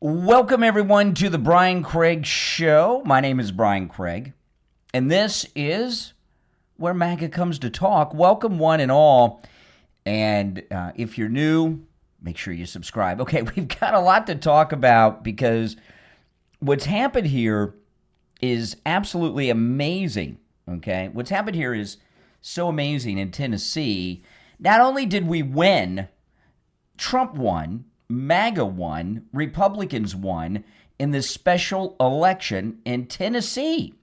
Welcome, everyone, to the Brian Craig Show. My name is Brian Craig, and this is where MAGA comes to talk. Welcome, one and all. And if you're new, make sure you subscribe. Okay, we've got a lot to talk about because what's happened here is absolutely amazing. Okay, what's happened here is so amazing in Tennessee. Not only did we win, Trump won, MAGA won, Republicans won in this special election in Tennessee.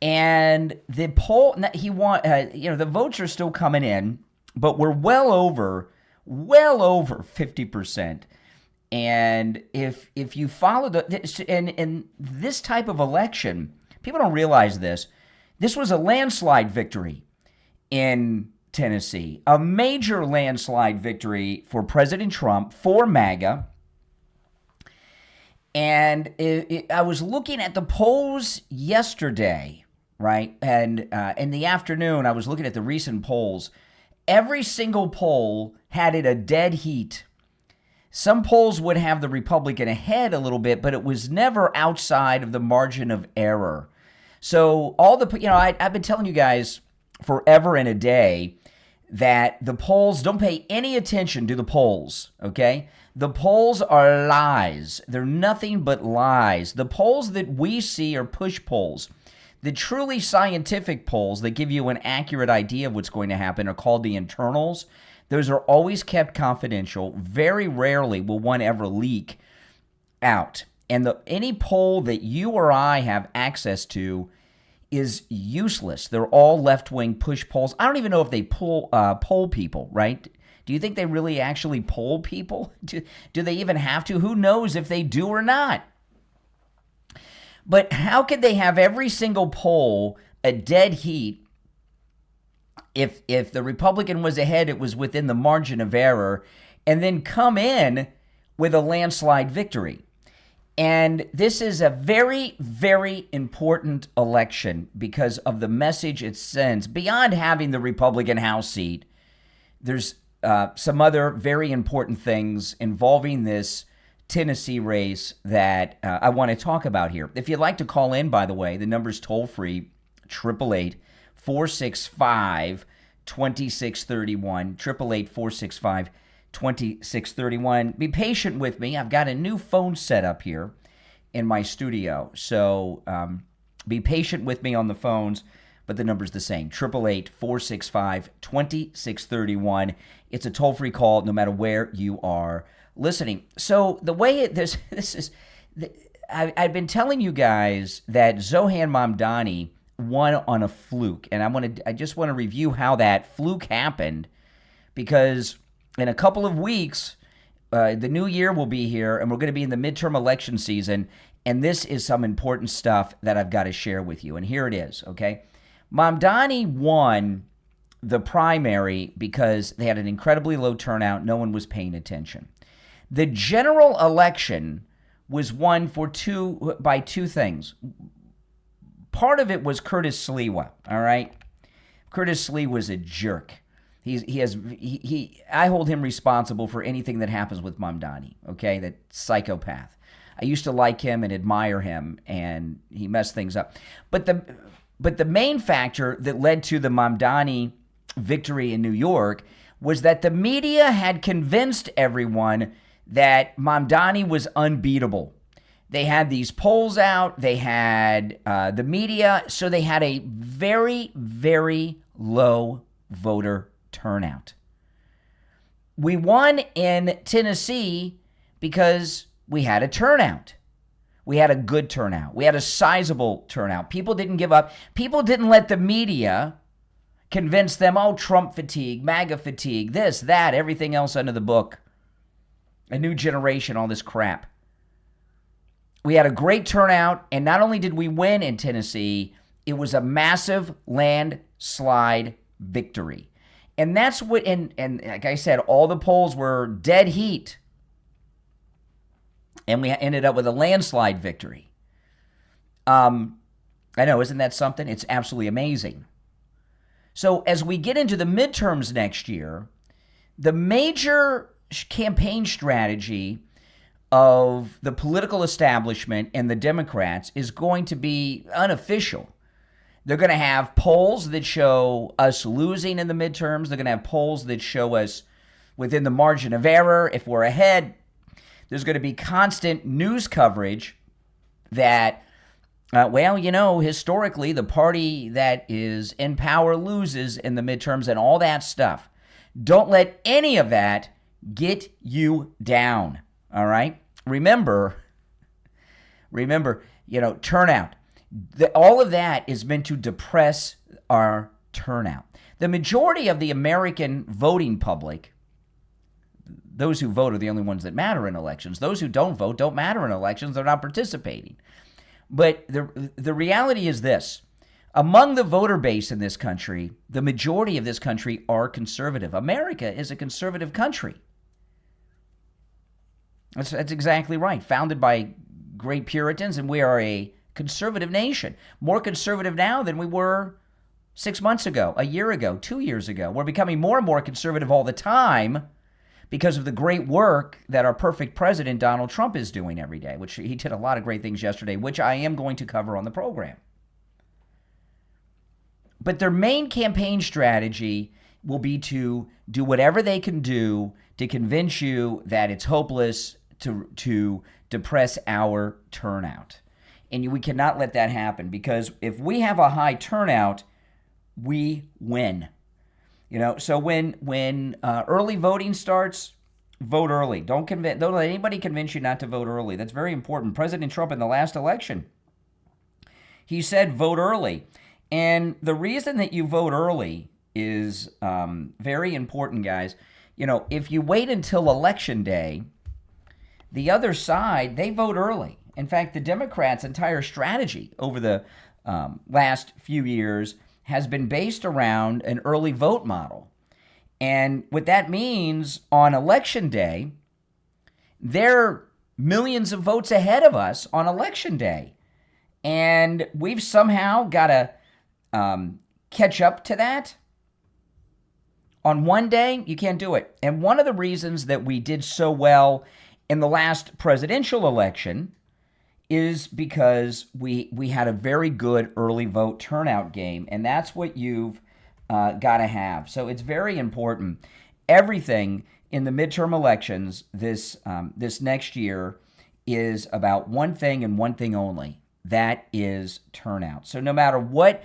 And the poll, the votes are still coming in, but we're well over 50%. And if you follow in this type of election, people don't realize this. This was a landslide victory in Tennessee, a major landslide victory for President Trump, for MAGA. And I was looking at the polls yesterday, right? And in the afternoon, I was looking at the recent polls. Every single poll had it a dead heat. Some polls would have the Republican ahead a little bit, but it was never outside of the margin of error. So I've been telling you guys forever and a day that the polls, don't pay any attention to the polls, okay? The polls are lies. They're nothing but lies. The polls that we see are push polls. The truly scientific polls that give you an accurate idea of what's going to happen are called the internals. Those are always kept confidential. Very rarely will one ever leak out. And any poll that you or I have access to is useless. They're all left-wing push polls. I don't even know if they poll people, right? Do you think they really actually poll people? Do they even have to? Who knows if they do or not? But how could they have every single poll a dead heat if the Republican was ahead, it was within the margin of error, and then come in with a landslide victory? And this is a very, very important election because of the message it sends. Beyond having the Republican House seat, there's some other very important things involving this Tennessee race that I want to talk about here. If you'd like to call in, by the way, the number's toll-free, 888-465-2631, 888-465-2631. Be patient with me. I've got a new phone set up here in my studio. So be patient with me on the phones, but the number's the same, 888-465-2631. It's a toll-free call no matter where you are listening. So the way I've been telling you guys that Zohan Mamdani won on a fluke, and I just want to review how that fluke happened, because in a couple of weeks, the new year will be here, and we're going to be in the midterm election season, and this is some important stuff that I've got to share with you, and here it is, okay? Mamdani won the primary because they had an incredibly low turnout. No one was paying attention. The general election was won by two things. Part of it was Curtis Sliwa, all right? Curtis Sliwa was a jerk. I hold him responsible for anything that happens with Mamdani, okay? That psychopath. I used to like him and admire him, and he messed things up. But the main factor that led to the Mamdani victory in New York was that the media had convinced everyone that Mamdani was unbeatable. They had these polls out, they had the media, so they had a very, very low voter turnout. We won in Tennessee because we had a turnout. We had a good turnout. We had a sizable turnout. People didn't give up. People didn't let the media convince them, oh, Trump fatigue, MAGA fatigue, this, that, everything else under the book. A new generation, all this crap. We had a great turnout, and not only did we win in Tennessee, it was a massive landslide victory. And that's what, and like I said, all the polls were dead heat. And we ended up with a landslide victory. I know, isn't that something? It's absolutely amazing. So as we get into the midterms next year, the major campaign strategy of the political establishment and the Democrats is going to be unofficial. They're going to have polls that show us losing in the midterms. They're going to have polls that show us within the margin of error if we're ahead. There's going to be constant news coverage that, historically, the party that is in power loses in the midterms and all that stuff. Don't let any of that get you down, all right? Remember, turnout. All of that is meant to depress our turnout. The majority of the American voting public, those who vote are the only ones that matter in elections. Those who don't vote don't matter in elections. They're not participating. But the reality is this. Among the voter base in this country, the majority of this country are conservative. America is a conservative country. That's exactly right. Founded by great Puritans, and we are a conservative nation. More conservative now than we were 6 months ago, a year ago, 2 years ago. We're becoming more and more conservative all the time because of the great work that our perfect president, Donald Trump, is doing every day, which he did a lot of great things yesterday, which I am going to cover on the program. But their main campaign strategy will be to do whatever they can do to convince you that it's hopeless to depress our turnout. And we cannot let that happen, because if we have a high turnout, we win. So when early voting starts, vote early. Don't let anybody convince you not to vote early. That's very important. President Trump in the last election, he said vote early. And the reason that you vote early is very important, guys. If you wait until Election Day, the other side, they vote early. In fact, the Democrats' entire strategy over the last few years has been based around an early vote model. And what that means on Election Day, they're millions of votes ahead of us on Election Day. And we've somehow got to catch up to that. On one day, you can't do it. And one of the reasons that we did so well in the last presidential election is because we had a very good early vote turnout game, and that's what you've got to have. So it's very important. Everything in the midterm elections this next year is about one thing and one thing only. That is turnout. So no matter what,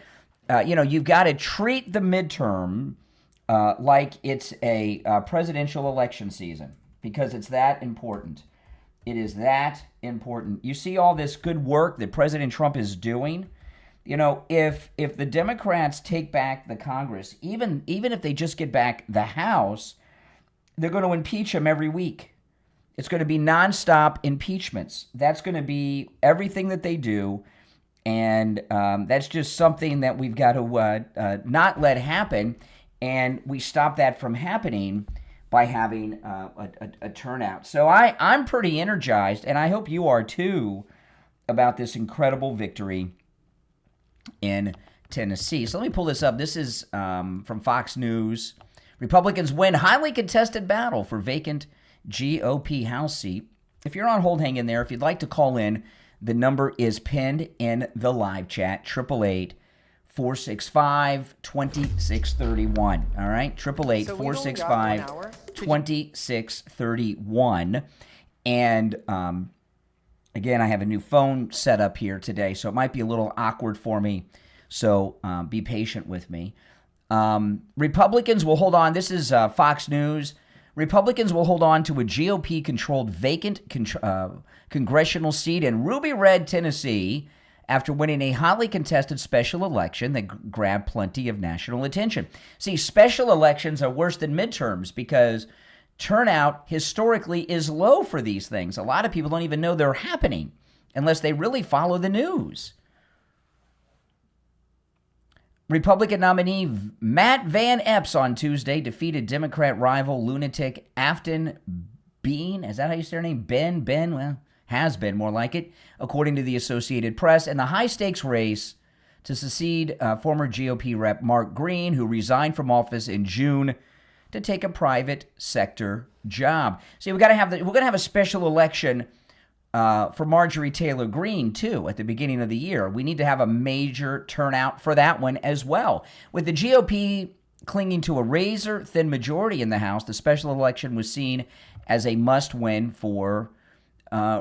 you've got to treat the midterm like it's a presidential election season, because it's that important. It is that important. You see all this good work that President Trump is doing. If the Democrats take back the Congress, even if they just get back the House, they're going to impeach him every week. It's going to be nonstop impeachments. That's going to be everything that they do. And that's just something that we've got to not let happen. And we stop that from happening by having a turnout. So I'm pretty energized, and I hope you are too, about this incredible victory in Tennessee. So let me pull this up. This is from Fox News. Republicans win highly contested battle for vacant GOP House seat. If you're on hold, hang in there. If you'd like to call in, the number is pinned in the live chat, 888-465-2631. All right, 888-465-2631. And again, I have a new phone set up here today, so it might be a little awkward for me. So be patient with me. Republicans will hold on. This is Fox News. Republicans will hold on to a GOP-controlled vacant congressional seat in Ruby Red, Tennessee, after winning a hotly contested special election that grabbed plenty of national attention. See, special elections are worse than midterms because turnout historically is low for these things. A lot of people don't even know they're happening unless they really follow the news. Republican nominee Matt Van Epps on Tuesday defeated Democrat rival lunatic Aftyn Behn. Is that how you say her name? Ben? Well, has been more like it, according to the Associated Press, in the high-stakes race to succeed former GOP rep Mark Green, who resigned from office in June to take a private sector job. See, we're gonna have a special election for Marjorie Taylor Greene, too, at the beginning of the year. We need to have a major turnout for that one as well. With the GOP clinging to a razor-thin majority in the House, the special election was seen as a must-win for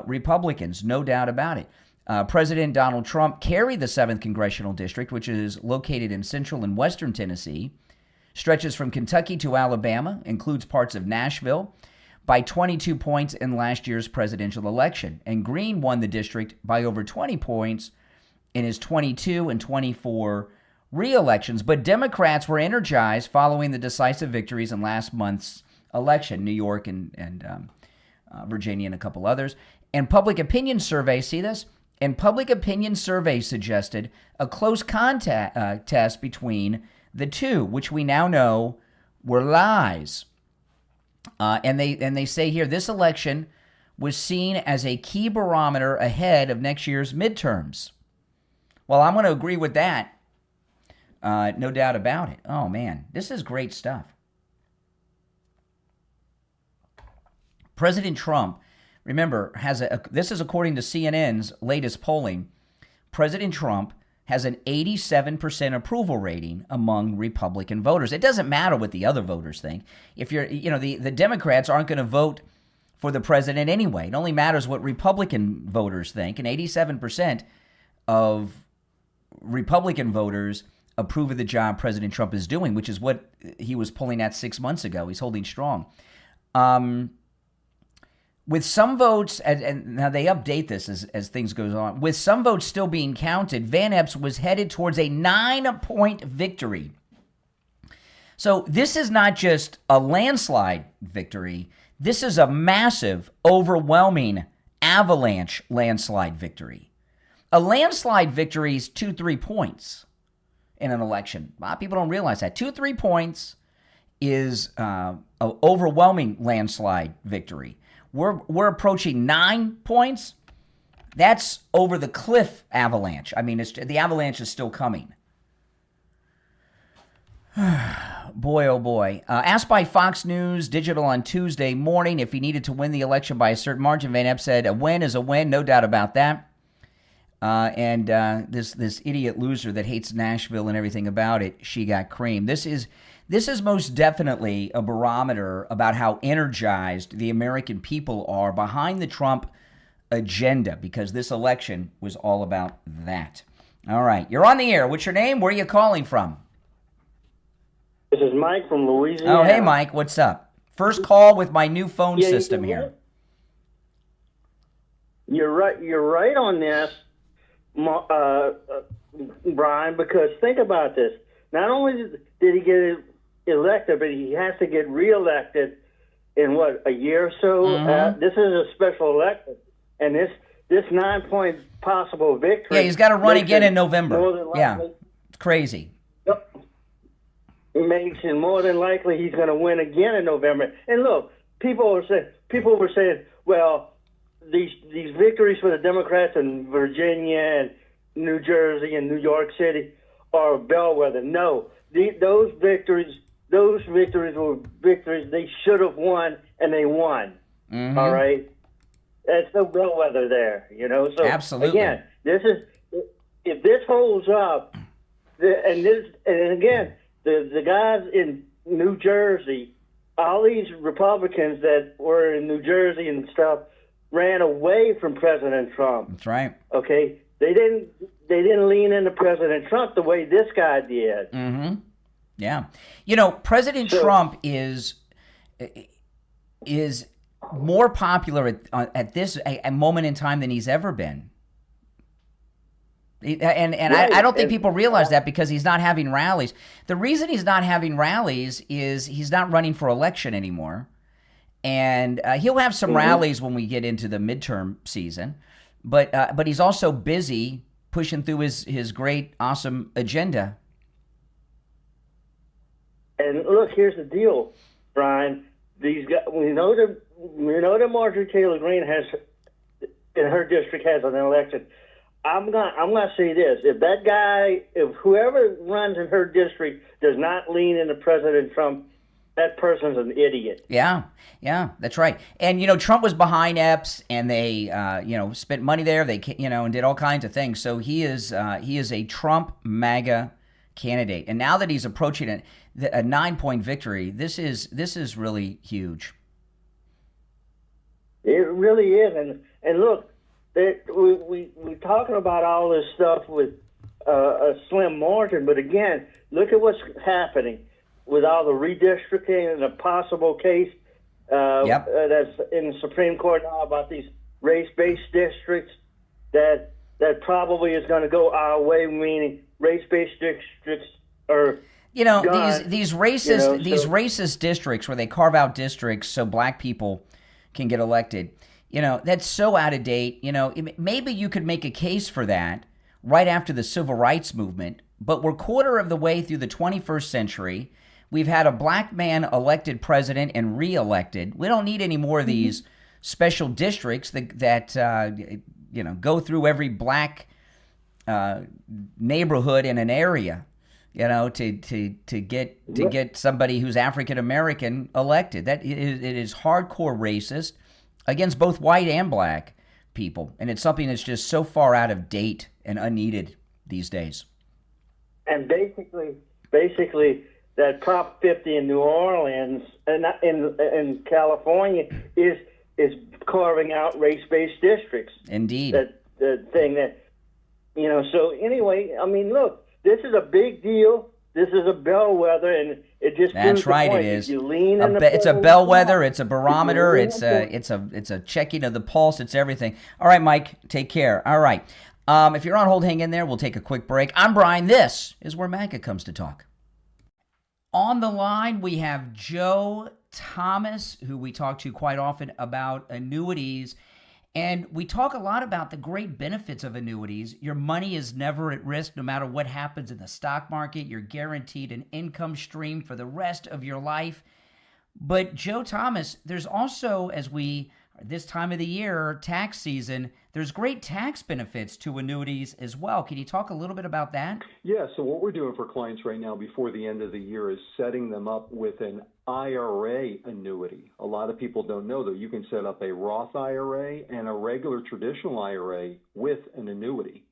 Republicans, no doubt about it. President Donald Trump carried the 7th Congressional District, which is located in central and western Tennessee, stretches from Kentucky to Alabama, includes parts of Nashville, by 22 points in last year's presidential election. And Greene won the district by over 20 points in his 22 and 24 re-elections. But Democrats were energized following the decisive victories in last month's election, New York and Virginia and a couple others. And public opinion surveys, see this? And public opinion surveys suggested a close test between the two, which we now know were lies. And they say here, this election was seen as a key barometer ahead of next year's midterms. Well, I'm going to agree with that. No doubt about it. Oh, man, this is great stuff. President Trump, remember, this is according to CNN's latest polling. President Trump has an 87% approval rating among Republican voters. It doesn't matter what the other voters think. If the Democrats aren't going to vote for the president anyway. It only matters what Republican voters think. And 87% of Republican voters approve of the job President Trump is doing, which is what he was pulling at 6 months ago. He's holding strong. With some votes, and now they update this as things goes on, with some votes still being counted, Van Epps was headed towards a 9-point victory. So this is not just a landslide victory. This is a massive, overwhelming avalanche landslide victory. A landslide victory is 2-3 points in an election. A lot of people don't realize that. 2-3 points is an overwhelming landslide victory. We're approaching 9 points. That's over the cliff avalanche. I mean, the avalanche is still coming. Boy, oh boy. Asked by Fox News Digital on Tuesday morning if he needed to win the election by a certain margin, Van Epps said, a win is a win, no doubt about that. And this idiot loser that hates Nashville and everything about it, she got creamed. This is most definitely a barometer about how energized the American people are behind the Trump agenda, because this election was all about that. All right. You're on the air. What's your name? Where are you calling from? This is Mike from Louisiana. Oh, hey, Mike. What's up? First call with my new phone system here. You're right on this, Brian, because think about this. Not only did he get elected, but he has to get reelected in a year or so. Mm-hmm. This is a special election, and this 9-point possible victory. Yeah, he's got to run again in November. Yeah, it's crazy. Yep. It makes it more than likely he's going to win again in November. And look, people were saying, well, these victories for the Democrats in Virginia and New Jersey and New York City are a bellwether. No, those victories were victories they should have won, and they won. Mm-hmm. All right, that's no bellwether there, So absolutely, again, if this holds up, and again, the guys in New Jersey, all these Republicans that were in New Jersey and stuff ran away from President Trump. That's right. Okay, they didn't lean into President Trump the way this guy did. Mm-hmm. Yeah. President Trump is more popular at this a moment in time than he's ever been. And right. I don't think people realize that, because he's not having rallies. The reason he's not having rallies is he's not running for election anymore. And he'll have some rallies when we get into the midterm season. But he's also busy pushing through his great, awesome agenda. And look, here's the deal, Brian. These guys, we know that Marjorie Taylor Greene has in her district has an election. I'm gonna say this: if whoever runs in her district does not lean into President Trump, that person's an idiot. Yeah, that's right. And Trump was behind Epps, and they spent money there. They and did all kinds of things. So he is a Trump MAGA candidate, and now that he's approaching a 9-point victory, this is really huge. It really is, and look, we're talking about all this stuff with a slim margin, but again, look at what's happening with all the redistricting and the possible case that's in the Supreme Court now about these race-based districts that probably is going to go our way, meaning race-based districts are gone, these racist districts where they carve out districts so black people can get elected. That's so out of date. Maybe you could make a case for that right after the civil rights movement, but we're quarter of the way through the 21st century. We've had a black man elected president and reelected. We don't need any more of these special districts that go through every black neighborhood in an area, to get somebody who's African American elected. It is hardcore racist against both white and black people, and it's something that's just so far out of date and unneeded these days. And basically, that Prop 50 in New Orleans and in California is carving out race-based districts. Indeed. The thing that, so anyway, I mean, look, this is a big deal. This is a bellwether, and it just that's right. Point. It is. You lean in it's a bellwether. It's a barometer. It's a checking of the pulse. It's everything. All right, Mike. Take care. All right. If you're on hold, hang in there. We'll take a quick break. I'm Brian. This is where MAGA comes to talk. On the line, we have Joe Thomas, who we talk to quite often about annuities. And we talk a lot about the great benefits of annuities. Your money is never at risk no matter what happens in the stock market. You're guaranteed an income stream for the rest of your life. But Joe Thomas, there's also, this time of the year, tax season, there's great tax benefits to annuities as well. Can you talk a little bit about that? Yeah, so what we're doing for clients right now before the end of the year is setting them up with an IRA annuity. A lot of people don't know that you can set up a Roth IRA and a regular traditional IRA with an annuity.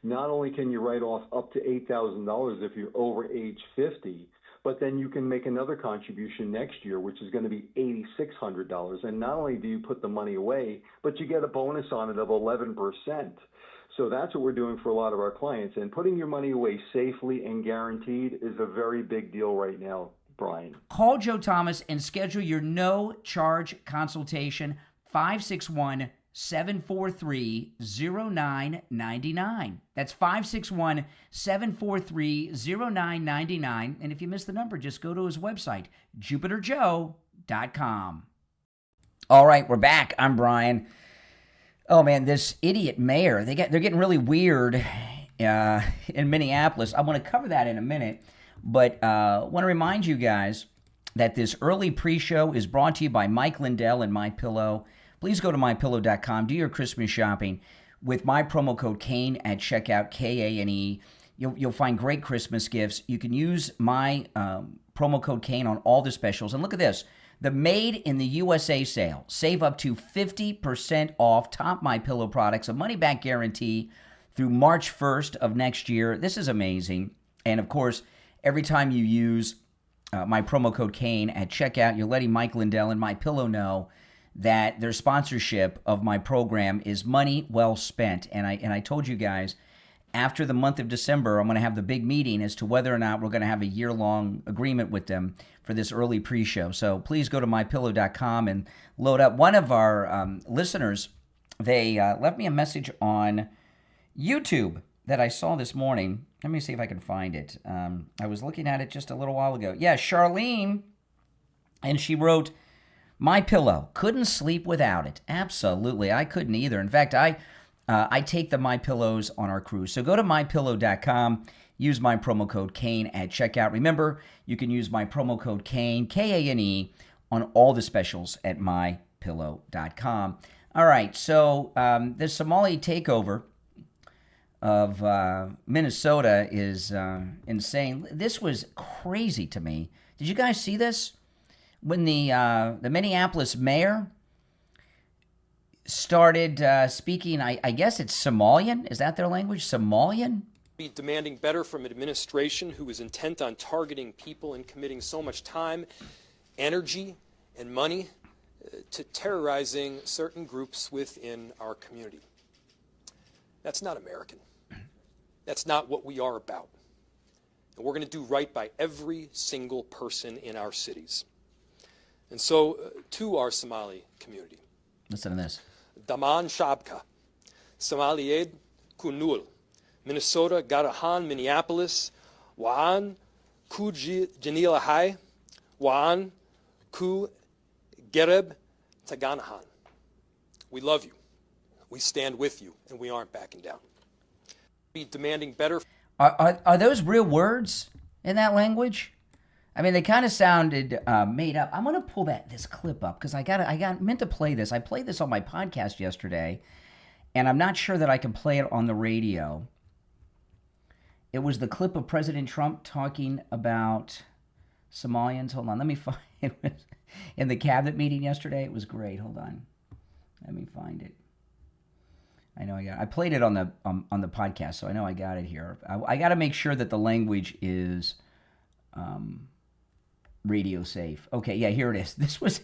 Not only can you write off up to $8,000 if you're over age 50, but then you can make another contribution next year, which is going to be $8,600. And not only do you put the money away, but you get a bonus on it of 11%. So that's what we're doing for a lot of our clients. And putting your money away safely and guaranteed is a very big deal right now, Brian. Call Joe Thomas and schedule your no-charge consultation, 561-743-0999. That's 561-743-0999. And if you missed the number, just go to his website, jupiterjoe.com. All right, we're back. I'm Brian. Oh, man, this idiot mayor, they're getting really weird in Minneapolis. I want to cover that in a minute, but I want to remind you guys that this early pre-show is brought to you by Mike Lindell and MyPillow. Please go to MyPillow.com, do your Christmas shopping with my promo code KANE at checkout, KANE. You'll find great Christmas gifts. You can use my promo code KANE on all the specials. And look at this, the Made in the USA sale. Save up to 50% off top MyPillow products, a money-back guarantee through March 1st of next year. This is amazing. And, of course, every time you use my promo code KANE at checkout, you're letting Mike Lindell and MyPillow know that their sponsorship of my program is money well spent. And I told you guys, after the month of December, I'm going to have the big meeting as to whether or not we're going to have a year-long agreement with them for this early pre-show. So please go to MyPillow.com and load up. One of our listeners, they left me a message on YouTube that I saw this morning. Let me see if I can find it. I was looking at it just a little while ago. Yeah, Charlene, and she wrote, My Pillow, couldn't sleep without it. Absolutely, I couldn't either. In fact, I take the My Pillows on our cruise. So go to MyPillow.com, use my promo code KANE at checkout. Remember, you can use my promo code KANE, KANE, on all the specials at MyPillow.com. All right, so the Somali takeover of Minnesota is insane. This was crazy to me. Did you guys see this? when the Minneapolis mayor started speaking, I guess it's Somalian. Is that their language? Somalian? Be demanding better from an administration who is intent on targeting people and committing so much time, energy, and money to terrorizing certain groups within our community. That's not American. That's not what we are about. And we're going to do right by every single person in our cities. And so, to our Somali community. Listen to this. Daman Shabka, Somalied Kunul, Minnesota, Garahan, Minneapolis, Waan, Ku Janilahai, Waan, Ku Gereb, Taganahan. We love you. We stand with you, and we aren't backing down. Be demanding better. Are those real words in that language? I mean, they kind of sounded made up. I'm gonna pull this clip up because I meant to play this. I played this on my podcast yesterday, and I'm not sure that I can play it on the radio. It was the clip of President Trump talking about Somalians. Hold on, let me find it. In the cabinet meeting yesterday. It was great. Hold on, let me find it. I know I played it on the podcast, so I know I got it here. I got to make sure that the language is radio safe. Okay, yeah, here it is. This was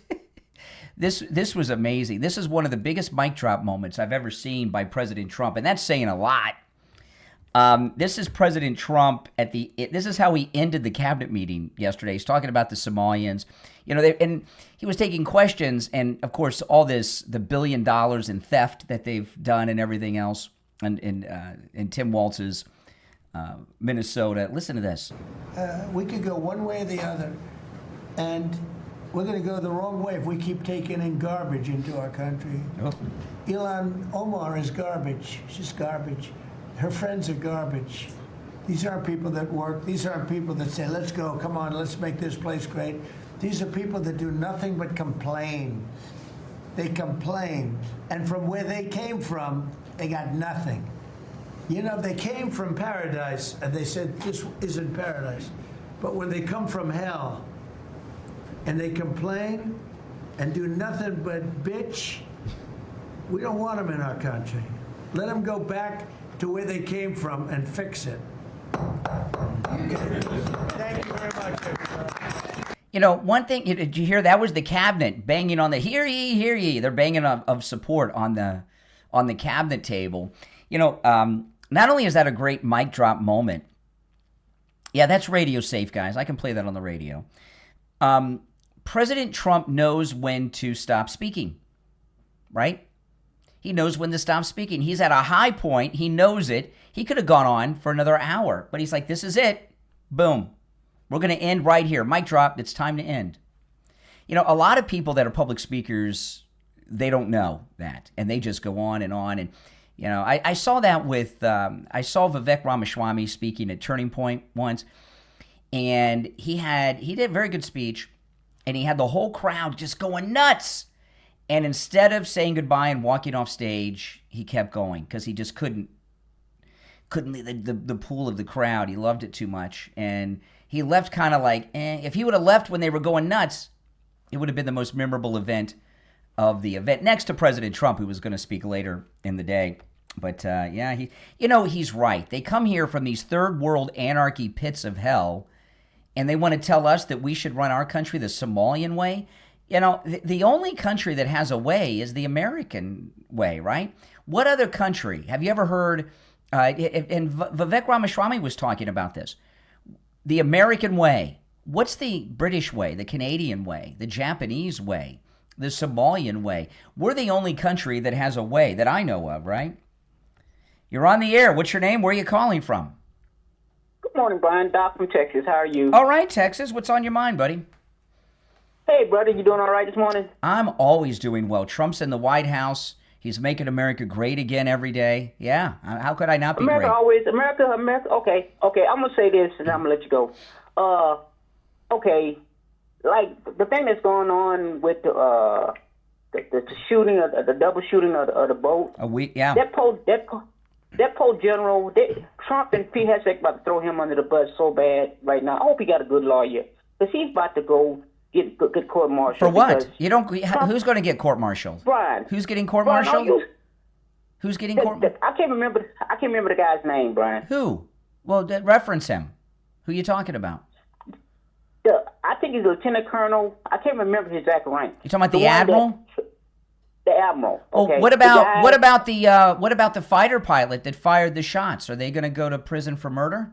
this was amazing. This is one of the biggest mic drop moments I've ever seen by President Trump, and that's saying a lot. This is President Trump this is how he ended the cabinet meeting yesterday. He's talking about the Somalians, and he was taking questions, and of course, all the $1 billion in theft that they've done and everything else, and in Tim Walz's Minnesota. Listen to this. We could go one way or the other, and we're going to go the wrong way if we keep taking in garbage into our country. Oh. Ilhan Omar is garbage. She's garbage. Her friends are garbage. These aren't people that work. These aren't people that say, let's go, come on, let's make this place great. These are people that do nothing but complain. They complain. And from where they came from, they got nothing. They came from paradise, and they said, this isn't paradise. But when they come from hell, and they complain, and do nothing but bitch, we don't want them in our country. Let them go back to where they came from and fix it. Thank you very much, everybody. One thing, did you hear that was the cabinet banging on the hear ye. They're banging of support on the cabinet table. Not only is that a great mic drop moment. Yeah, that's radio safe, guys. I can play that on the radio. President Trump knows when to stop speaking, right? He knows when to stop speaking. He's at a high point. He knows it. He could have gone on for another hour, but he's like, this is it. Boom. We're going to end right here. Mic drop. It's time to end. A lot of people that are public speakers, they don't know that, and they just go on. And, I saw that with, I saw Vivek Ramaswamy speaking at Turning Point once, and he did a very good speech, and he had the whole crowd just going nuts. And instead of saying goodbye and walking off stage, he kept going because he just couldn't leave the pool of the crowd. He loved it too much. And he left kind of like, If he would have left when they were going nuts, it would have been the most memorable event of the event, next to President Trump, who was going to speak later in the day. But, he's right. They come here from these third world anarchy pits of hell, and they want to tell us that we should run our country the Somalian way. The only country that has a way is the American way, right? What other country? Have you ever heard, and Vivek Ramaswamy was talking about this, the American way. What's the British way, the Canadian way, the Japanese way, the Somalian way? We're the only country that has a way that I know of, right? You're on the air. What's your name? Where are you calling from? Good morning, Brian. Doc from Texas. How are you? All right, Texas. What's on your mind, buddy? Hey, brother, you doing all right this morning? I'm always doing well. Trump's in the White House. He's making America great again every day. Yeah, how could I not be America great? America. Okay. I'm gonna say this, and I'm gonna let you go. Okay, like the thing that's going on with the shooting, the double shooting of the boat. Yeah. That poor general, Trump and Pete Hegseth about to throw him under the bus so bad right now. I hope he got a good lawyer, because he's about to go get court-martialed. For what? because You don't. Trump- Who's going to get court-martialed? Brian. Who's getting Brian, court-martialed? Who's getting court-martialed? I can't remember the guy's name, Brian. Who? Well, reference him. Who are you talking about? I think he's a lieutenant colonel. I can't remember his exact rank. You talking about the one admiral? The admiral. Okay. Oh, what about the fighter pilot that fired the shots? Are they going to go to prison for murder?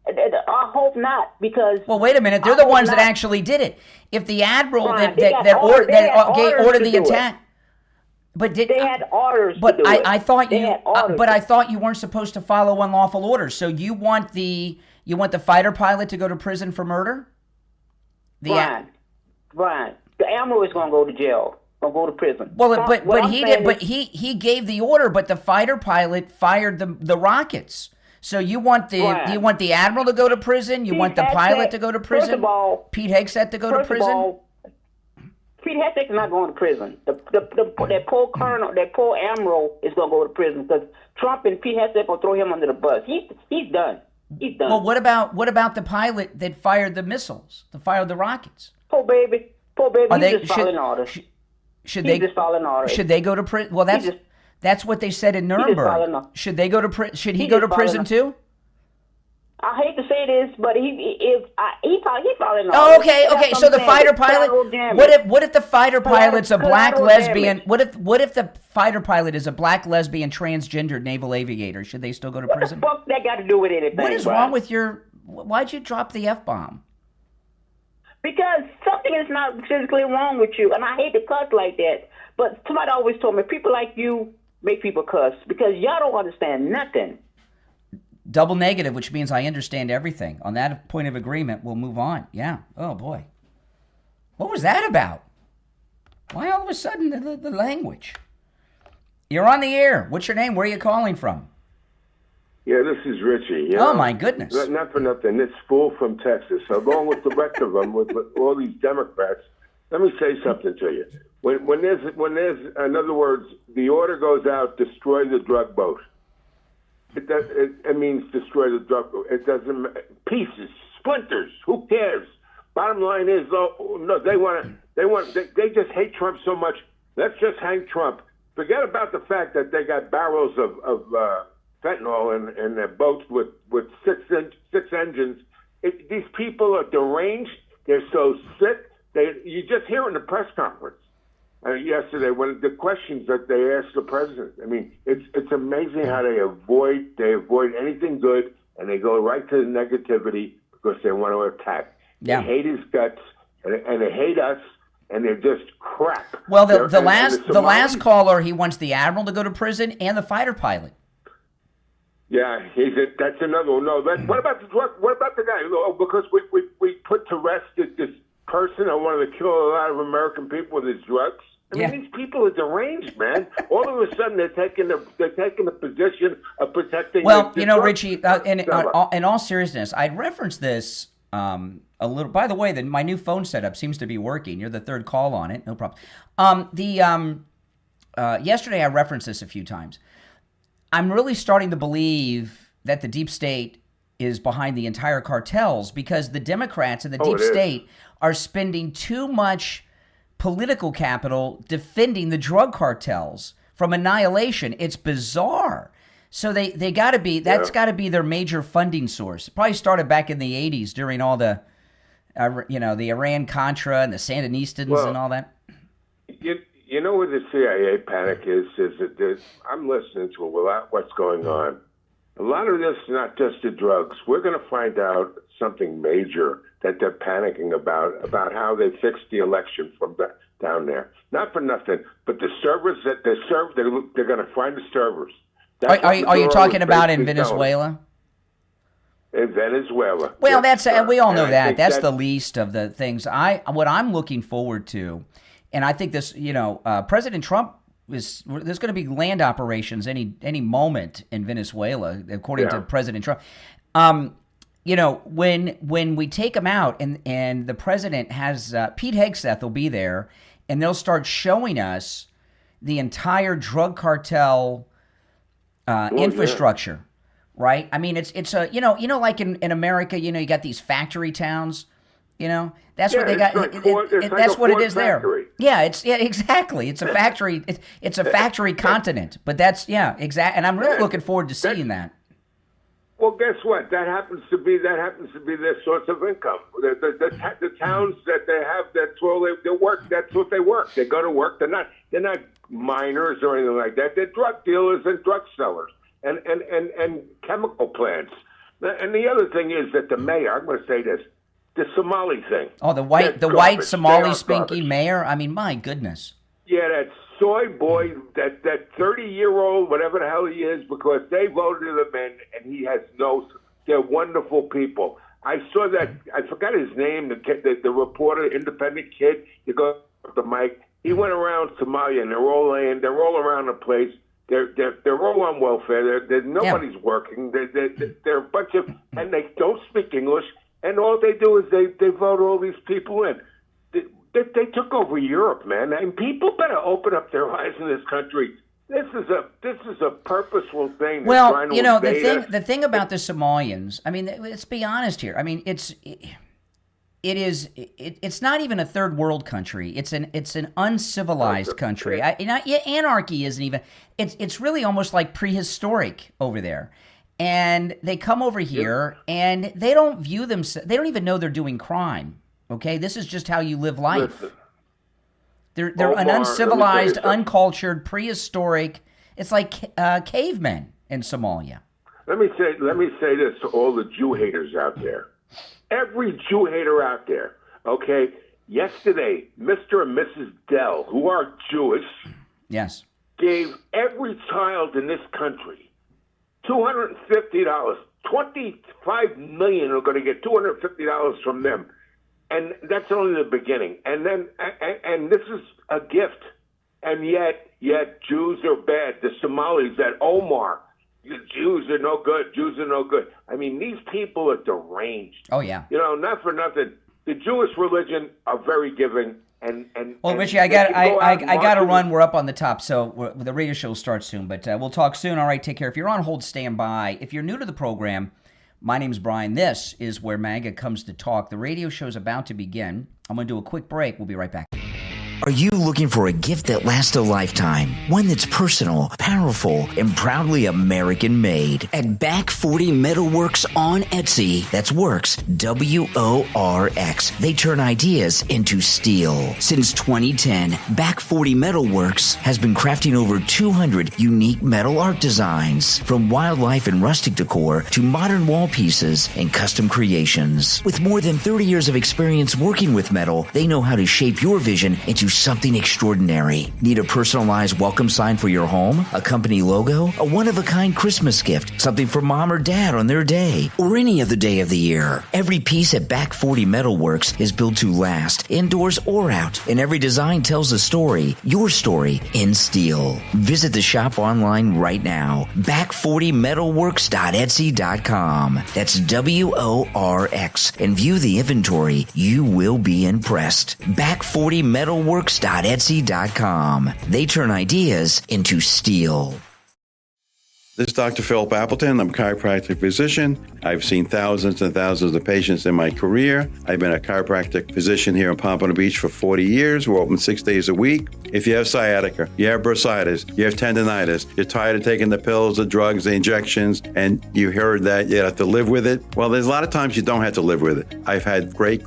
I hope not, because. Well, wait a minute. They're the ones that actually did it. If the admiral Brian, that ordered the do it. attack, but They had orders. But to do it. I thought They you. had orders. But I thought you weren't supposed to follow unlawful orders. So you want the fighter pilot to go to prison for murder? Brian, the admiral is going to go to jail or go to prison. Well, but he did. But he gave the order. But the fighter pilot fired the rockets. So you want the admiral to go to prison? You want the pilot to go to prison? First of all, Pete Hegseth to go to prison? Pete Hegseth is not going to prison. That poor colonel, that poor admiral is going to go to prison because Trump and Pete Hegseth will throw him under the bus. He's done. He's done. Well, what about the pilot that fired the missiles, that fired the rockets? Poor baby. He's just following orders. Should they go to prison? Well, that's what they said in Nuremberg. Should he go to prison too? I hate to say this, but he following orders. Oh, okay. So the fighter pilot. What if the fighter pilot's a black lesbian? What if the fighter pilot is a black lesbian transgendered naval aviator? Should they still go to prison? What the fuck that got to do with anything? What is wrong with your? Why'd you drop the F-bomb? Because something is not physically wrong with you, and I hate to cuss like that. But somebody always told me people like you make people cuss because y'all don't understand nothing. Double negative, which means I understand everything. On that point of agreement, we'll move on. Yeah. Oh, boy. What was that about? Why all of a sudden the language? You're on the air. What's your name? Where are you calling from? Yeah, this is Richie. Oh, my goodness. Not for nothing. This fool from Texas, along with the rest of them, with all these Democrats. Let me say something to you. When there's, in other words, the order goes out, destroy the drug boat. It means destroy the drug. It doesn't pieces, splinters. Who cares? Bottom line is, no, they just hate Trump so much. Let's just hang Trump. Forget about the fact that they got barrels of fentanyl in their boats with six engines. These people are deranged. They're so sick. You just hear it in the press conference. Yesterday, when the questions that they asked the president, I mean, it's amazing how they avoid anything good, and they go right to the negativity because they want to attack. Yeah. They hate his guts, and they hate us, and they're just crap. Well, the last caller, he wants the admiral to go to prison and the fighter pilot. Yeah, that's another one. No, what about the drug? What about the guy? Oh, because we put to rest this person who wanted to kill a lot of American people with his drugs. I mean, these people are deranged, man. All of a sudden, they're taking the position of protecting. Well, Richie, in all seriousness, I referenced this a little. By the way, my new phone setup seems to be working. You're the third call on it. No problem. Yesterday, I referenced this a few times. I'm really starting to believe that the deep state is behind the entire cartels because the Democrats and the deep state are spending too much political capital defending the drug cartels from annihilation. It's bizarre. So they got to be, that's got to be their major funding source. It probably started back in the 80s during all the, the Iran-Contra and the Sandinistas and all that. You know where the CIA panic is that I'm listening to a lot what's going on. A lot of this is not just the drugs. We're going to find out something major that they're panicking about how they fixed the election from down there. Not for nothing, but the servers that they serve, they're going to find the servers. Are you talking about in Venezuela? In Venezuela. Well, we all know that. That's the least of the things. What I'm looking forward to, and I think this, President Trump there's going to be land operations any moment in Venezuela, according to President Trump. When we take them out and the president has Pete Hegseth will be there, and they'll start showing us the entire drug cartel infrastructure, right? I mean, it's like in America, you got these factory towns, You know, that's Yeah, what they it's got. like it's like That's a what it Ford is factory. there. Yeah, exactly. It's a factory. It's a factory continent. But that's exactly. And I'm really Yeah, looking forward to seeing that. Well, guess what? That happens to be their source of income. The towns that they have, that's all they work. That's what they work. They go to work. They're not miners or anything like that. They're drug dealers and drug sellers and chemical plants. And the other thing is that the mayor. I'm going to say this: the Somali thing. Oh, the white Somali spinky mayor. I mean, my goodness. Yeah, that soy boy, that 30-year-old, whatever the hell he is, because they voted him in, and he has they're wonderful people. I saw that, I forgot his name, the reporter, independent kid, he goes up the mic. He went around Somalia, and they're all around the place. They're all on welfare. Nobody's working. They're a bunch of, and they don't speak English, and all they do is they vote all these people in. They took over Europe, man, and people better open up their eyes in this country. This is a purposeful thing. Well, you know, the thing about the Somalians. I mean, let's be honest here. I mean, it's not even a third world country. It's an uncivilized country. Anarchy isn't even. It's really almost like prehistoric over there. And they come over here and they don't view themselves. They don't even know they're doing crime. Okay, this is just how you live life. They're an uncivilized, uncultured, prehistoric. It's like cavemen in Somalia. Let me say this to all the Jew haters out there. Every Jew hater out there. Okay, yesterday, Mr. and Mrs. Dell, who are Jewish, yes, gave every child in this country $250. 25 million are going to get $250 from them. And that's only the beginning. And then, and this is a gift. And yet Jews are bad. The Somalis, that Omar, the Jews are no good. Jews are no good. I mean, these people are deranged. Oh, yeah. You know, not for nothing. The Jewish religion are very giving. Well, Richie, I got to run. We're up on the top, so the radio show will start soon. But we'll talk soon. All right, take care. If you're on hold, stand by. If you're new to the program, my name's Brian. This is where MAGA comes to talk. The radio show's about to begin. I'm going to do a quick break. We'll be right back. Are you looking for a gift that lasts a lifetime? One that's personal, powerful, and proudly American-made. At Back 40 Metalworks on Etsy, that's Works, W-O-R-X. They turn ideas into steel. Since 2010, Back 40 Metalworks has been crafting over 200 unique metal art designs, from wildlife and rustic decor to modern wall pieces and custom creations. With more than 30 years of experience working with metal, they know how to shape your vision into something extraordinary. Need a personalized welcome sign for your home? A company logo? A one-of-a-kind Christmas gift? Something for mom or dad on their day? Or any other day of the year? Every piece at Back 40 Metalworks is built to last, indoors or out, and every design tells a story, your story, in steel. Visit the shop online right now, back40metalworks.etsy.com. That's W-O-R-X, and view the inventory. You will be impressed. Back 40 Metalworks.etsy.com. They turn ideas into steel. This is Dr. Philip Appleton. I'm a chiropractic physician. I've seen thousands and thousands of patients in my career. I've been a chiropractic physician here in Pompano Beach for 40 years. We're open 6 days a week. If you have sciatica, you have bursitis, you have tendonitis, you're tired of taking the pills, the drugs, the injections, and you heard that you have to live with it, well, there's a lot of times you don't have to live with it. I've had great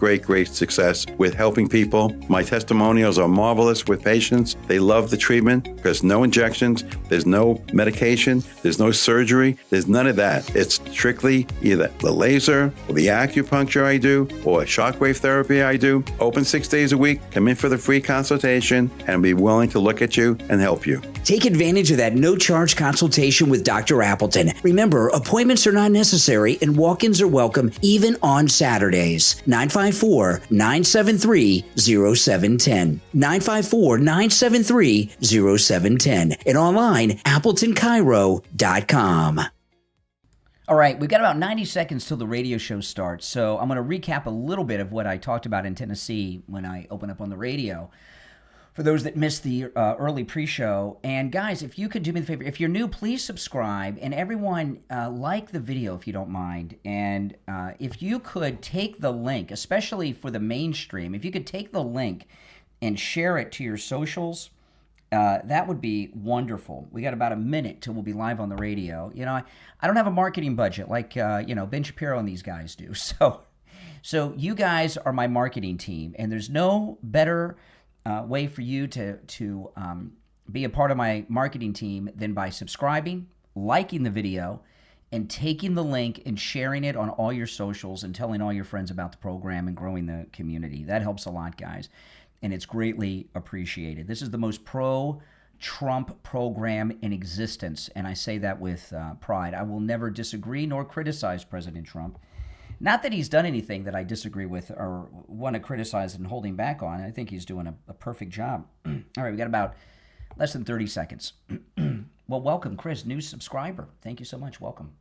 success with helping people. My testimonials are marvelous with patients. They love the treatment because no injections, there's no medication, there's no surgery, there's none of that. It's strictly either the laser or the acupuncture I do or shockwave therapy I do. Open 6 days a week. Come in for the free consultation and I'll be willing to look at you and help you. Take advantage of that no-charge consultation with Dr. Appleton. Remember, appointments are not necessary and walk-ins are welcome even on Saturdays. 954-973-0710. 954-973-0710. And online, AppletonChiro.com. All right, we've got about 90 seconds till the radio show starts, so I'm going to recap a little bit of what I talked about in Tennessee when I opened up on the radio. for those that missed the early pre-show. And guys, if you could do me the favor, if you're new, please subscribe. And everyone, like the video if you don't mind. And if you could take the link, especially for the mainstream, if you could take the link and share it to your socials, that would be wonderful. We got about a minute till we'll be live on the radio. You know, I don't have a marketing budget like, Ben Shapiro and these guys do. So you guys are my marketing team, and there's no better way for you to be a part of my marketing team than by subscribing, liking the video, and taking the link and sharing it on all your socials and telling all your friends about the program and growing the community. That helps a lot, guys, and it's greatly appreciated. This is the most pro-Trump program in existence, and I say that with pride. I will never disagree nor criticize President Trump. Not that he's done anything that I disagree with or want to criticize and holding back on. I think he's doing a perfect job. All right, we got about less than 30 seconds. Well, welcome, Chris, new subscriber. Thank you so much. Welcome.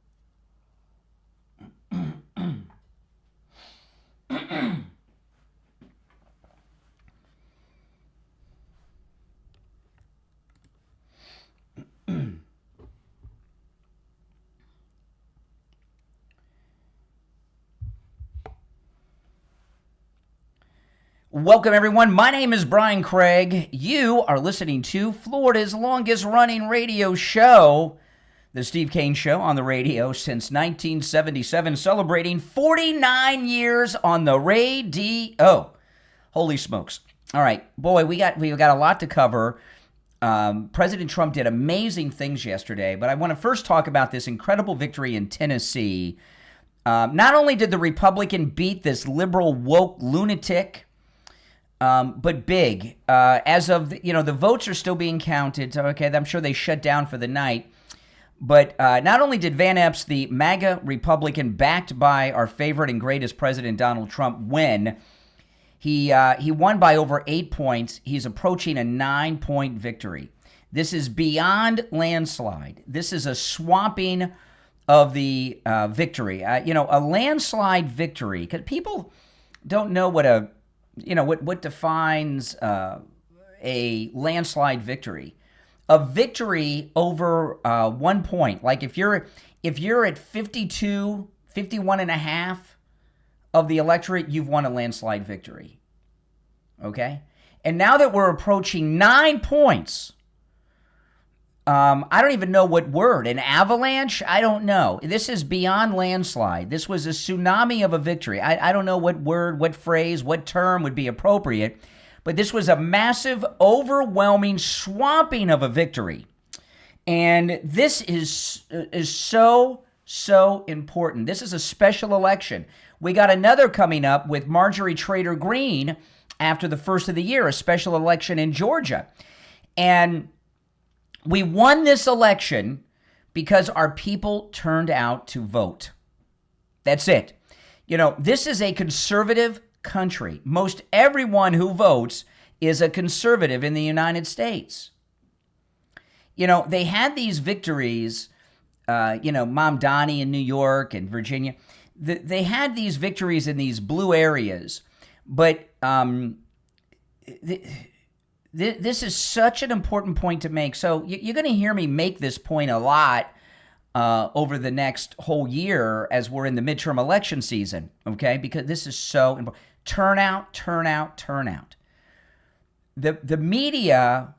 Welcome, everyone. My name is Brian Craig. You are listening to Florida's longest-running radio show, The Steve Kane Show, on the radio since 1977, celebrating 49 years on the radio. Holy smokes. All right, boy, we got a lot to cover. President Trump did amazing things yesterday, but I want to first talk about this incredible victory in Tennessee. Not only did the Republican beat this liberal woke lunatic, but big. As of, the votes are still being counted. So, okay, I'm sure they shut down for the night. But not only did Van Epps, the MAGA Republican backed by our favorite and greatest President Donald Trump, win, he won by over 8 points. He's approaching a 9-point victory. This is beyond landslide. This is a swamping of the victory. A landslide victory, because people don't know what defines a landslide victory. A victory over 1 point. Like if you're at 51 and a half of the electorate, you've won a landslide victory. Okay? And now that we're approaching 9 points, I don't even know what word. An avalanche? I don't know. This is beyond landslide. This was a tsunami of a victory. I don't know what word, what phrase, what term would be appropriate, but this was a massive, overwhelming swamping of a victory. And this is so important. This is a special election. We got another coming up with Marjorie Taylor Greene after the first of the year, a special election in Georgia. And we won this election because our people turned out to vote. That's it. This is a conservative country. Most everyone who votes is a conservative in the United States. They had these victories, Mamdani in New York and Virginia. They had these victories in these blue areas, but this is such an important point to make. So you're going to hear me make this point a lot over the next whole year as we're in the midterm election season, okay? Because this is so important. Turnout. The media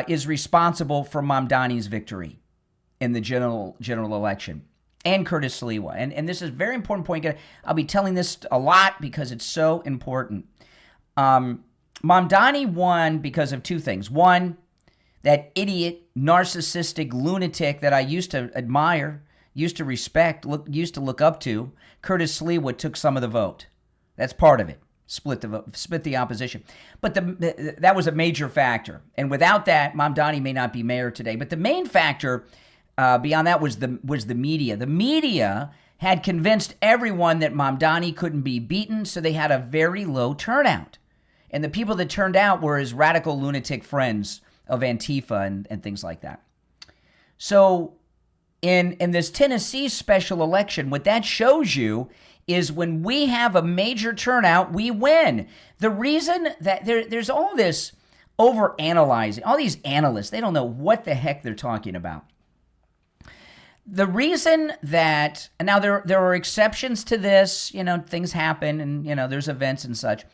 is responsible for Mamdani's victory in the general election, and Curtis Sliwa. And this is a very important point. I'll be telling this a lot because it's so important. Mamdani won because of two things. One, that idiot, narcissistic lunatic that I used to admire, used to respect, used to look up to, Curtis Sliwa, took some of the vote. That's part of it. Split the opposition. But that was a major factor. And without that, Mamdani may not be mayor today. But the main factor beyond that was the media. The media had convinced everyone that Mamdani couldn't be beaten, so they had a very low turnout. And the people that turned out were his radical lunatic friends of Antifa and things like that. So in this Tennessee special election, what that shows you is when we have a major turnout, we win. The reason that there's all this overanalyzing. All these analysts, they don't know what the heck they're talking about. The reason that, now there are exceptions to this, things happen and, there's events and such,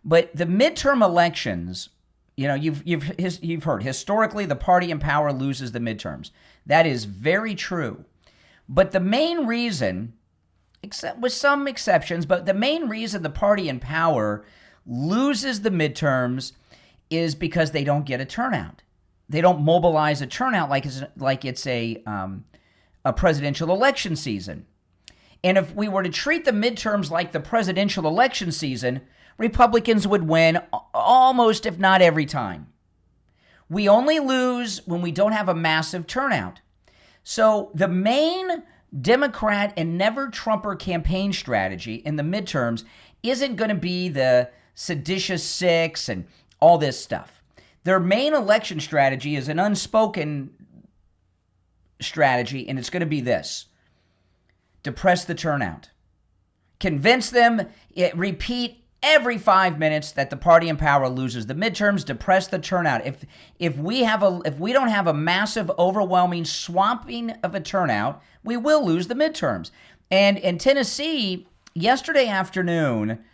but the midterm elections, you've heard, historically, the party in power loses the midterms. That is very true. But the main reason, except with some exceptions, but the main reason the party in power loses the midterms is because they don't get a turnout. They don't mobilize a turnout like it's a presidential election season. And if we were to treat the midterms like the presidential election season, Republicans would win almost, if not every time. We only lose when we don't have a massive turnout. So the main Democrat and never Trumper campaign strategy in the midterms isn't going to be the seditious six and all this stuff. Their main election strategy is an unspoken strategy, and it's going to be this: depress the turnout, convince them, repeat every 5 minutes that the party in power loses the midterms, depress the turnout. If we don't have a massive, overwhelming swamping of a turnout, we will lose the midterms. And in Tennessee yesterday afternoon,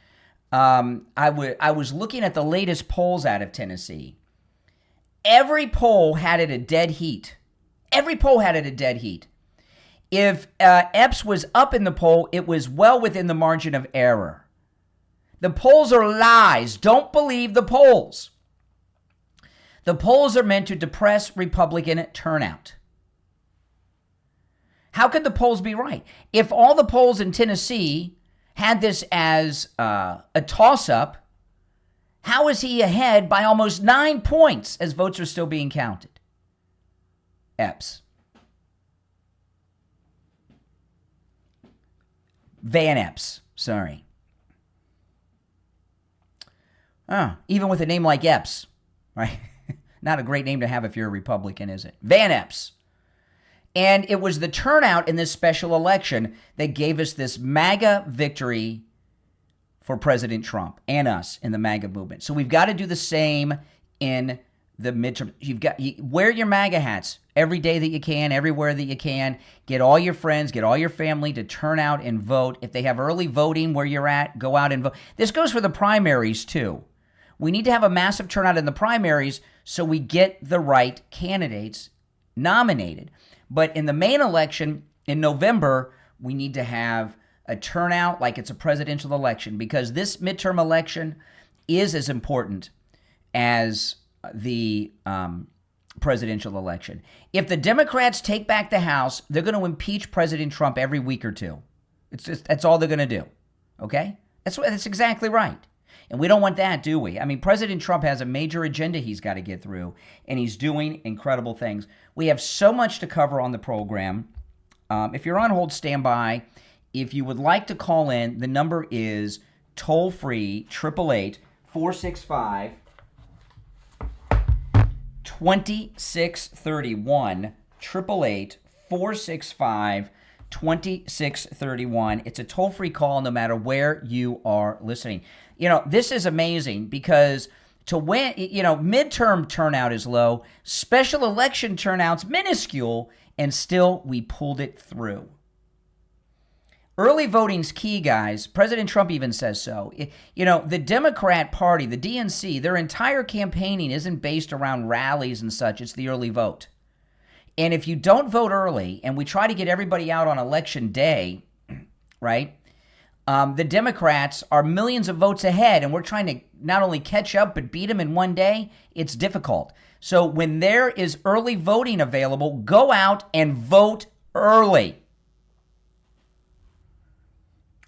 I was looking at the latest polls out of Tennessee. Every poll had it a dead heat. Every poll had it a dead heat. If Epps was up in the poll, it was well within the margin of error. The polls are lies. Don't believe the polls. The polls are meant to depress Republican turnout. How could the polls be right? If all the polls in Tennessee had this as a toss-up, how is he ahead by almost 9 points as votes are still being counted? Epps. Van Epps, sorry. Even with a name like Epps, right? Not a great name to have if you're a Republican, is it? Van Epps. And it was the turnout in this special election that gave us this MAGA victory for President Trump and us in the MAGA movement. So we've got to do the same in the midterm. Wear your MAGA hats every day that you can, everywhere that you can. Get all your friends, get all your family to turn out and vote. If they have early voting where you're at, go out and vote. This goes for the primaries too. We need to have a massive turnout in the primaries so we get the right candidates nominated. But in the main election in November, we need to have a turnout like it's a presidential election, because this midterm election is as important as the presidential election. If the Democrats take back the House, they're going to impeach President Trump every week or two. That's all they're going to do. Okay? That's exactly right. And we don't want that, do we? I mean, President Trump has a major agenda he's got to get through, and he's doing incredible things. We have so much to cover on the program. If you're on hold, stand by. If you would like to call in, the number is toll-free, 888-465 2631, 888-465-2631. It's a toll-free call no matter where you are listening. This is amazing because to win, midterm turnout is low, special election turnout's minuscule, and still we pulled it through. Early voting's key, guys. President Trump even says so. The Democrat Party, the DNC, their entire campaigning isn't based around rallies and such. It's the early vote. And if you don't vote early, and we try to get everybody out on election day, right, the Democrats are millions of votes ahead, and we're trying to not only catch up but beat them in one day. It's difficult. So when there is early voting available, go out and vote early.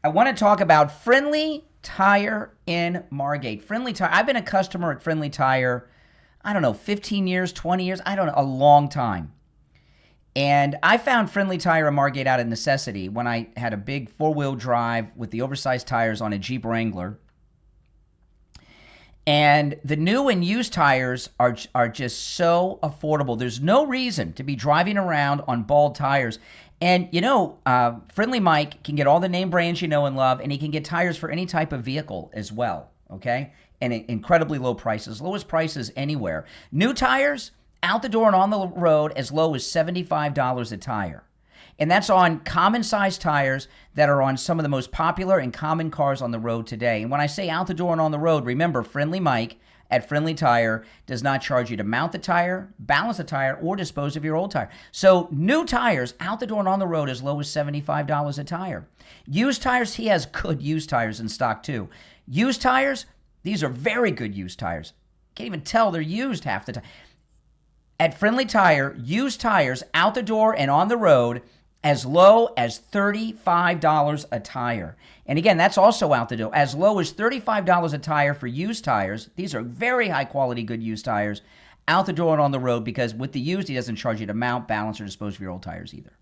I want to talk about Friendly Tire in Margate. Friendly Tire. I've been a customer at Friendly Tire, 15 years, 20 years, a long time. And I found Friendly Tire in Margate out of necessity when I had a big four-wheel drive with the oversized tires on a Jeep Wrangler. And the new and used tires are just so affordable. There's no reason to be driving around on bald tires. And, Friendly Mike can get all the name brands you know and love, and he can get tires for any type of vehicle as well, okay? and incredibly low prices, lowest prices anywhere. New tires, out the door and on the road, as low as $75 a tire. And that's on common-sized tires that are on some of the most popular and common cars on the road today. And when I say out the door and on the road, remember, Friendly Mike at Friendly Tire does not charge you to mount the tire, balance the tire, or dispose of your old tire. So new tires, out the door and on the road, as low as $75 a tire. Used tires, he has good used tires in stock too. Used tires, these are very good used tires. Can't even tell they're used half the time. At Friendly Tire, used tires out the door and on the road as low as $35 a tire. And again, that's also out the door. As low as $35 a tire for used tires. These are very high quality, good used tires out the door and on the road, because with the used, he doesn't charge you to mount, balance, or dispose of your old tires either.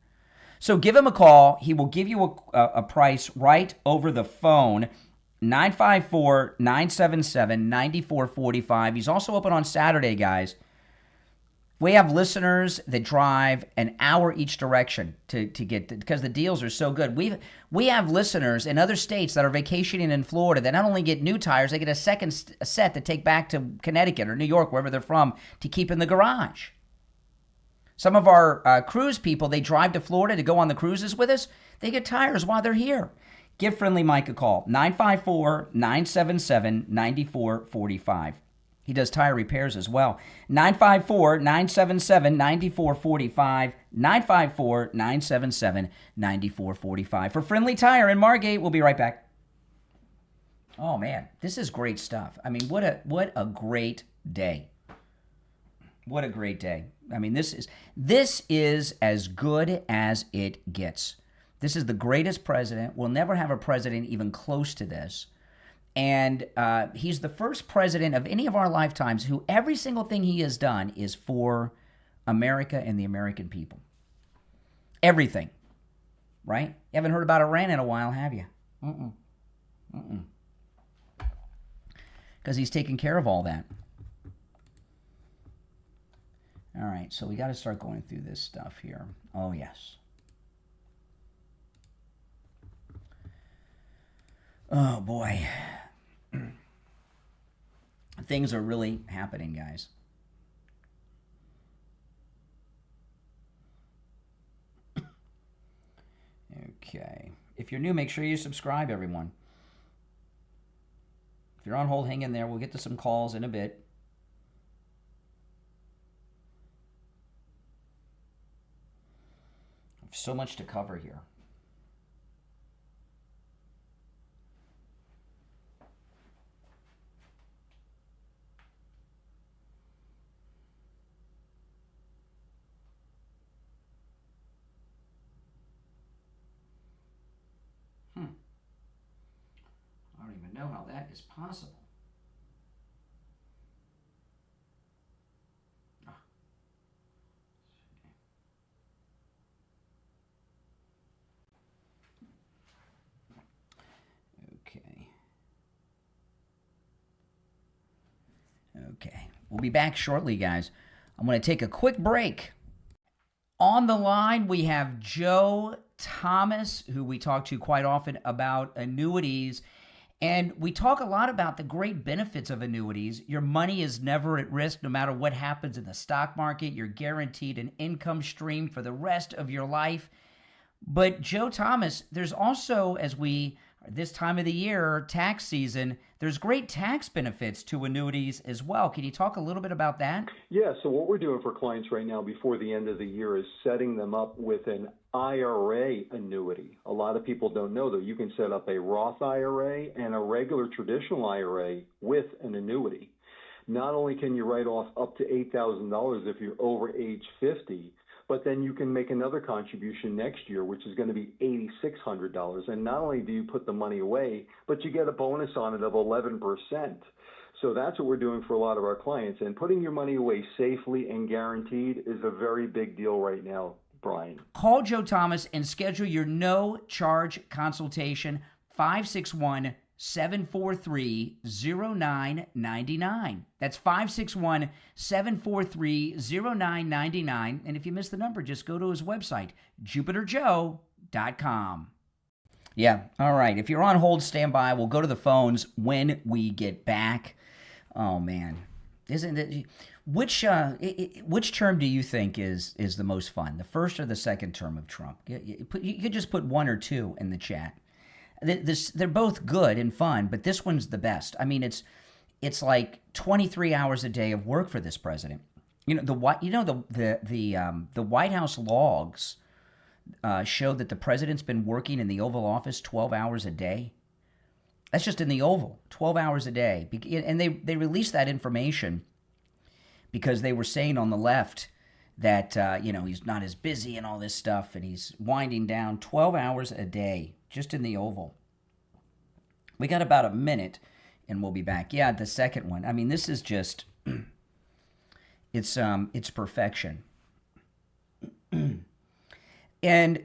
So give him a call. He will give you a price right over the phone. 954-977-9445. He's also open on Saturday, guys. We have listeners that drive an hour each direction to get, because the deals are so good. We have listeners in other states that are vacationing in Florida that not only get new tires, they get a second set to take back to Connecticut or New York, wherever they're from, to keep in the garage. Some of our cruise people, they drive to Florida to go on the cruises with us. They get tires while they're here. Give Friendly Mike a call, 954-977-9445. He does tire repairs as well. 954-977-9445. 954-977-9445. For Friendly Tire in Margate, we'll be right back. Oh, man, this is great stuff. I mean, what a great day. What a great day. I mean, this is as good as it gets. This is the greatest president. We'll never have a president even close to this. And he's the first president of any of our lifetimes who every single thing he has done is for America and the American people. Everything. Right? You haven't heard about Iran in a while, have you? Because he's taking care of all that. All right, so we got to start going through this stuff here. Oh, yes. Oh, boy. Things are really happening, guys. Okay. If you're new, make sure you subscribe, everyone. If you're on hold, hang in there. We'll get to some calls in a bit. So much to cover here. I don't even know how that is possible. Okay. We'll be back shortly, guys. I'm going to take a quick break. On the line, we have Joe Thomas, who we talk to quite often about annuities. And we talk a lot about the great benefits of annuities. Your money is never at risk, no matter what happens in the stock market. You're guaranteed an income stream for the rest of your life. But Joe Thomas, there's also, this time of the year, tax season, there's great tax benefits to annuities as well. Can you talk a little bit about that? Yeah, so what we're doing for clients right now before the end of the year is setting them up with an IRA annuity. A lot of people don't know, though, you can set up a Roth IRA and a regular traditional IRA with an annuity. Not only can you write off up to $8,000 if you're over age 50, but then you can make another contribution next year, which is going to be $8,600. And not only do you put the money away, but you get a bonus on it of 11%. So that's what we're doing for a lot of our clients. And putting your money away safely and guaranteed is a very big deal right now, Brian. Call Joe Thomas and schedule your no-charge consultation, 561-743-0999. That's 561-743-0999. And if you miss the number, just go to his website, jupiterjoe.com. Yeah, all right. If you're on hold, stand by. We'll go to the phones when we get back. Oh man, isn't it? Which term do you think is the most fun? The first or the second term of Trump? You could just put one or two in the chat. They're both good and fun, but this one's the best. I mean, it's like 23 hours a day of work for this president. You know the White House logs show that the president's been working in the Oval Office 12 hours a day. That's just in the Oval, 12 hours a day. And they released that information because they were saying on the left that, he's not as busy and all this stuff, and he's winding down 12 hours a day just in the Oval. We got about a minute, and we'll be back. Yeah, the second one. I mean, this is just, it's perfection. And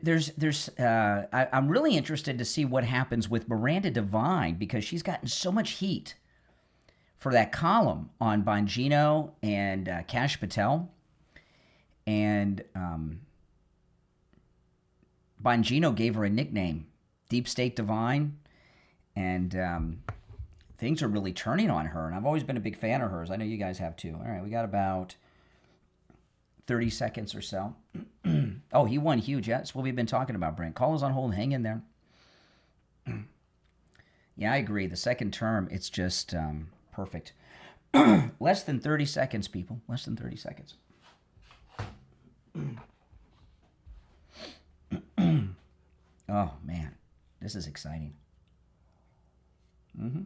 I'm really interested to see what happens with Miranda Devine, because she's gotten so much heat for that column on Bongino and Kash Patel. And Bongino gave her a nickname, Deep State Divine. And things are really turning on her. And I've always been a big fan of hers. I know you guys have too. All right, we got about 30 seconds or so. Oh, he won huge. Yeah, that's what we've been talking about, Brent. Call us on hold. Hang in there. Yeah, I agree. The second term, it's just perfect. Less than 30 seconds, people. Less than 30 seconds. Oh, man. This is exciting. Mm-hmm.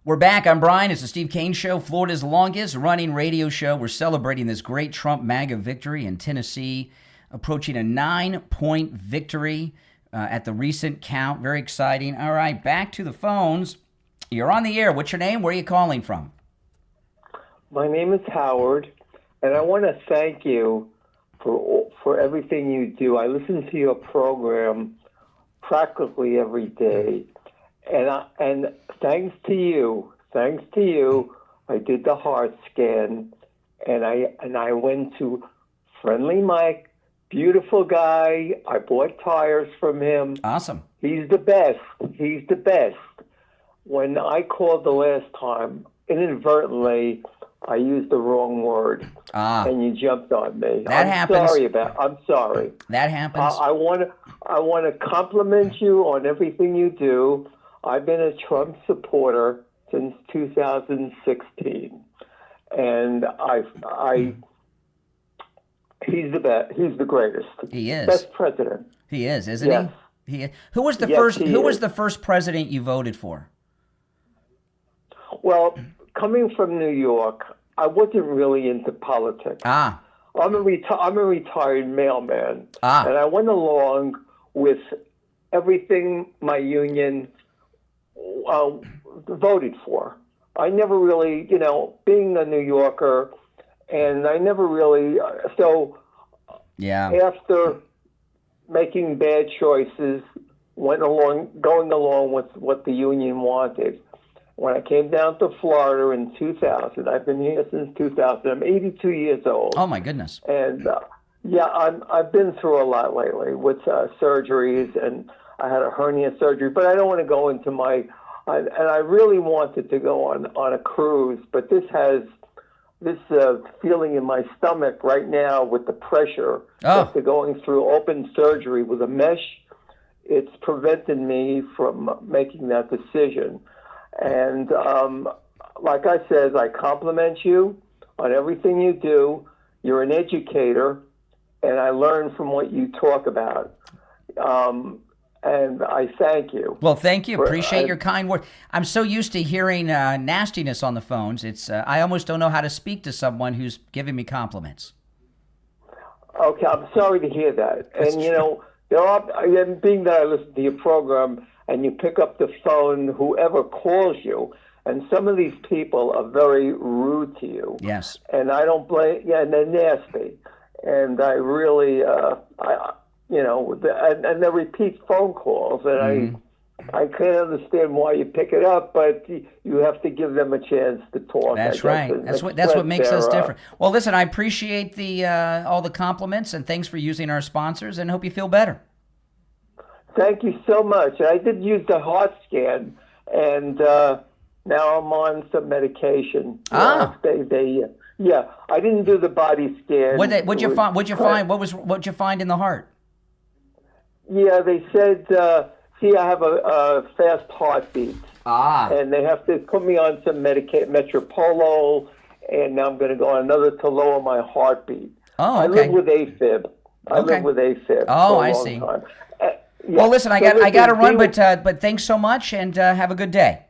We're back. I'm Brian. It's the Steve Kane Show, Florida's longest running radio show. We're celebrating this great Trump MAGA victory in Tennessee, approaching a 9-point victory at the recent count. Very exciting. All right, back to the phones. You're on the air. What's your name? Where are you calling from? My name is Howard, and I want to thank you for everything you do. I listen to your program practically every day. And thanks to you, I did the heart scan, and I went to Friendly Mike, beautiful guy. I bought tires from him. Awesome. He's the best. When I called the last time, inadvertently, I used the wrong word, and you jumped on me. That happens. I'm sorry. That happens. I want to compliment you on everything you do. I've been a Trump supporter since 2016, and he's the best. He's the greatest. He is best president. He is, isn't yes. he? Who was the yes, first? Who is. was the first president you voted for? Well, coming from New York, I wasn't really into politics. I'm a retired mailman, and I went along with everything my union voted for. I never really, being a New Yorker, and I never really, after making bad choices, going along with what the union wanted. When I came down to Florida in 2000, I've been here since 2000. I'm 82 years old. Oh, my goodness. And, I've been through a lot lately with surgeries, and I had a hernia surgery, but I don't want to go into and I really wanted to go on a cruise, but this feeling in my stomach right now with the pressure after going through open surgery with a mesh, it's prevented me from making that decision. And like I said, I compliment you on everything you do. You're an educator, and I learn from what you talk about. And I thank you. Well, thank you. Appreciate your kind word. I'm so used to hearing nastiness on the phones. It's I almost don't know how to speak to someone who's giving me compliments. Okay, I'm sorry to hear that. That's and, true. being that I listen to your program and you pick up the phone, whoever calls you, and some of these people are very rude to you. Yes. And I don't blame, and they're nasty. And I really, and they repeat phone calls, and I can't understand why you pick it up, but you have to give them a chance to talk. That's right. That's what makes us different. Well, listen, I appreciate the all the compliments, and thanks for using our sponsors, and hope you feel better. Thank you so much. I did use the heart scan, and now I'm on some medication. Yeah, I didn't do the body scan. What'd you find? What'd you find in the heart? Yeah, they said, see, I have a fast heartbeat. And they have to put me on some Metropolo, and now I'm going to go on another to lower my heartbeat. Oh, okay. I live with AFib. Live with AFib. Oh, I see. Time. Well, listen, I got to run, but thanks so much, and have a good day.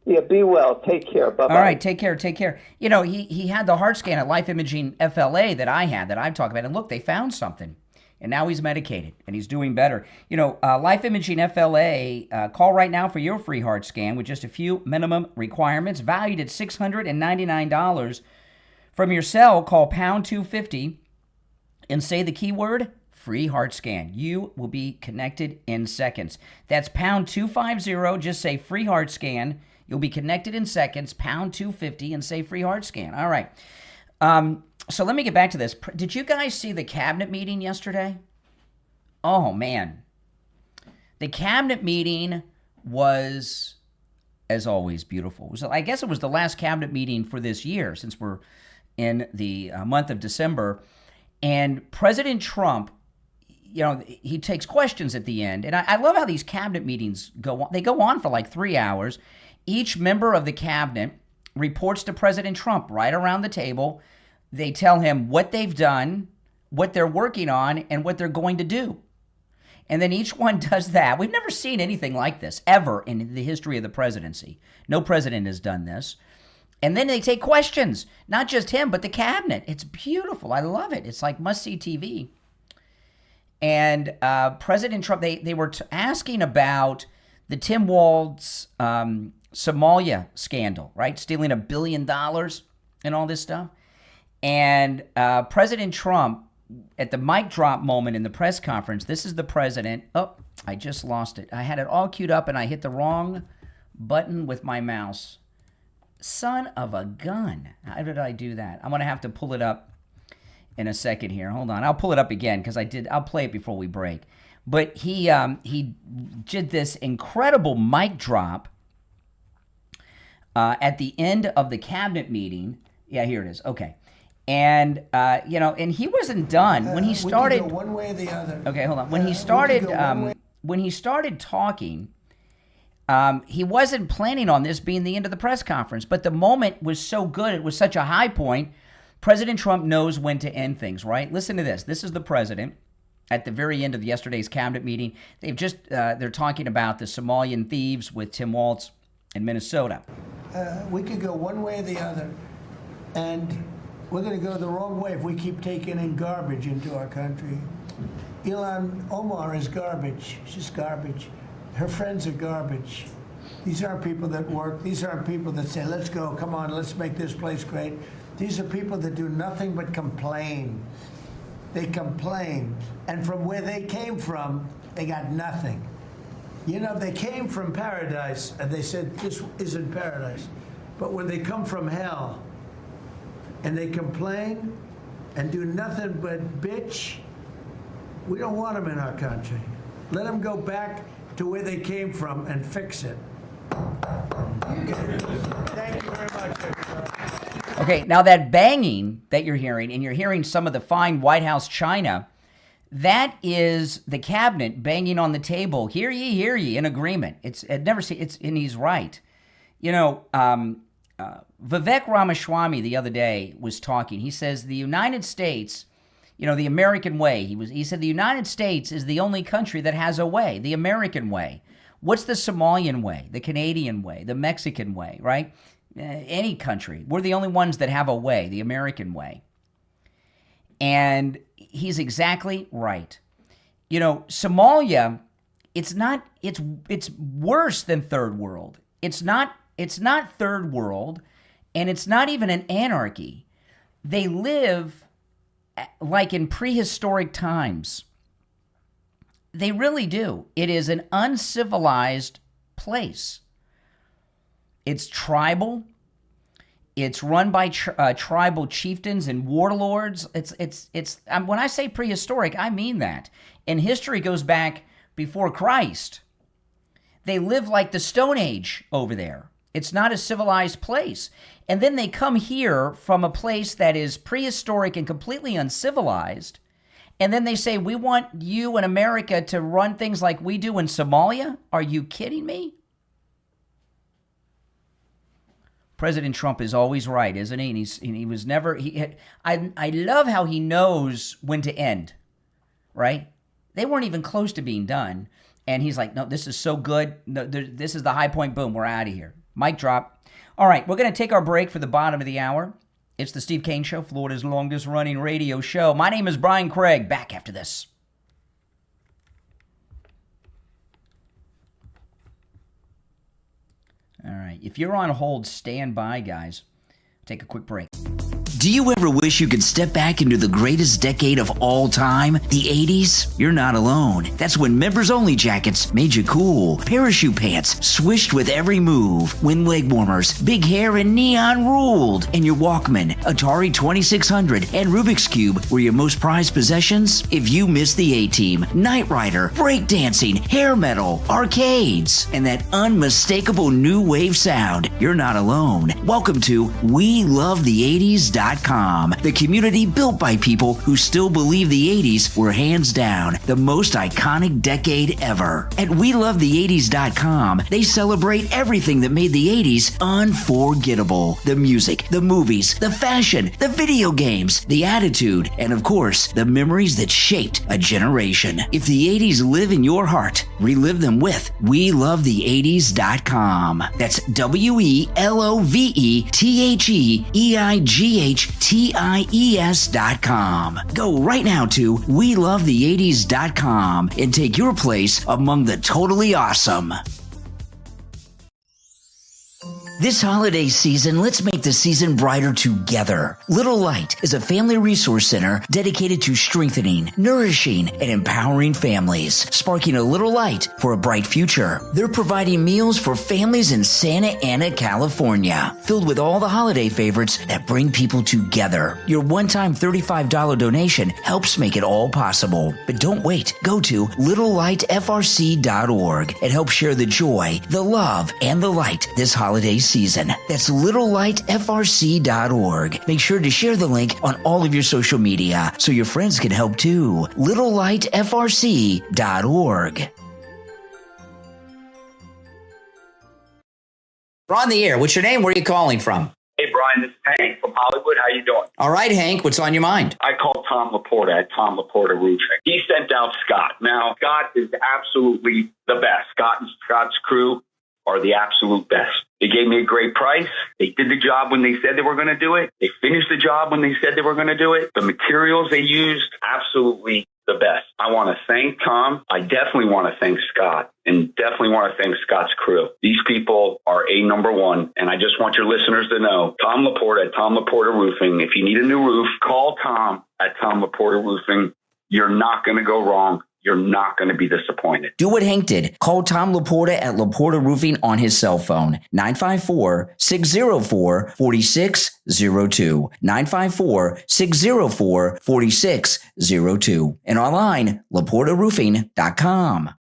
Yeah, be well. Take care. Bye-bye. All right, take care. You know, he had the heart scan at Life Imaging FLA that I've talked about, and look, they found something. And now he's medicated, and he's doing better. You know, Life Imaging FLA, call right now for your free heart scan with just a few minimum requirements, valued at $699. From your cell, call pound 250 and say the keyword free heart scan. You will be connected in seconds. That's pound 250, just say free heart scan. You'll be connected in seconds, pound 250, and say free heart scan. All right. So let me get back to this. Did you guys see the cabinet meeting yesterday? Oh, man. The cabinet meeting was, as always, beautiful. I guess it was the last cabinet meeting for this year, since we're in the month of December. And President Trump, you know, he takes questions at the end. And I love how these cabinet meetings go on. They go on for like 3 hours. Each member of the cabinet reports to President Trump right around the table. They tell him what they've done, what they're working on, and what they're going to do. And then each one does that. We've never seen anything like this ever in the history of the presidency. No president has done this. And then they take questions, not just him, but the cabinet. It's beautiful. I love it. It's like must-see TV. And President Trump, they were asking about the Tim Walz Somalia scandal, right? Stealing $1 billion and all this stuff. And President Trump, at the mic drop moment in the press conference, this is the president. Oh, I just lost it. I had it all queued up, and I hit the wrong button with my mouse. Son of a gun. How did I do that? I'm going to have to pull it up in a second here. Hold on. I'll pull it up again because I'll play it before we break. But he did this incredible mic drop at the end of the cabinet meeting. Yeah, here it is. Okay. And, and he wasn't done. When he started... We can go one way or the other. Okay, hold on. When he started talking, he wasn't planning on this being the end of the press conference, but the moment was so good, it was such a high point. President Trump knows when to end things, right? Listen to this. This is the president at the very end of yesterday's cabinet meeting. They're talking about the Somalian thieves with Tim Walz in Minnesota. We could go one way or the other, and we're going to go the wrong way if we keep taking in garbage into our country. Ilhan Omar is garbage. She's garbage. Her friends are garbage. These aren't people that work. These aren't people that say, let's go, come on, let's make this place great. These are people that do nothing but complain. They complain. And from where they came from, they got nothing. You know, they came from paradise, and they said, this isn't paradise. But when they come from hell, and they complain and do nothing but bitch, we don't want them in our country. Let them go back to where they came from and fix it. Thank you very much, everybody. Okay, now that banging that you're hearing, and you're hearing some of the fine White House china, that is the cabinet banging on the table. Hear ye, in agreement. And he's right. You know, Vivek Ramaswamy the other day was talking. He says the United States, you know, the American way. He said the United States is the only country that has a way, the American way. What's the Somalian way, the Canadian way, the Mexican way, right? Any country. We're the only ones that have a way, the American way. And he's exactly right. You know, Somalia, it's worse than third world. It's not third world, and it's not even an anarchy. They live like in prehistoric times. They really do. It is an uncivilized place. It's tribal. It's run by tribal chieftains and warlords. It's when I say prehistoric, I mean that. And history goes back before Christ. They live like the Stone Age over there. It's not a civilized place. And then they come here from a place that is prehistoric and completely uncivilized. And then they say, we want you in America to run things like we do in Somalia? Are you kidding me? President Trump is always right, isn't he? And he was never. I love how he knows when to end, right? They weren't even close to being done. And he's like, no, this is so good. No, this is the high point. Boom, we're out of here. Mic drop. All right, we're going to take our break for the bottom of the hour. It's the Steve Kane Show, Florida's longest running radio show. My name is Brian Craig. Back after this. All right. If you're on hold, stand by, guys. Take a quick break. Do you ever wish you could step back into the greatest decade of all time, the 80s? You're not alone. That's when members-only jackets made you cool, parachute pants swished with every move, wind leg warmers, big hair, and neon ruled. And your Walkman, Atari 2600, and Rubik's Cube were your most prized possessions? If you missed the A-Team, Knight Rider, breakdancing, hair metal, arcades, and that unmistakable new wave sound, you're not alone. Welcome to WeLoveThe80s.com, the community built by people who still believe the 80s were hands down the most iconic decade ever. At WeLoveThe80s.com, they celebrate everything that made the 80s unforgettable. The music, the movies, the fashion, the video games, the attitude, and of course, the memories that shaped a generation. If the 80s live in your heart, relive them with WeLoveThe80s.com. That's WeLoveTheeighties.com. Go right now to WeLoveThe80s.com and take your place among the totally awesome. This holiday season, let's make the season brighter together. Little Light is a family resource center dedicated to strengthening, nourishing, and empowering families, sparking a little light for a bright future. They're providing meals for families in Santa Ana, California, filled with all the holiday favorites that bring people together. Your one-time $35 donation helps make it all possible. But don't wait. Go to littlelightfrc.org and help share the joy, the love, and the light this holiday season. That's littlelightfrc.org. Make sure to share the link on all of your social media so your friends can help too. littlelightfrc.org. We're on the air. What's your name? Where are you calling from? Hey, Brian, this is Hank from Hollywood. How you doing? All right, Hank. What's on your mind? I called Tom Laporta at Tom Laporta Roofing. He sent out Scott. Now, Scott is absolutely the best. Scott and Scott's crew are the absolute best. They gave me a great price. They did the job when they said they were going to do it. They finished the job when they said they were going to do it. The materials they used, absolutely the best. I want to thank Tom. I definitely want to thank Scott, and definitely want to thank Scott's crew. These people are number one, and I just want your listeners to know, Tom Laporta at Tom Laporta Roofing. If you need a new roof, call Tom at Tom Laporta Roofing. You're not going to go wrong. You're not going to be disappointed. Do what Hank did. Call Tom Laporta at Laporta Roofing on his cell phone, 954-604-4602, 954-604-4602, and online, laportaroofing.com.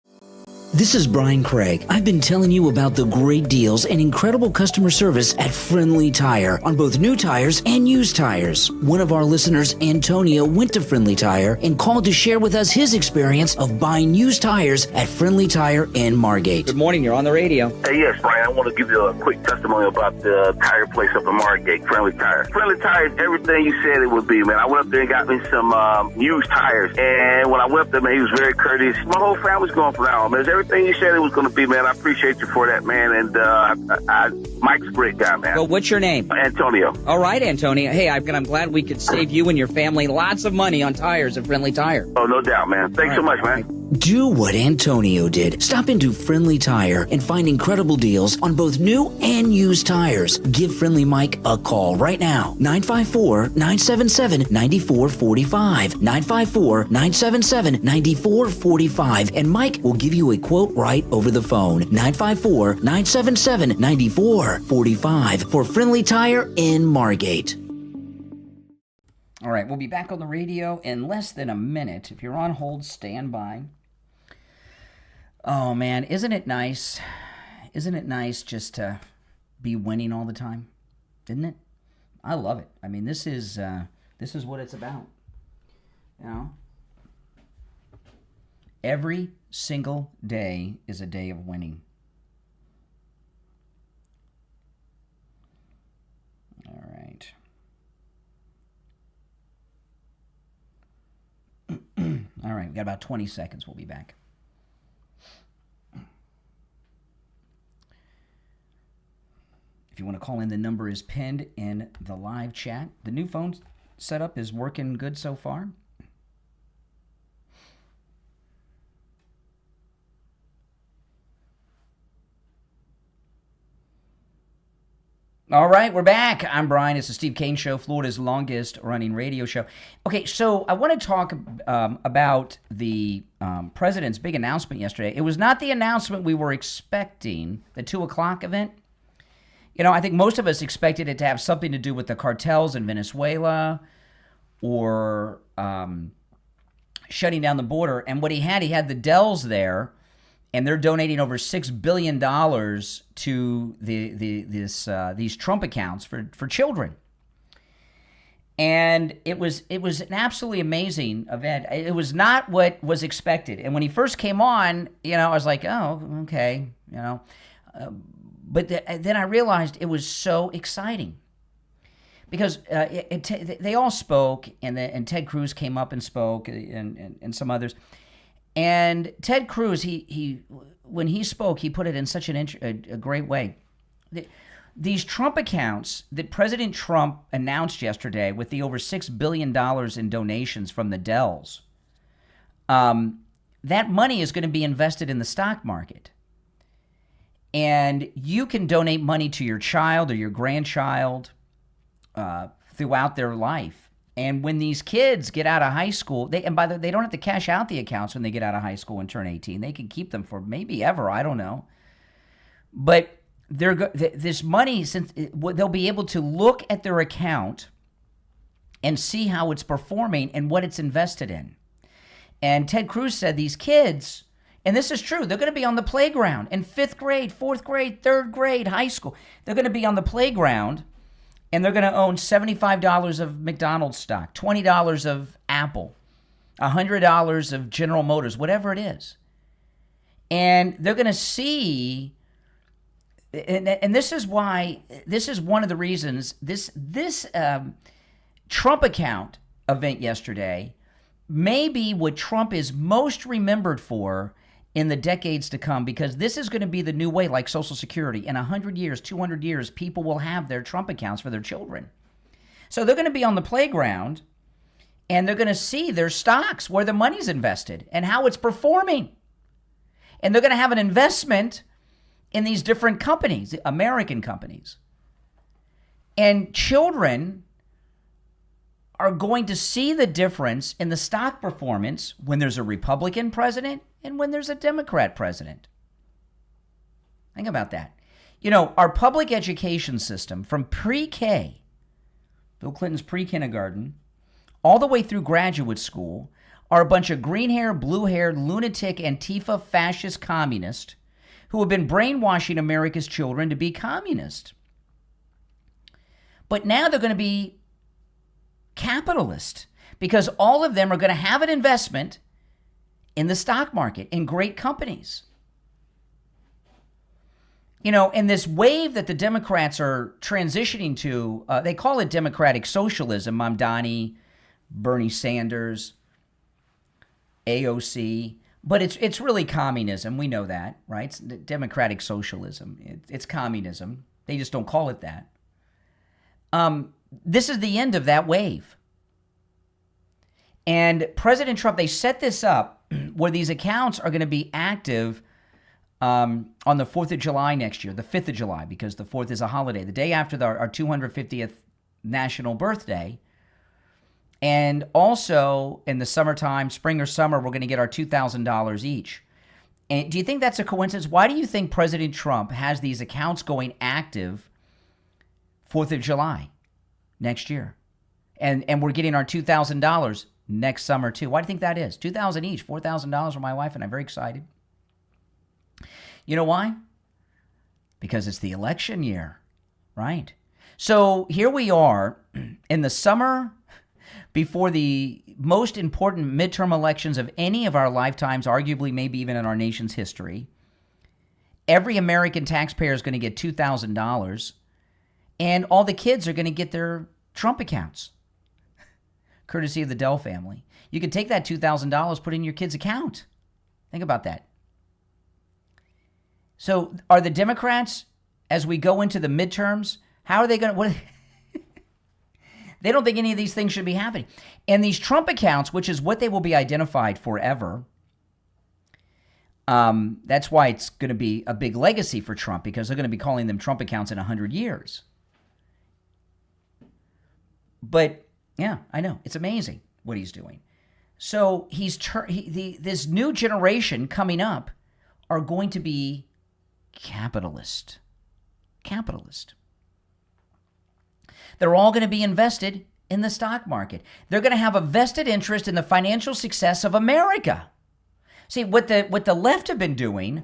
This is Brian Craig. I've been telling you about the great deals and incredible customer service at Friendly Tire on both new tires and used tires. One of our listeners, Antonio, went to Friendly Tire and called to share with us his experience of buying used tires at Friendly Tire in Margate. Good morning. You're on the radio. Hey, yes, Brian. I want to give you a quick testimony about the tire place up in Margate, Friendly Tire. Friendly Tire is everything you said it would be, man. I went up there and got me some used tires. And when I went up there, man, he was very courteous. My whole family's going for that, man. Everything you said it was going to be, man. I appreciate you for that, man. And Mike's a great guy, man. Well, what's your name? Antonio. All right, Antonio. Hey, I'm glad we could save you and your family lots of money on tires at Friendly Tire. Oh, no doubt, man. Thanks so much, man. Do what Antonio did. Stop into Friendly Tire and find incredible deals on both new and used tires. Give Friendly Mike a call right now. 954-977-9445. 954-977-9445. And Mike will give you a quote right over the phone. 954-977-9445 for Friendly Tire in Margate. All right, we'll be back on the radio in less than a minute. If you're on hold, stand by. Oh, man, isn't it nice? Isn't it nice just to be winning all the time? Isn't it? I love it. I mean, this is what it's about. You know? Every single day is a day of winning. All right. All right, we've got about 20 seconds. We'll be back. If you want to call in, the number is pinned in the live chat. The new phone setup is working good so far. All right, we're back. I'm Brian. It's the Steve Kane Show, Florida's longest running radio show. Okay, so I want to talk about the president's big announcement yesterday. It was not the announcement we were expecting, the 2 o'clock event. You know, I think most of us expected it to have something to do with the cartels in Venezuela or shutting down the border. And what he had the Dells there, and they're donating over $6 billion to these Trump accounts for children. And it was an absolutely amazing event. It was not what was expected. And when he first came on, you know, I was like, oh, okay, you know. But then I realized it was so exciting. Because they all spoke, and Ted Cruz came up and spoke, and some others. And Ted Cruz, he when he spoke, he put it in such a great way. These Trump accounts that President Trump announced yesterday, with the over $6 billion in donations from the Dells, that money is going to be invested in the stock market. And you can donate money to your child or your grandchild throughout their life. And when these kids get out of high school, they don't have to cash out the accounts when they get out of high school and turn 18. They can keep them for maybe ever, I don't know. But this money, since they'll be able to look at their account and see how it's performing and what it's invested in. And Ted Cruz said these kids, and this is true, they're going to be on the playground in 5th grade, 4th grade, 3rd grade, high school. They're going to be on the playground. And they're going to own $75 of McDonald's stock, $20 of Apple, $100 of General Motors, whatever it is. And they're going to see, and this is why, this is one of the reasons, this Trump account event yesterday may be what Trump is most remembered for in the decades to come, because this is going to be the new way, like Social Security. In 100 years, 200 years, people will have their Trump accounts for their children. So they're going to be on the playground, and they're going to see their stocks, where the money's invested, and how it's performing. And they're going to have an investment in these different companies, American companies. And children are going to see the difference in the stock performance when there's a Republican president and when there's a Democrat president. Think about that. You know, our public education system from pre-K, Bill Clinton's pre-kindergarten, all the way through graduate school, are a bunch of green-haired, blue-haired, lunatic, Antifa, fascist communists who have been brainwashing America's children to be communist. But now they're going to be capitalist, because all of them are going to have an investment in the stock market, in great companies. You know, and this wave that the Democrats are transitioning to, they call it democratic socialism. Mamdani, Bernie Sanders, AOC, but it's really communism. We know that, right? It's democratic socialism. It's communism. They just don't call it that. This is the end of that wave. And President Trump, they set this up where these accounts are going to be active on the 4th of July next year, the 5th of July, because the 4th is a holiday, the day after our 250th national birthday. And also in the summertime, spring or summer, we're going to get our $2,000 each. And do you think that's a coincidence? Why do you think President Trump has these accounts going active 4th of July next year? And we're getting our $2,000 next summer too. Why do you think that is? $2,000 each, $4,000 for my wife, and I'm very excited. You know why? Because it's the election year, right? So here we are in the summer before the most important midterm elections of any of our lifetimes, arguably maybe even in our nation's history. Every American taxpayer is going to get $2,000, and all the kids are going to get their Trump accounts, courtesy of the Dell family. You can take that $2,000, put it in your kid's account. Think about that. So are the Democrats, as we go into the midterms, how are they going to... They don't think any of these things should be happening. And these Trump accounts, which is what they will be identified forever, that's why it's going to be a big legacy for Trump, because they're going to be calling them Trump accounts in 100 years. But, yeah, I know. It's amazing what he's doing. So this new generation coming up are going to be capitalist. They're all going to be invested in the stock market. They're going to have a vested interest in the financial success of America. See, what the left have been doing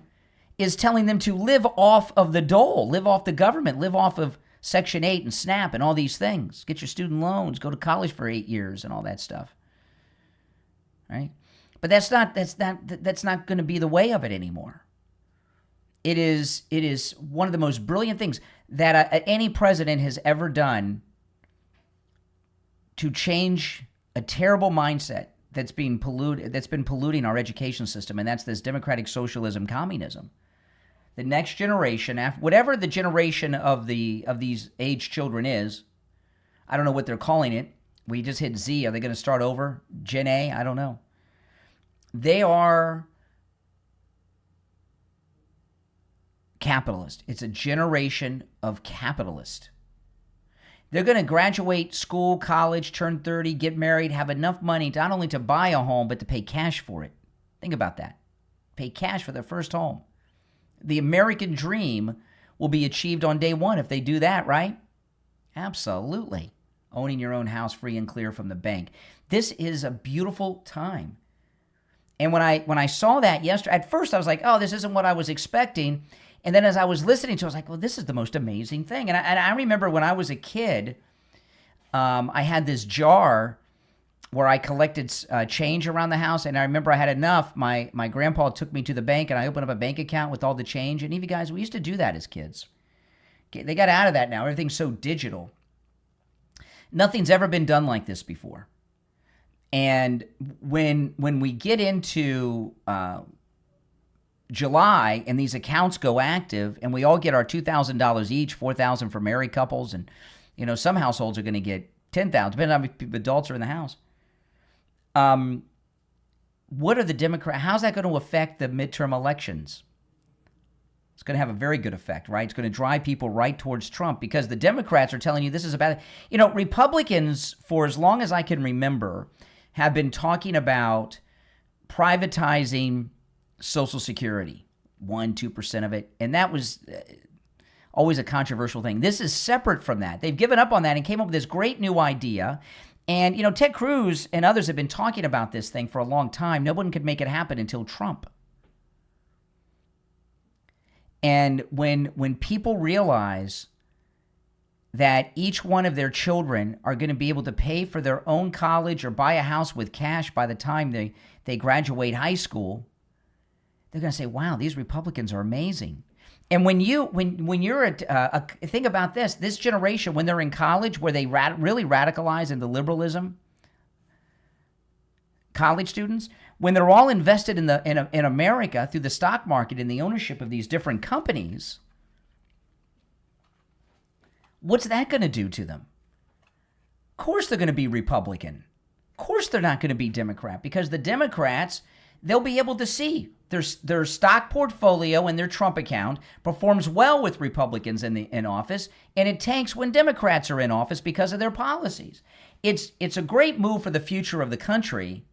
is telling them to live off of the dole, live off the government, live off of Section 8 and SNAP and all these things. Get your student loans, go to college for 8 years and all that stuff. Right? But that's not going to be the way of it anymore. It is one of the most brilliant things that any president has ever done to change a terrible mindset that's been polluting our education system, and that's this democratic socialism, communism. The next generation, whatever the generation of these aged children is, I don't know what they're calling it. We just hit Z. Are they going to start over? Gen A? I don't know. They are capitalist. It's a generation of capitalist. They're going to graduate school, college, turn 30, get married, have enough money not only to buy a home, but to pay cash for it. Think about that. Pay cash for their first home. The American dream will be achieved on day one if they do that, right? Absolutely. Owning your own house free and clear from the bank. This is a beautiful time. And when I saw that yesterday, at first I was like, oh, this isn't what I was expecting. And then as I was listening to it, I was like, well, this is the most amazing thing. And I remember when I was a kid, I had this jar where I collected change around the house. And I remember I had enough. My grandpa took me to the bank, and I opened up a bank account with all the change. And even guys, we used to do that as kids. They got out of that now. Everything's so digital. Nothing's ever been done like this before. And when we get into July and these accounts go active and we all get our $2,000 each, $4,000 for married couples, and some households are going to get $10,000, depending on how many adults are in the house. What are the Democrats? How's that going to affect the midterm elections? It's going to have a very good effect, right? It's going to drive people right towards Trump because the Democrats are telling you this is a bad. Republicans, for as long as I can remember, have been talking about privatizing Social Security, 1-2% of it. And that was always a controversial thing. This is separate from that. They've given up on that and came up with this great new idea. And, Ted Cruz and others have been talking about this thing for a long time. No one could make it happen until Trump. And when people realize that each one of their children are going to be able to pay for their own college or buy a house with cash by the time they graduate high school, they're going to say, wow, these Republicans are amazing. And when you're think about this generation, when they're in college, where they really radicalize into liberalism, college students, when they're all invested in America through the stock market and the ownership of these different companies, what's that going to do to them? Of course they're going to be Republican. Of course they're not going to be Democrat, because the Democrats, they'll be able to see their stock portfolio and their Trump account performs well with Republicans in office, and it tanks when Democrats are in office because of their policies. It's a great move for the future of the country.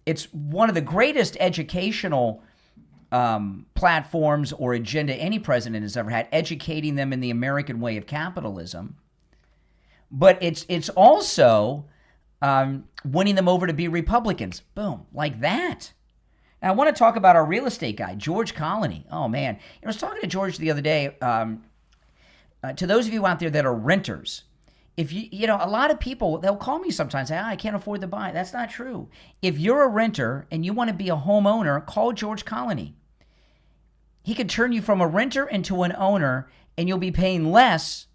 It's one of the greatest educational platforms or agenda any president has ever had, educating them in the American way of capitalism. But it's also winning them over to be Republicans. Boom, like that. Now, I want to talk about our real estate guy, George Colony. Oh, man. I was talking to George the other day. To those of you out there that are renters, if you know, a lot of people, they'll call me sometimes, say, I can't afford to buy. That's not true. If you're a renter and you want to be a homeowner, call George Colony. He could turn you from a renter into an owner, and you'll be paying less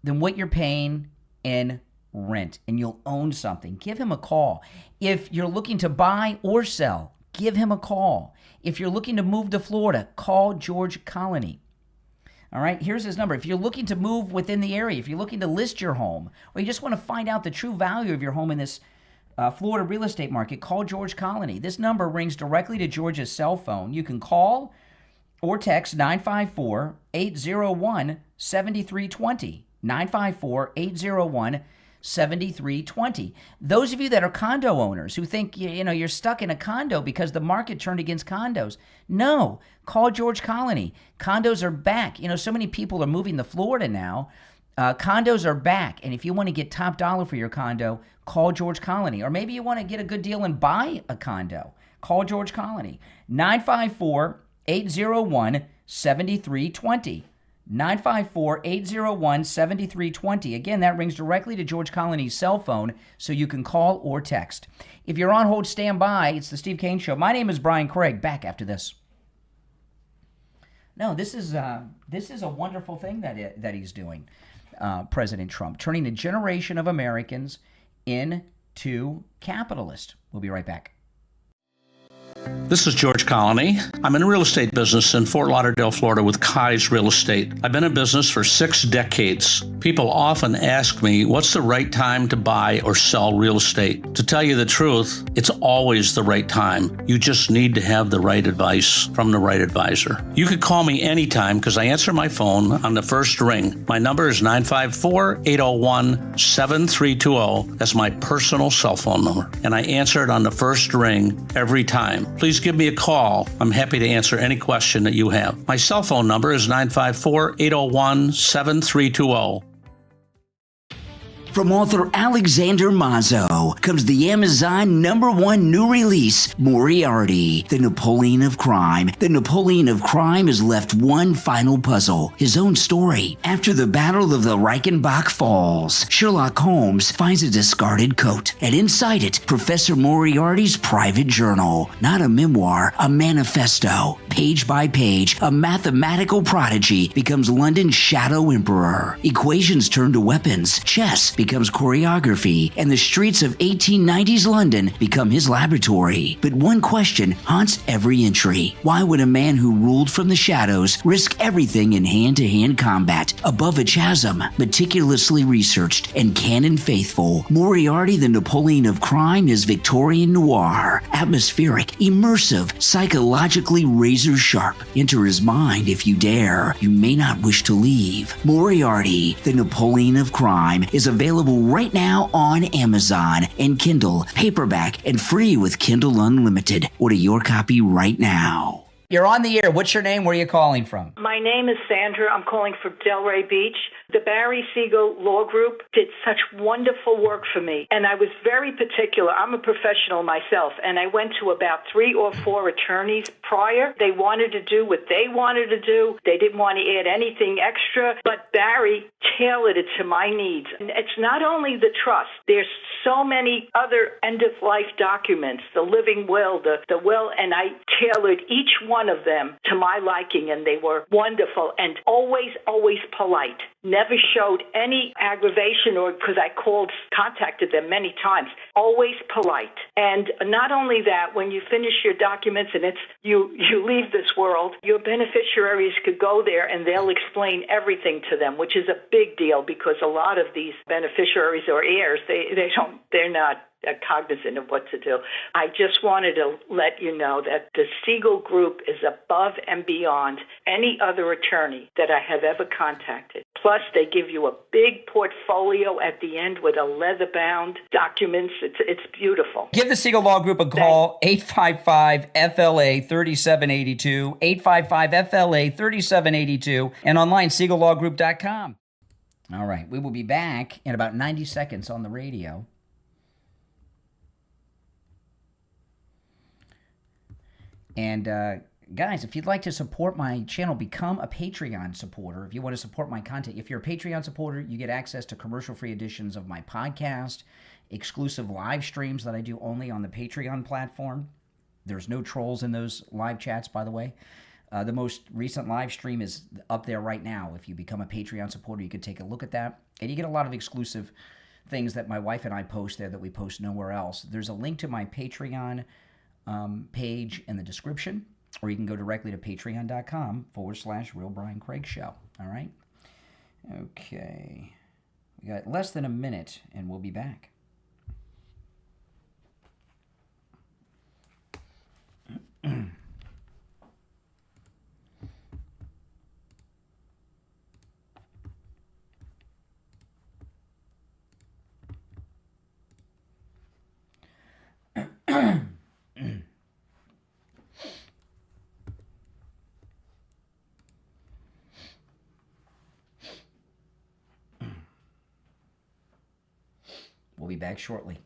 than what you're paying in rent, and you'll own something. Give him a call. If you're looking to buy or sell, give him a call. If you're looking to move to Florida, call George Colony. All right, here's his number. If you're looking to move within the area, if you're looking to list your home, or you just want to find out the true value of your home in this Florida real estate market, call George Colony. This number rings directly to George's cell phone. You can call or text 954-801-7320. 954-801-7320. Those of you that are condo owners who think you're stuck in a condo because the market turned against condos, no, call George Colony. Condos are back. So many people are moving to Florida now. Condos are back, and if you want to get top dollar for your condo, call George Colony. Or maybe you want to get a good deal and buy a condo, call George Colony. 954-801-7320. 954-801-7320. Again, that rings directly to George Colony's cell phone, so you can call or text. If you're on hold, stand by. It's the Steve Kane Show. My name is Brian Craig. Back after this. No, this is a wonderful thing that he's doing, President Trump, turning a generation of Americans into capitalists. We'll be right back. This is George Colony. I'm in the real estate business in Fort Lauderdale, Florida with Kai's Real Estate. I've been in business for 6 decades. People often ask me, what's the right time to buy or sell real estate? To tell you the truth, it's always the right time. You just need to have the right advice from the right advisor. You could call me anytime because I answer my phone on the first ring. My number is 954-801-7320. That's my personal cell phone number. And I answer it on the first ring every time. Please give me a call. I'm happy to answer any question that you have. My cell phone number is 954-801-7320. From author Alexander Mazzo comes the Amazon #1 new release, Moriarty, the Napoleon of Crime. The Napoleon of Crime is left one final puzzle, his own story. After the Battle of the Reichenbach Falls, Sherlock Holmes finds a discarded coat, and inside it, Professor Moriarty's private journal. Not a memoir, a manifesto. Page by page, a mathematical prodigy becomes London's shadow emperor. Equations turn to weapons. Chess becomes choreography, and the streets of 1890s London become his laboratory. But one question haunts every entry. Why would a man who ruled from the shadows risk everything in hand-to-hand combat above a chasm? Meticulously researched and canon faithful, Moriarty, the Napoleon of Crime is Victorian noir, atmospheric, immersive, psychologically razor sharp. Enter his mind if you dare. You may not wish to leave. Moriarty, the Napoleon of Crime is available right now on Amazon and Kindle, paperback, and free with Kindle Unlimited. Order your copy right now. You're on the air. What's your name? Where are you calling from? My name is Sandra. I'm calling from Delray Beach. The Barry Siegel Law Group did such wonderful work for me, and I was very particular. I'm a professional myself, and I went to about 3 or 4 attorneys prior. They wanted to do what they wanted to do. They didn't want to add anything extra, but Barry tailored it to my needs. And it's not only the trust. There's so many other end-of-life documents, the living will, the will, and I tailored each one of them to my liking, and they were wonderful and always polite. Never showed any aggravation, or because I contacted them many times. Always polite. And not only that, when you finish your documents and you leave this world, your beneficiaries could go there and they'll explain everything to them, which is a big deal because a lot of these beneficiaries or heirs, they're not cognizant of what to do. I just wanted to let you know that the Siegel Group is above and beyond any other attorney that I have ever contacted. Plus, they give you a big portfolio at the end with a leather-bound documents. It's beautiful. Give the Siegel Law Group a call, 855-FLA-3782, 855-FLA-3782, and online, siegellawgroup.com. All right, we will be back in about 90 seconds on the radio. And guys, if you'd like to support my channel, become a Patreon supporter. If you want to support my content, if you're a Patreon supporter, you get access to commercial-free editions of my podcast, exclusive live streams that I do only on the Patreon platform. There's no trolls in those live chats, by the way. The most recent live stream is up there right now. If you become a Patreon supporter, you can take a look at that. And you get a lot of exclusive things that my wife and I post there that we post nowhere else. There's a link to my Patreon page in the description, or you can go directly to patreon.com/Real Brian Craig Show. All right? Okay. We got less than a minute, and we'll be back. We'll be back shortly.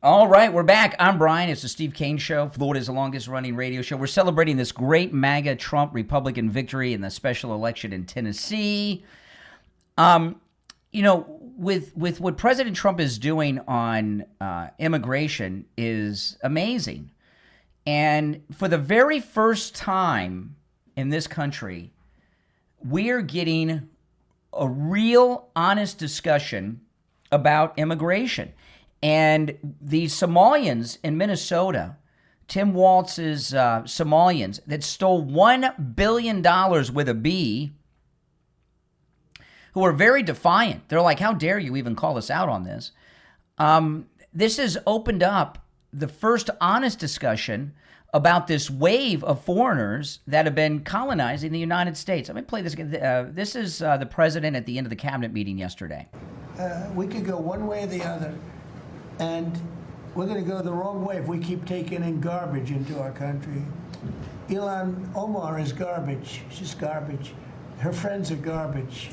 All right, we're back. I'm Brian. It's the Steve Kane Show, Florida's longest-running radio show. We're celebrating this great MAGA Trump Republican victory in the special election in Tennessee. You know, with what President Trump is doing on immigration is amazing. And for the very first time in this country, we're getting a real, honest discussion about immigration. And the Somalians in Minnesota, Tim Walz's Somalians that stole $1 billion with a B, who are very defiant. They're like, how dare you even call us out on this? This has opened up the first honest discussion about this wave of foreigners that have been colonizing the United States. Let me play this again. This is the president at the end of the cabinet meeting yesterday. We could go one way or the other. And we're going to go the wrong way if we keep taking in garbage into our country. Ilhan Omar is garbage. She's garbage. Her friends are garbage.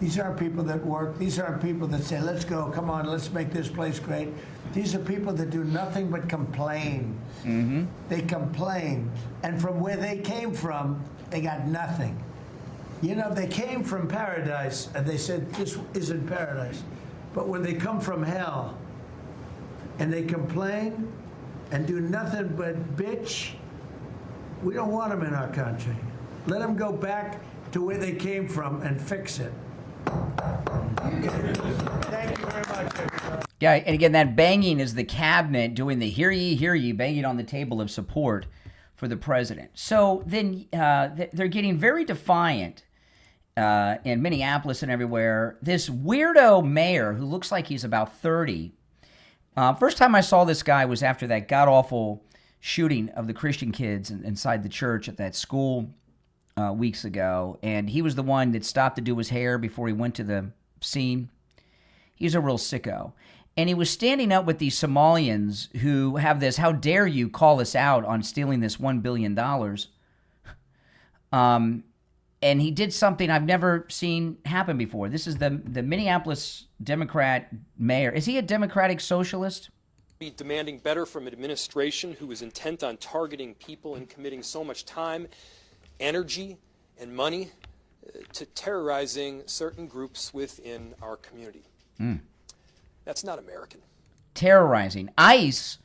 These aren't people that work. These aren't people that say, let's go, come on, let's make this place great. These are people that do nothing but complain. Mm-hmm. They complain. And from where they came from, they got nothing. You know, they came from paradise, and they said, this isn't paradise. But when they come from hell, and they complain and do nothing but bitch, we don't want them in our country. Let them go back to where they came from and fix it. Thank you very much, everybody. Yeah, and again, that banging is the cabinet doing the hear ye, banging on the table of support for the president. So then they're getting very defiant in Minneapolis and everywhere. This weirdo mayor who looks like he's about 30. First time I saw this guy was after that god-awful shooting of the Christian kids inside the church at that school weeks ago. And he was the one that stopped to do his hair before he went to the scene. He's a real sicko. And he was standing up with these Somalians who have this, how dare you call us out on stealing this $1 billion. And he did something I've never seen happen before. This is the Minneapolis Democrat mayor. Is he a Democratic socialist? Demanding better from an administration who is intent on targeting people and committing so much time, energy, and money to terrorizing certain groups within our community. That's not American. Terrorizing. ICE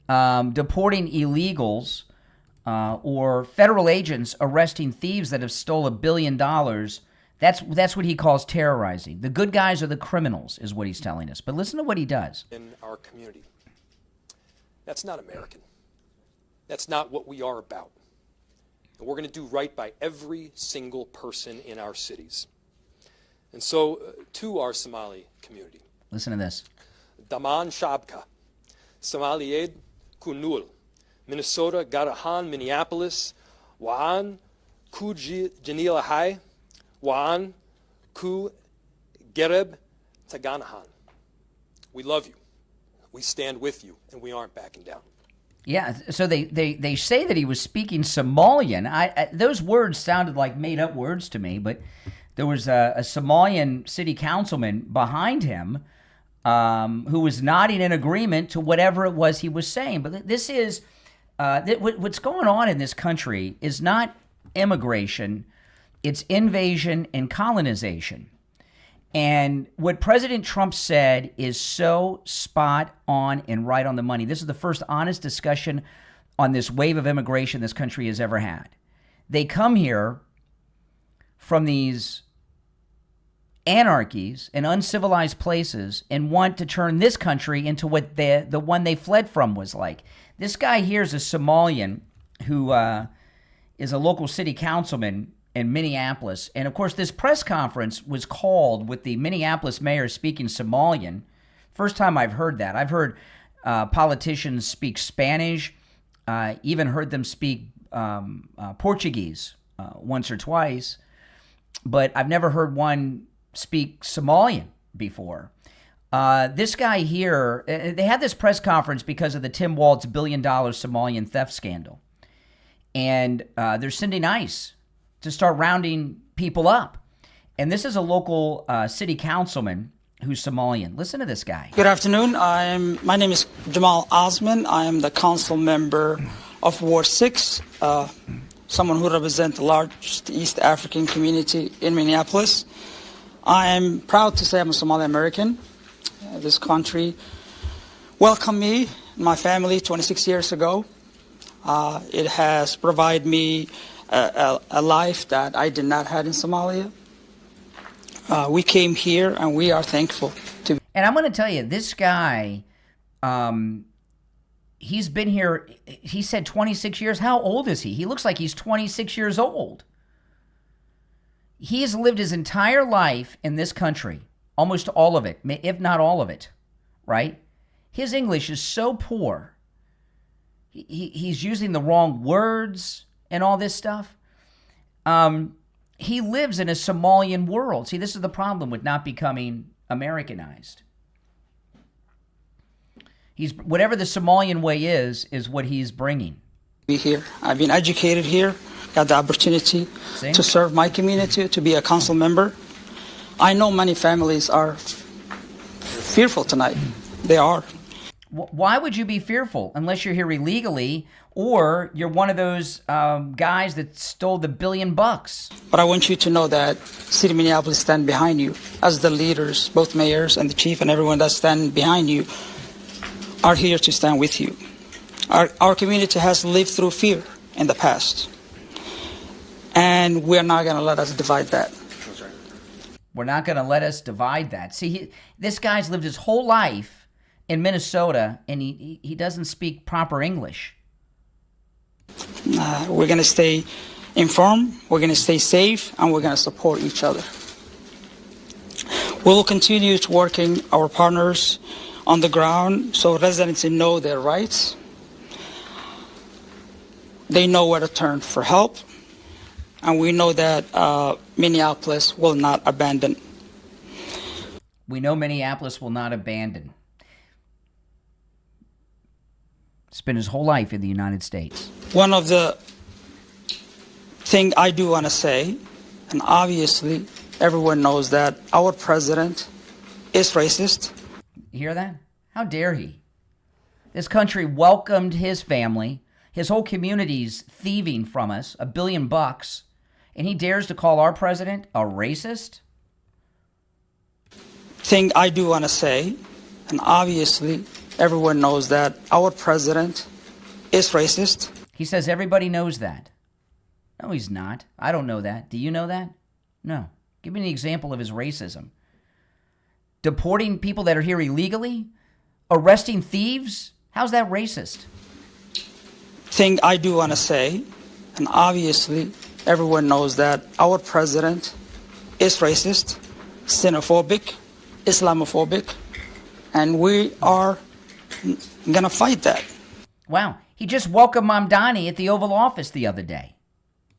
deporting illegals or federal agents arresting thieves that have stole $1 billion That's what he calls terrorizing. The good guys are the criminals, is what he's telling us. But listen to what he does. In our community. That's not American. That's not what we are about. And we're going to do right by every single person in our cities. And so, to our Somali community. Listen to this. Daman Shabka, Somaliyed Kunul, Minnesota Garahan, Minneapolis, Waan Ku Janila Hai, Waan Ku Gereb Taganahan. We love you. We stand with you, and we aren't backing down. Yeah, so they say that he was speaking Somalian. Those words sounded like made-up words to me, but there was a Somalian city councilman behind him who was nodding in agreement to whatever it was he was saying. But this is, what's going on in this country is not immigration, it's invasion and colonization. And what President Trump said is so spot on and right on the money. This is the first honest discussion on this wave of immigration this country has ever had. They come here from these anarchies and uncivilized places and want to turn this country into what the one they fled from was like. This guy here is a Somalian who is a local city councilman in Minneapolis. And of course, this press conference was called with the Minneapolis mayor speaking Somalian. First time I've heard that. I've heard politicians speak Spanish, even heard them speak Portuguese once or twice, but I've never heard one speak Somalian before. This guy here, they had this press conference because of the Tim Walz $1 billion Somalian theft scandal. And they're sending ICE to start rounding people up. And this is a local city councilman who's Somalian. Listen to this guy. Good afternoon. My name is Jamal Osman. I am the council member of Ward 6, someone who represents the largest East African community in Minneapolis. I am proud to say I'm a Somali American. This country welcomed me and my family 26 years ago. It has provided me a life that I did not have in Somalia. We came here and we are thankful to. And I'm going to tell you, this guy, he's been here, he said 26 years. How old is he? He looks like he's 26 years old. He has lived his entire life in this country, almost all of it, if not all of it, right? His English is so poor. He's using the wrong words and all this stuff. He lives in a Somalian world. See, this is the problem with not becoming Americanized. Whatever the Somalian way is what he's bringing. Be here. I've been educated here, got the opportunity to serve my community, to be a council member. I know many families are fearful tonight. They are. Why would you be fearful unless you're here illegally or you're one of those guys that stole the $1 billion? But I want you to know that City of Minneapolis stand behind you as the leaders, both mayors and the chief and everyone that stand behind you are here to stand with you. Our community has lived through fear in the past, and we're not going to let us divide that. We're not going to let us divide that. See, this guy's lived his whole life in Minnesota, and he doesn't speak proper English. We're going to stay informed, we're going to stay safe, and we're going to support each other. We will continue to working our partners on the ground so residents know their rights. They know where to turn for help, and we know that Minneapolis will not abandon. We know Minneapolis will not abandon. Spent his whole life in the United States. One of the thing I do want to say, and obviously everyone knows that our president is racist. You hear that? How dare he? This country welcomed his family. His whole community's thieving from us $1 billion, and he dares to call our president a racist? Thing I do want to say, and obviously everyone knows that our president is racist. He says everybody knows that. No, he's not. I don't know that. Do you know that? No. Give me an example of his racism. Deporting people that are here illegally? Arresting thieves? How's that racist? Thing I do want to say, and obviously everyone knows that our president is racist, xenophobic, Islamophobic, and we are going to fight that. Wow. He just welcomed Mamdani at the Oval Office the other day.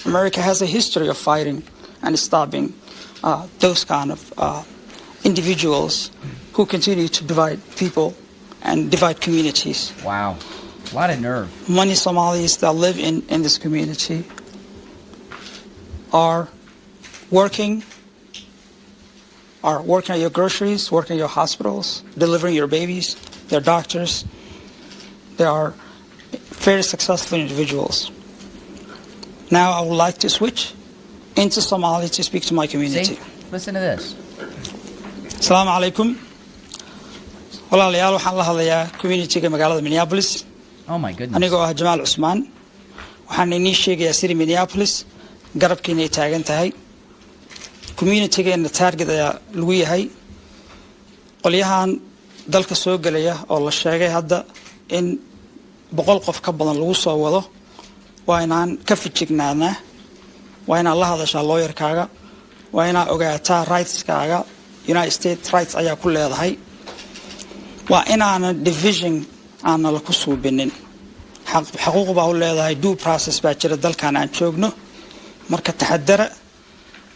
America has a history of fighting and stopping those kind of individuals who continue to divide people and divide communities. Wow. A lot of nerve. Many Somalis that live in this community are working at your groceries, working at your hospitals, delivering your babies. They're doctors. They are very successful individuals. Now I would like to switch into Somali to speak to my community. See? Listen to this. Assalamu alaikum. Walaalayaal waxaan la hadlayaa community-ga magaalada Minneapolis. Oh my goodness. Anigoo ah Jamaal Cusmaan. Waxaan inii sheegayaa sida Minneapolis garabkiina ay taagan tahay. Community-geena target ayaa lagu yahay. Qolyahan dalka soo galaya oo la sheegay hadda in 100 qof ka badan lagu soo wado. Waa inaan ka fijignaanaa. Waa inaan la hadashaa lawyer-kaaga. Waa inaan ogaataa rights-kaaga. United States rights ayaa ku leedahay. Waa inaan division aan la ku suubinin. Xuquuq baa u leedahay due process baa jira dalkan aan joogno. Marka taxadara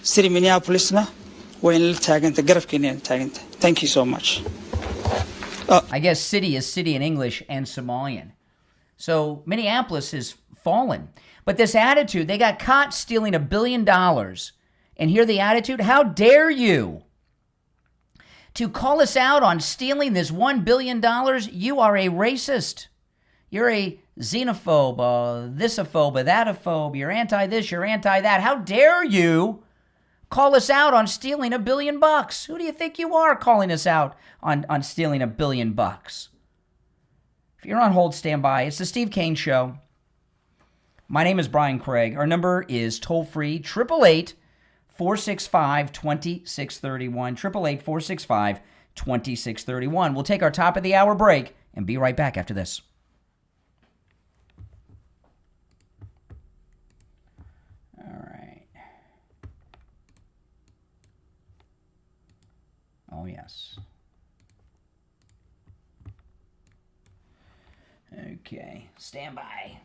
City Minneapolisna waa in la taaganta garabkeena taaganta. Thank you so much. I guess city is city in English and Somalian. So Minneapolis has fallen. But this attitude, they got caught stealing $1 billion. And hear the attitude? How dare you? To call us out on stealing this $1 billion, you are a racist. You're a xenophobe, thisophobe, thatophobe. You're anti-this, you're anti-that. How dare you call us out on stealing $1 billion? Who do you think you are calling us out on stealing $1 billion? If you're on hold, stand by. It's the Steve Kane Show. My name is Brian Craig. Our number is toll-free, 888-465-2631, 888-465-2631. We'll take our top of the hour break and be right back after this. All right. Oh, yes. Okay, stand by.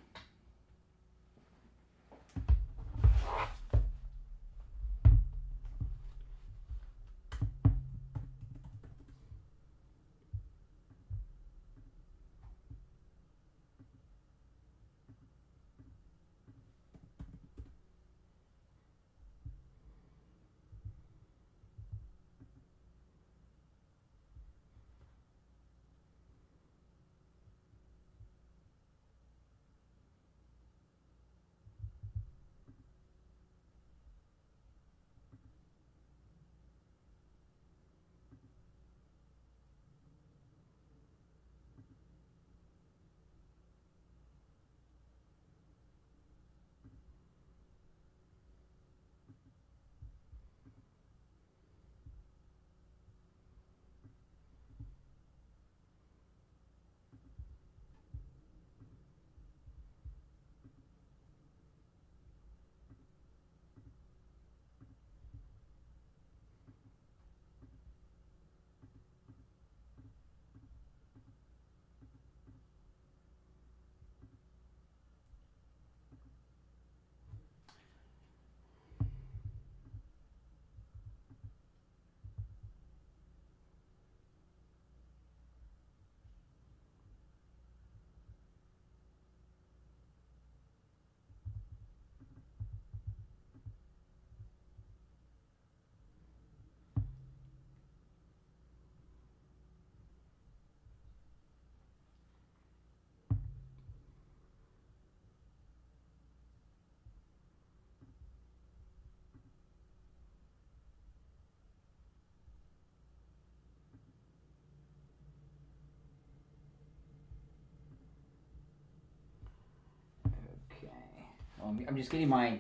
I'm just getting my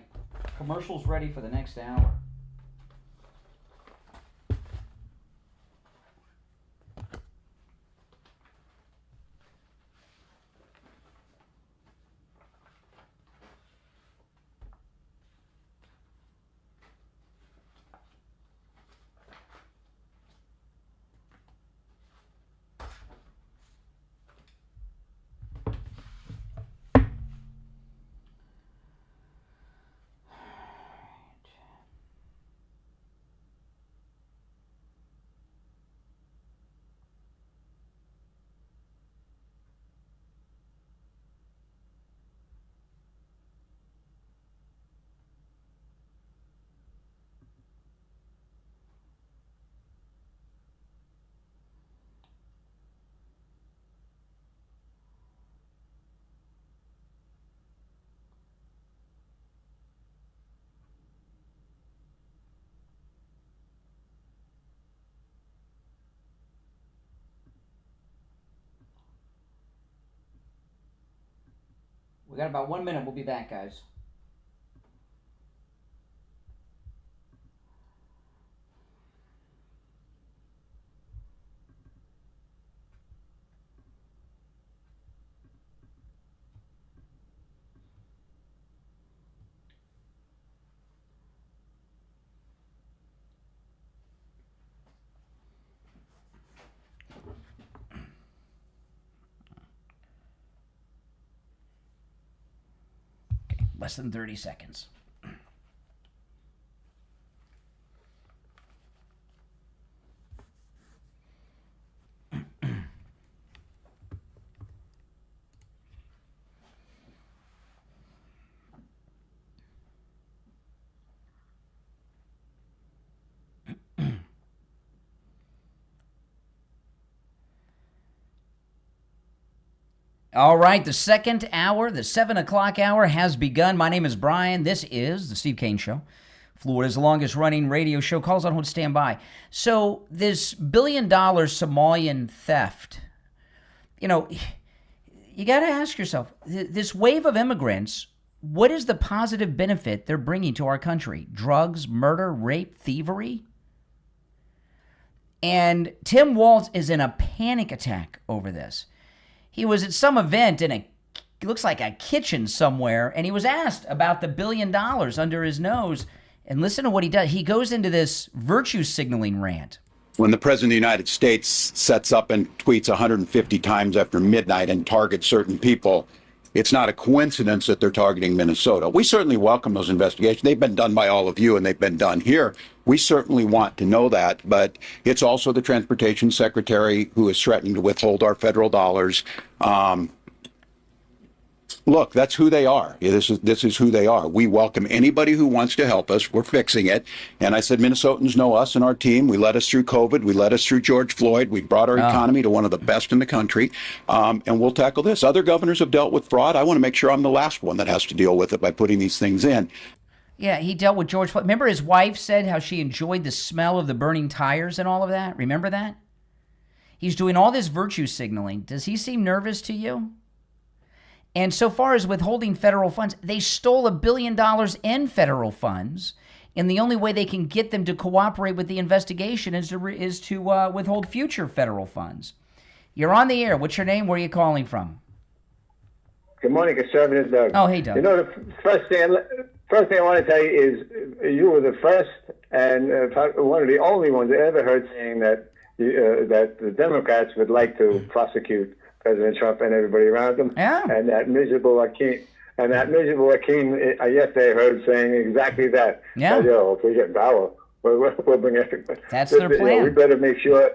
commercials ready for the next hour. We got about 1 minute. We'll be back, guys. Less than 30 seconds. All right, the second hour, the 7 o'clock hour has begun. My name is Brian. This is the Steve Kane Show, Florida's longest-running radio show. Calls on hold, stand by. So this billion-dollar Somalian theft, you know, you got to ask yourself, this wave of immigrants, what is the positive benefit they're bringing to our country? Drugs, murder, rape, thievery? And Tim Walz is in a panic attack over this. He was at some event in it looks like a kitchen somewhere, and he was asked about the $1 billion under his nose. And listen to what he does. He goes into this virtue signaling rant. When the President of the United States sets up and tweets 150 times after midnight and targets certain people, it's not a coincidence that they're targeting Minnesota. We certainly welcome those investigations. They've been done by all of you, and they've been done here. We certainly want to know that, but it's also the Transportation Secretary who is threatening to withhold our federal dollars. Look, that's who they are. This is who they are. We welcome anybody who wants to help us. We're fixing it. And I said, Minnesotans know us and our team. We led us through COVID. We led us through George Floyd. We brought our economy to one of the best in the country. And we'll tackle this. Other governors have dealt with fraud. I want to make sure I'm the last one that has to deal with it by putting these things in. Yeah, he dealt with George Floyd. Remember his wife said how she enjoyed the smell of the burning tires and all of that? Remember that? He's doing all this virtue signaling. Does he seem nervous to you? And so far as withholding federal funds, they stole $1 billion in federal funds, and the only way they can get them to cooperate with the investigation is to withhold future federal funds. You're on the air. What's your name? Where are you calling from? Good morning, Conservative Doug. Oh, hey, Doug. You know, the first thing I want to tell you is you were the first and one of the only ones I ever heard saying that that the Democrats would like to prosecute President Trump and everybody around him. Yeah. And that miserable Akeem, yesterday I heard saying exactly that. Yeah. That, if we get power, we'll bring everybody. That's their plan. We better make sure.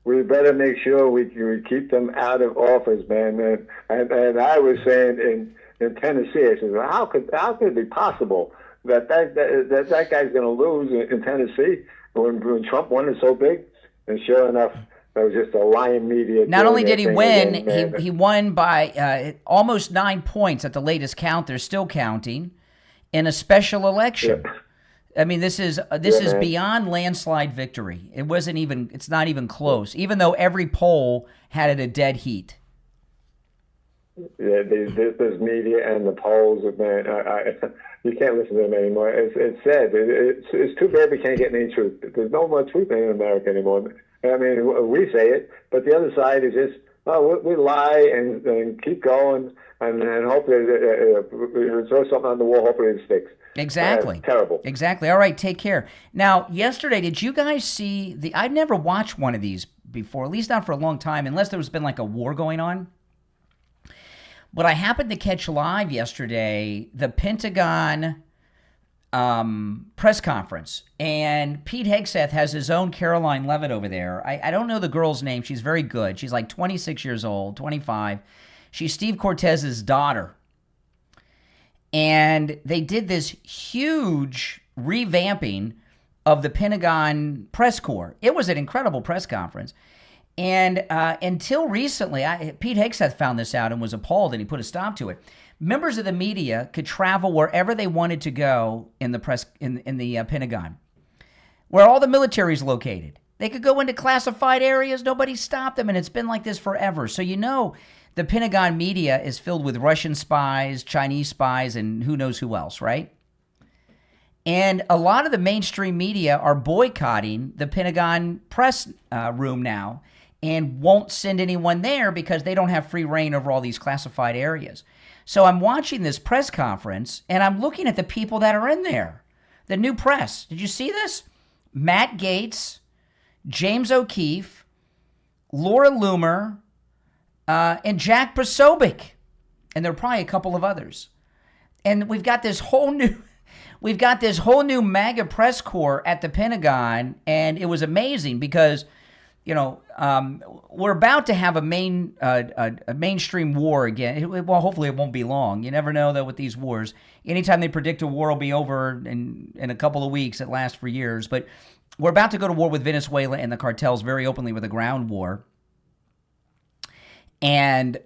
We better make sure we keep them out of office, man. And I was saying in Tennessee, I said, well, how could it be possible that guy's going to lose in Tennessee when Trump won it so big? And sure enough, that was just a lying media. Not only did he win, he won by almost 9 points at the latest count. They're still counting in a special election. Yeah. I mean, this is beyond landslide victory. It's not even close, even though every poll had it a dead heat. Yeah, this media and the polls, man, you can't listen to them anymore. It's sad. It's too bad we can't get any truth. There's no more truth in America anymore. I mean, we say it, but the other side is just, we lie and keep going and hope that throw something on the wall, hopefully it sticks. Exactly. Terrible. Exactly. All right, take care. Now, yesterday, did you guys see I've never watched one of these before, at least not for a long time, unless there's been like a war going on. But I happened to catch live yesterday the Pentagon press conference, and Pete Hegseth has his own Caroline Leavitt over there. I don't know the girl's name. She's very good. She's like 26 years old, 25. She's Steve Cortez's daughter. And they did this huge revamping of the Pentagon press corps. It was an incredible press conference. And until recently, Pete Hegseth found this out and was appalled, and he put a stop to it. Members of the media could travel wherever they wanted to go in the Pentagon, where all the military is located. They could go into classified areas. Nobody stopped them, and it's been like this forever. So the Pentagon media is filled with Russian spies, Chinese spies, and who knows who else, right? And a lot of the mainstream media are boycotting the Pentagon press room now and won't send anyone there because they don't have free reign over all these classified areas. So I'm watching this press conference, and I'm looking at the people that are in there. The new press. Did you see this? Matt Gaetz, James O'Keefe, Laura Loomer, and Jack Posobiec. And there are probably a couple of others. And we've got this whole new MAGA press corps at the Pentagon, and it was amazing because, we're about to have a mainstream war again. Well, hopefully it won't be long. You never know, though, with these wars. Anytime they predict a war will be over in a couple of weeks, it lasts for years. But we're about to go to war with Venezuela and the cartels very openly with a ground war. And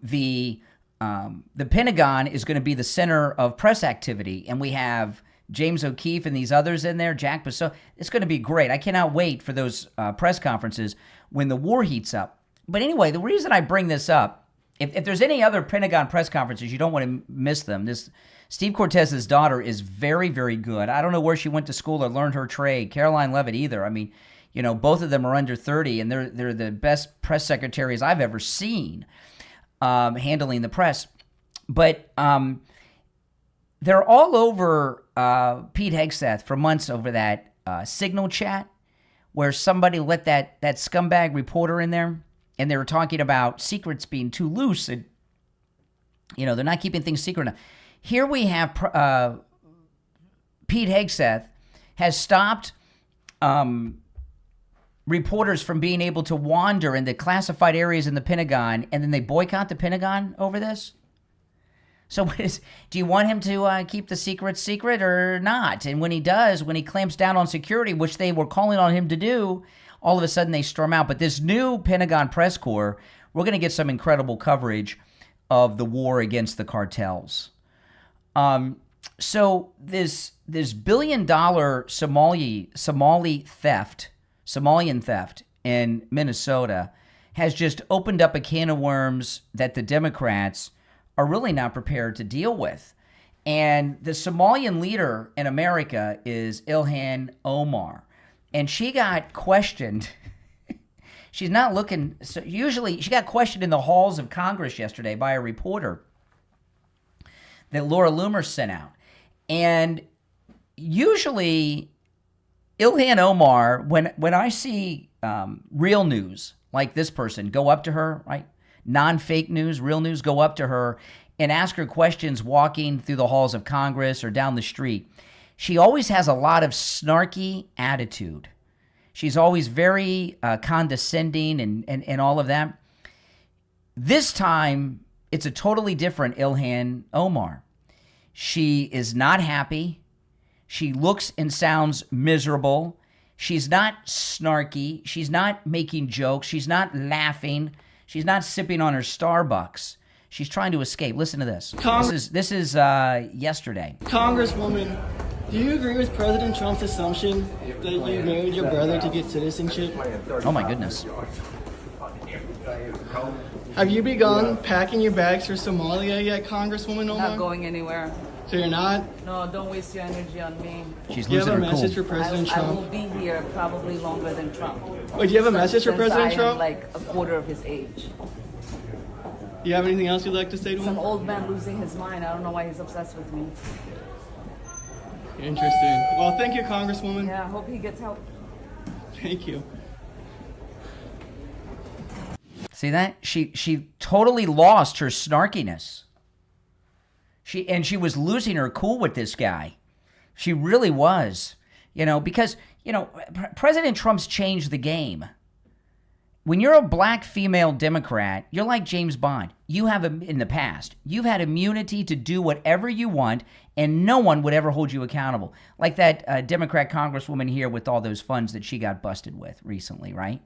the Pentagon is going to be the center of press activity. And we have James O'Keefe and these others in there, Jack Posobiec. It's going to be great. I cannot wait for those press conferences when the war heats up. But anyway, the reason I bring this up, if there's any other Pentagon press conferences, you don't want to miss them. This Steve Cortez's daughter is very, very good. I don't know where she went to school or learned her trade. Caroline Leavitt either. I mean, both of them are under 30, and they're the best press secretaries I've ever seen handling the press. But they're all over Pete Hegseth for months over that Signal chat where somebody let that scumbag reporter in there, and they were talking about secrets being too loose, and they're not keeping things secret enough. Here we have Pete Hegseth has stopped reporters from being able to wander in the classified areas in the Pentagon, and then they boycott the Pentagon over this? So do you want him to keep the secret secret or not? And when he does, when he clamps down on security, which they were calling on him to do, all of a sudden they storm out. But this new Pentagon press corps, we're going to get some incredible coverage of the war against the cartels. So this $1 billion Somalian theft in Minnesota has just opened up a can of worms that the Democrats are really not prepared to deal with. And the Somalian leader in America is Ilhan Omar. And she got questioned. She's not looking, so usually she got questioned in the halls of Congress yesterday by a reporter that Laura Loomer sent out. And usually Ilhan Omar, when I see real news like this person go up to her, right? Non-fake news, real news, go up to her and ask her questions walking through the halls of Congress or down the street. She always has a lot of snarky attitude. She's always very condescending and all of that. This time, it's a totally different Ilhan Omar. She is not happy. She looks and sounds miserable. She's not snarky. She's not making jokes. She's not laughing. She's not sipping on her Starbucks. She's trying to escape. Listen to this. This is yesterday. Congresswoman, do you agree with President Trump's assumption that you married your brother to get citizenship? Oh my goodness. Have you begun packing your bags for Somalia yet, Congresswoman Omar? Not going anywhere. So you're not? No, don't waste your energy on me. She's losing her cool. Do you have a message for President Trump? I will be here probably longer than Trump. Wait, do you have a message for President Trump? I'm like a quarter of his age. Do you have anything else you'd like to say to him? Some old man losing his mind. I don't know why he's obsessed with me. Interesting. Well, thank you, Congresswoman. Yeah, I hope he gets help. Thank you. See that? She totally lost her snarkiness. She was losing her cool with this guy. She really was. Because, President Trump's changed the game. When you're a black female Democrat, you're like James Bond. You have, in the past, you've had immunity to do whatever you want, and no one would ever hold you accountable. Like that Democrat congresswoman here with all those funds that she got busted with recently, right?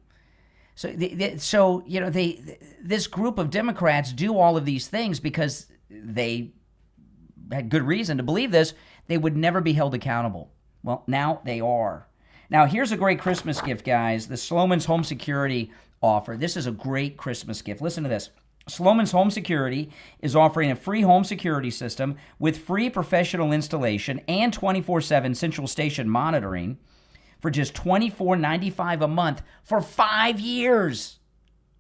So, this group of Democrats do all of these things because they had good reason to believe this. They would never be held accountable. Well, now they are. Now, here's a great Christmas gift, guys. The Sloman's Home Security offer. This is a great Christmas gift. Listen to this. Sloman's Home Security is offering a free home security system with free professional installation and 24/7 central station monitoring for just $24.95 a month for 5 years.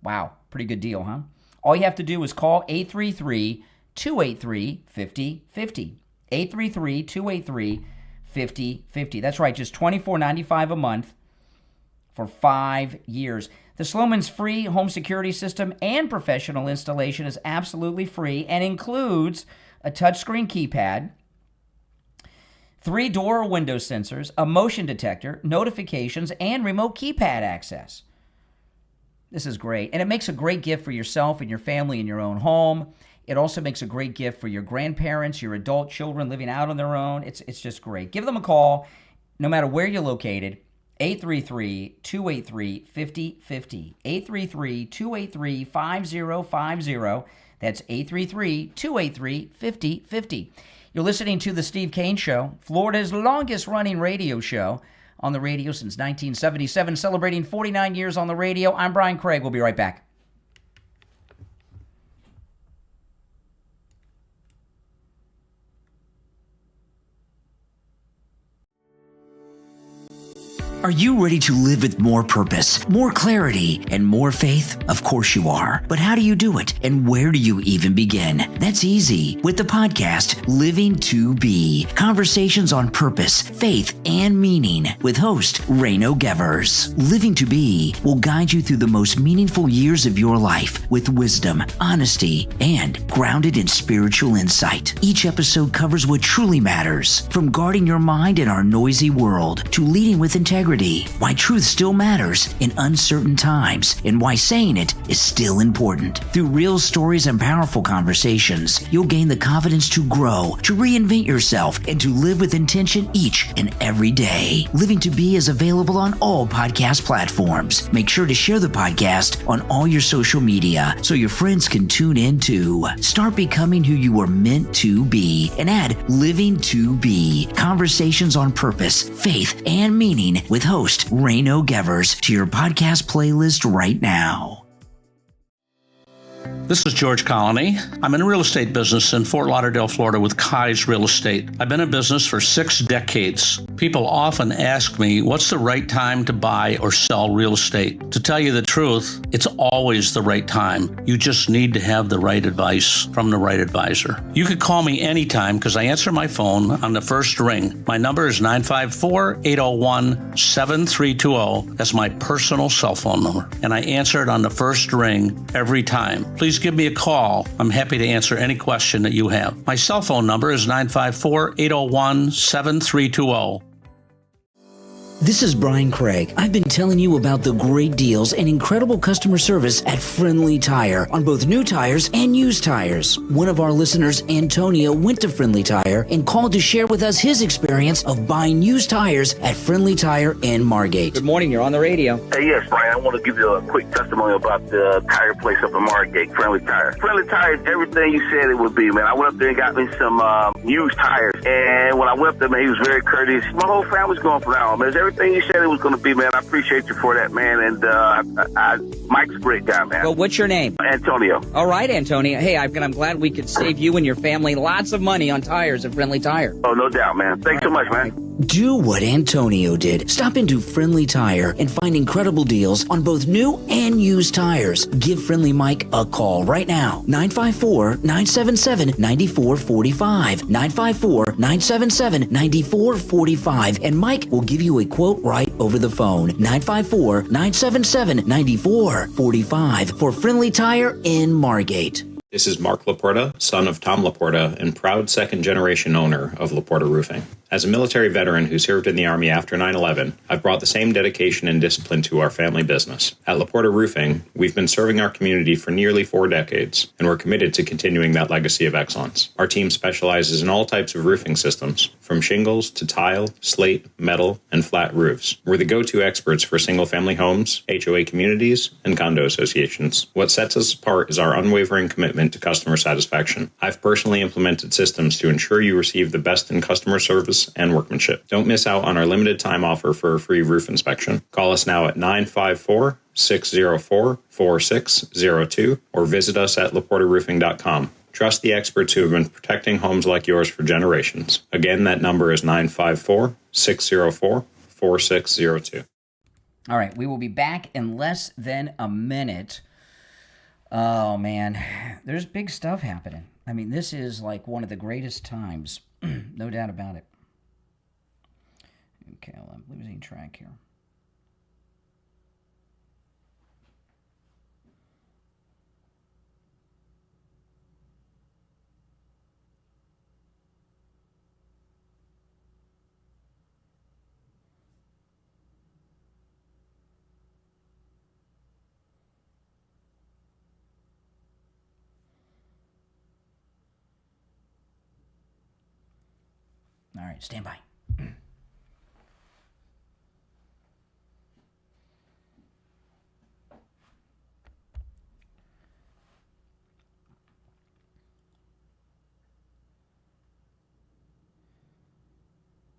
Wow, pretty good deal, huh? All you have to do is call 833-283-5050. 833-283-5050. That's right, just $24.95 a month for 5 years. The Sloman's free home security system and professional installation is absolutely free and includes a touchscreen keypad, 3 door or window sensors, a motion detector, notifications, and remote keypad access. This is great. And it makes a great gift for yourself and your family in your own home. It also makes a great gift for your grandparents, your adult children living out on their own. It's just great. Give them a call, no matter where you're located. 833-283-5050. 833-283-5050. That's 833-283-5050. You're listening to The Steve Kane Show, Florida's longest-running radio show on the radio since 1977, celebrating 49 years on the radio. I'm Brian Craig. We'll be right back. Are you ready to live with more purpose, more clarity, and more faith? Of course you are. But how do you do it? And where do you even begin? That's easy with the podcast, Living to Be. Conversations on purpose, faith, and meaning with host Reno Gevers. Living to Be will guide you through the most meaningful years of your life with wisdom, honesty, and grounded in spiritual insight. Each episode covers what truly matters, from guarding your mind in our noisy world to leading with integrity, why truth still matters in uncertain times, and why saying it is still important. Through real stories and powerful conversations, you'll gain the confidence to grow, to reinvent yourself, and to live with intention each and every day. Living to Be is available on all podcast platforms. Make sure to share the podcast on all your social media so your friends can tune in too. Start becoming who you were meant to be and add Living to Be. Conversations on purpose, faith, and meaning with host Reno Gevers to your podcast playlist right now. This is George Colony. I'm in a real estate business in Fort Lauderdale, Florida with Kai's Real Estate. I've been in business for 6 decades. People often ask me, what's the right time to buy or sell real estate? To tell you the truth, it's always the right time. You just need to have the right advice from the right advisor. You could call me anytime because I answer my phone on the first ring. My number is 954-801-7320. That's my personal cell phone number. And I answer it on the first ring every time. Please give me a call. I'm happy to answer any question that you have. My cell phone number is 954-801-7320. This is Brian Craig. I've been telling you about the great deals and incredible customer service at Friendly Tire on both new tires and used tires. One of our listeners, Antonio, went to Friendly Tire and called to share with us his experience of buying used tires at Friendly Tire in Margate. Good morning. You're on the radio. Hey, yes, Brian. I want to give you a quick testimony about the tire place up in Margate, Friendly Tire. Friendly Tire is everything you said it would be, man. I went up there and got me some used tires. And when I went up there, man, he was very courteous. My whole family's going for that, man. It's everything you said it was going to be, man. I appreciate you for that, man. And Mike's a great guy, man. Well, what's your name? Antonio. All right, Antonio. Hey, I'm glad we could save you and your family lots of money on tires at Friendly Tire. Oh, no doubt, man. Thanks so much, man. Do what Antonio did. Stop into Friendly Tire and find incredible deals on both new and used tires. Give Friendly Mike a call right now. 954-977-9445. 954-977-9445. And Mike will give you a quote right over the phone. 954-977-9445 for Friendly Tire in Margate. This is Mark Laporta, son of Tom Laporta and proud second-generation owner of Laporta Roofing. As a military veteran who served in the Army after 9/11, I've brought the same dedication and discipline to our family business. At Laporta Roofing, we've been serving our community for nearly 4 decades, and we're committed to continuing that legacy of excellence. Our team specializes in all types of roofing systems, from shingles to tile, slate, metal, and flat roofs. We're the go-to experts for single-family homes, HOA communities, and condo associations. What sets us apart is our unwavering commitment to customer satisfaction. I've personally implemented systems to ensure you receive the best in customer service and workmanship. Don't miss out on our limited time offer for a free roof inspection. Call us now at 954 954-604-4602 or visit us at laportaroofing.com. Trust the experts who have been protecting homes like yours for generations. Again, that number is 954-604-4602. All right, we will be back in less than a minute. Oh, man, there's big stuff happening. I mean, this is like one of the greatest times, no doubt about it. Okay, well, I'm losing track here. All right, stand by.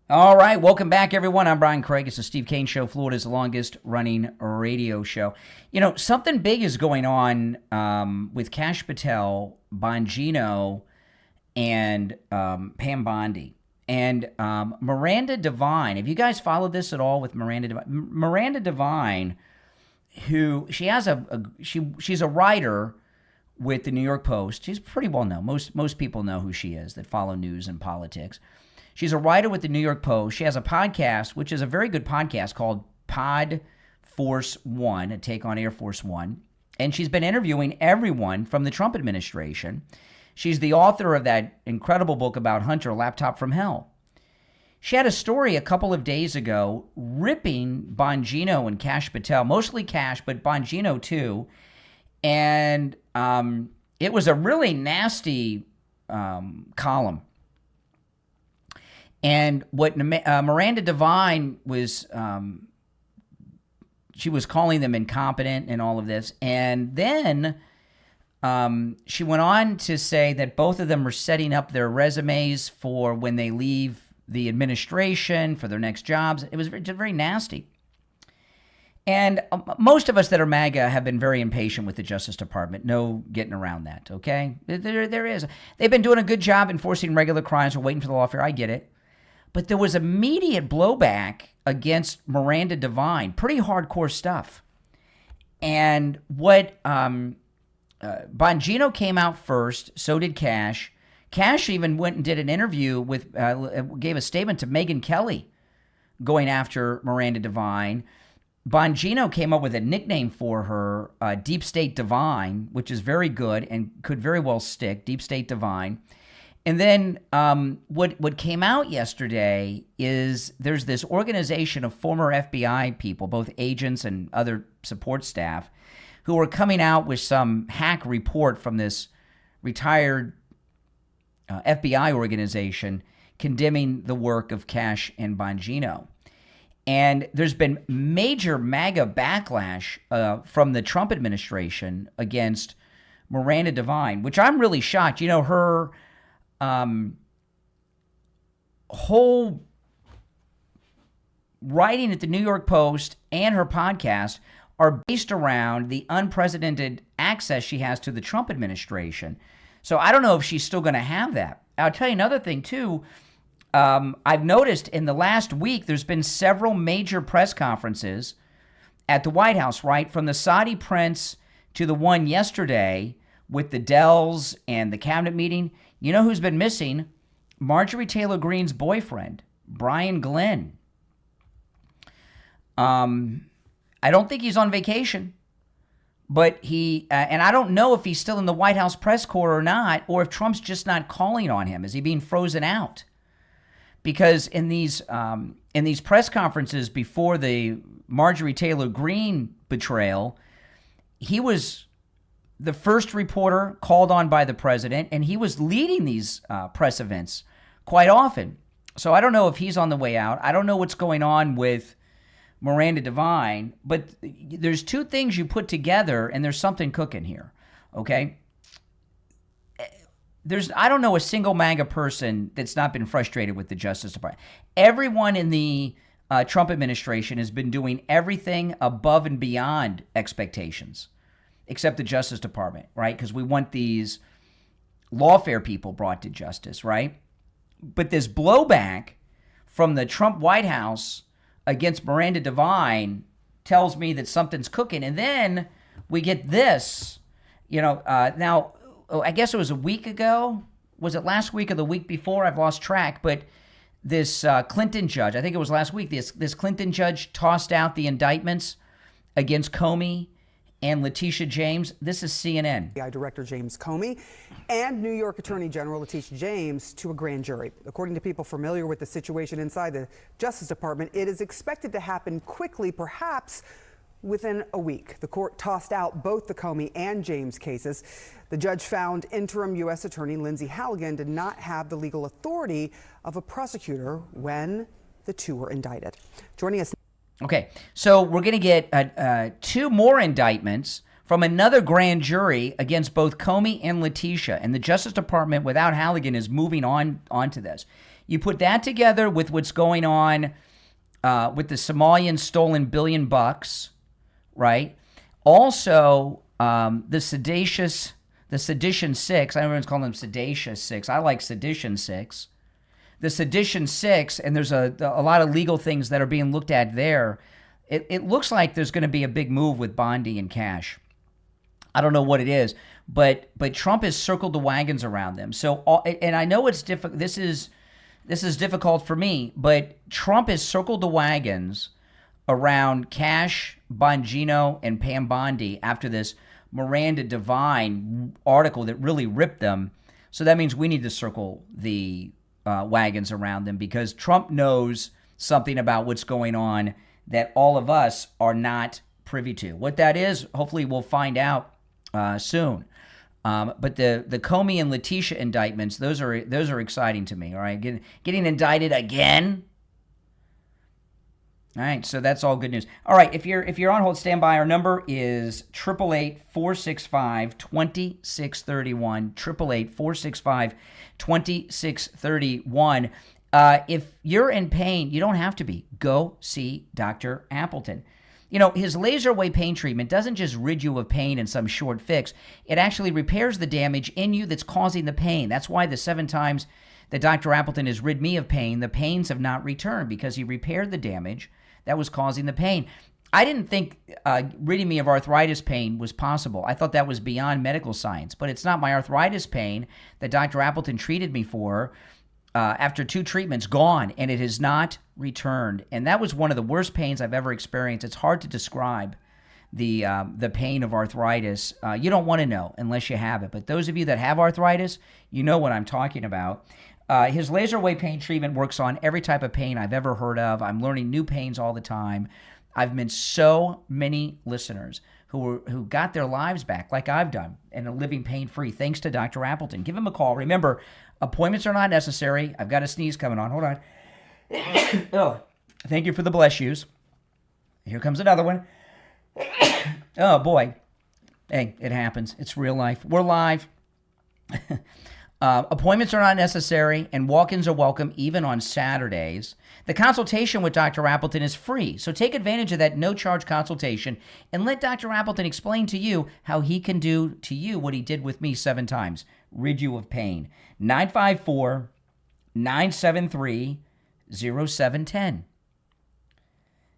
All right, welcome back, everyone. I'm Brian Craig. It's the Steve Kane Show, Florida's longest running radio show. You know, something big is going on with Kash Patel, Bongino, and Pam Bondi. And Miranda Devine, have you guys followed this at all with Miranda Devine? Miranda Devine, who she's a writer with the New York Post. She's pretty well known. Most people know who she is that follow news and politics. She's a writer with the New York Post. She has a podcast, which is a very good podcast called Pod Force One, a take on Air Force One. And she's been interviewing everyone from the Trump administration. She's the author of that incredible book about Hunter, Laptop from Hell. She had a story a couple of days ago ripping Bongino and Kash Patel, mostly Kash, but Bongino too. And it was a really nasty column. And what Miranda Devine was, she was calling them incompetent and all of this. And then she went on to say that both of them are setting up their resumes for when they leave the administration, for their next jobs. It was very nasty. And most of us that are MAGA have been very impatient with the Justice Department. No getting around that, okay? There is. They've been doing a good job enforcing regular crimes. We're waiting for the lawfare. I get it. But there was immediate blowback against Miranda Devine. Pretty hardcore stuff. And what Bongino came out first, so did Kash. Kash even went and did an interview with, gave a statement to Megyn Kelly going after Miranda Devine. Bongino came up with a nickname for her, Deep State Divine, which is very good and could very well stick, Deep State Divine. And then what came out yesterday is there's this organization of former FBI people, both agents and other support staff, who are coming out with some hack report from this retired FBI organization condemning the work of Kash and Bongino. And there's been major MAGA backlash from the Trump administration against Miranda Devine, which I'm really shocked. You know, her whole writing at the New York Post and her podcast are based around the unprecedented access she has to the Trump administration. So I don't know if she's still going to have that. I'll tell you another thing, too. I've noticed in the last week, there's been several major press conferences at the White House, right? From the Saudi prince to the one yesterday with the Dells and the cabinet meeting. You know who's been missing? Marjorie Taylor Greene's boyfriend, Brian Glenn. I don't think he's on vacation, but he, and I don't know if he's still in the White House press corps or not, or if Trump's just not calling on him. Is he being frozen out? Because in these press conferences before the Marjorie Taylor Greene betrayal, he was the first reporter called on by the president, and he was leading these press events quite often. So I don't know if he's on the way out. I don't know what's going on with Miranda Devine, but there's two things you put together, and there's something cooking here, okay? I don't know a single MAGA person that's not been frustrated with the Justice Department. Everyone in the Trump administration has been doing everything above and beyond expectations, except the Justice Department, right? Because we want these lawfare people brought to justice, right? But this blowback from the Trump White House against Miranda Devine tells me that something's cooking. And then we get this, now, I guess it was a week ago. Was it last week or the week before? I've lost track. But this Clinton judge, I think it was last week, this Clinton judge tossed out the indictments against Comey and Letitia James. This is CNN. FBI Director James Comey and New York Attorney General Letitia James to a grand jury. According to people familiar with the situation inside the Justice Department, it is expected to happen quickly, perhaps within a week. The court tossed out both the Comey and James cases. The judge found interim U.S. Attorney Lindsay Halligan did not have the legal authority of a prosecutor when the two were indicted. Joining us. Okay, so we're going to get 2 more indictments from another grand jury against both Comey and Letitia, and the Justice Department, without Halligan, is moving onto this. You put that together with what's going on with the Somalian stolen $1 billion, right? Also, the Sedition 6. I know everyone's calling them Sedacious 6. I like Sedition 6. The Sedition 6, and there's a lot of legal things that are being looked at there. It looks like there's going to be a big move with Bondi and Cash. I don't know what it is, but Trump has circled the wagons around them. So, and I know it's difficult. This is difficult for me, but Trump has circled the wagons around Cash, Bongino, and Pam Bondi after this Miranda Devine article that really ripped them. So that means we need to circle the wagons around them, because Trump knows something about what's going on that all of us are not privy to. What that is, hopefully we'll find out soon. But the Comey and Letitia indictments, those are exciting to me. All right, getting indicted again. All right, so that's all good news. All right, if you're on hold, stand by. Our number is 888-465-2631. 888-465-2631. If you're in pain, you don't have to be. Go see Dr. Appleton. His laser wave pain treatment doesn't just rid you of pain in some short fix. It actually repairs the damage in you that's causing the pain. That's why the 7 times that Dr. Appleton has rid me of pain, the pains have not returned, because he repaired the damage that was causing the pain. I didn't think ridding me of arthritis pain was possible. I thought that was beyond medical science, but it's not. My arthritis pain that Dr. Appleton treated me for after 2 treatments, gone, and it has not returned. And that was one of the worst pains I've ever experienced. It's hard to describe the pain of arthritis. You don't want to know unless you have it. But those of you that have arthritis, you know what I'm talking about. His laser wave pain treatment works on every type of pain I've ever heard of. I'm learning new pains all the time. I've met so many listeners who got their lives back like I've done and are living pain-free thanks to Dr. Appleton. Give him a call. Remember, appointments are not necessary. I've got a sneeze coming on. Hold on. Oh, thank you for the bless yous. Here comes another one. Oh, boy. Hey, it happens. It's real life. We're live. Appointments are not necessary, and walk-ins are welcome even on Saturdays. The consultation with Dr. Appleton is free, so take advantage of that no-charge consultation and let Dr. Appleton explain to you how he can do to you what he did with me 7 times, rid you of pain. 954-973-0710.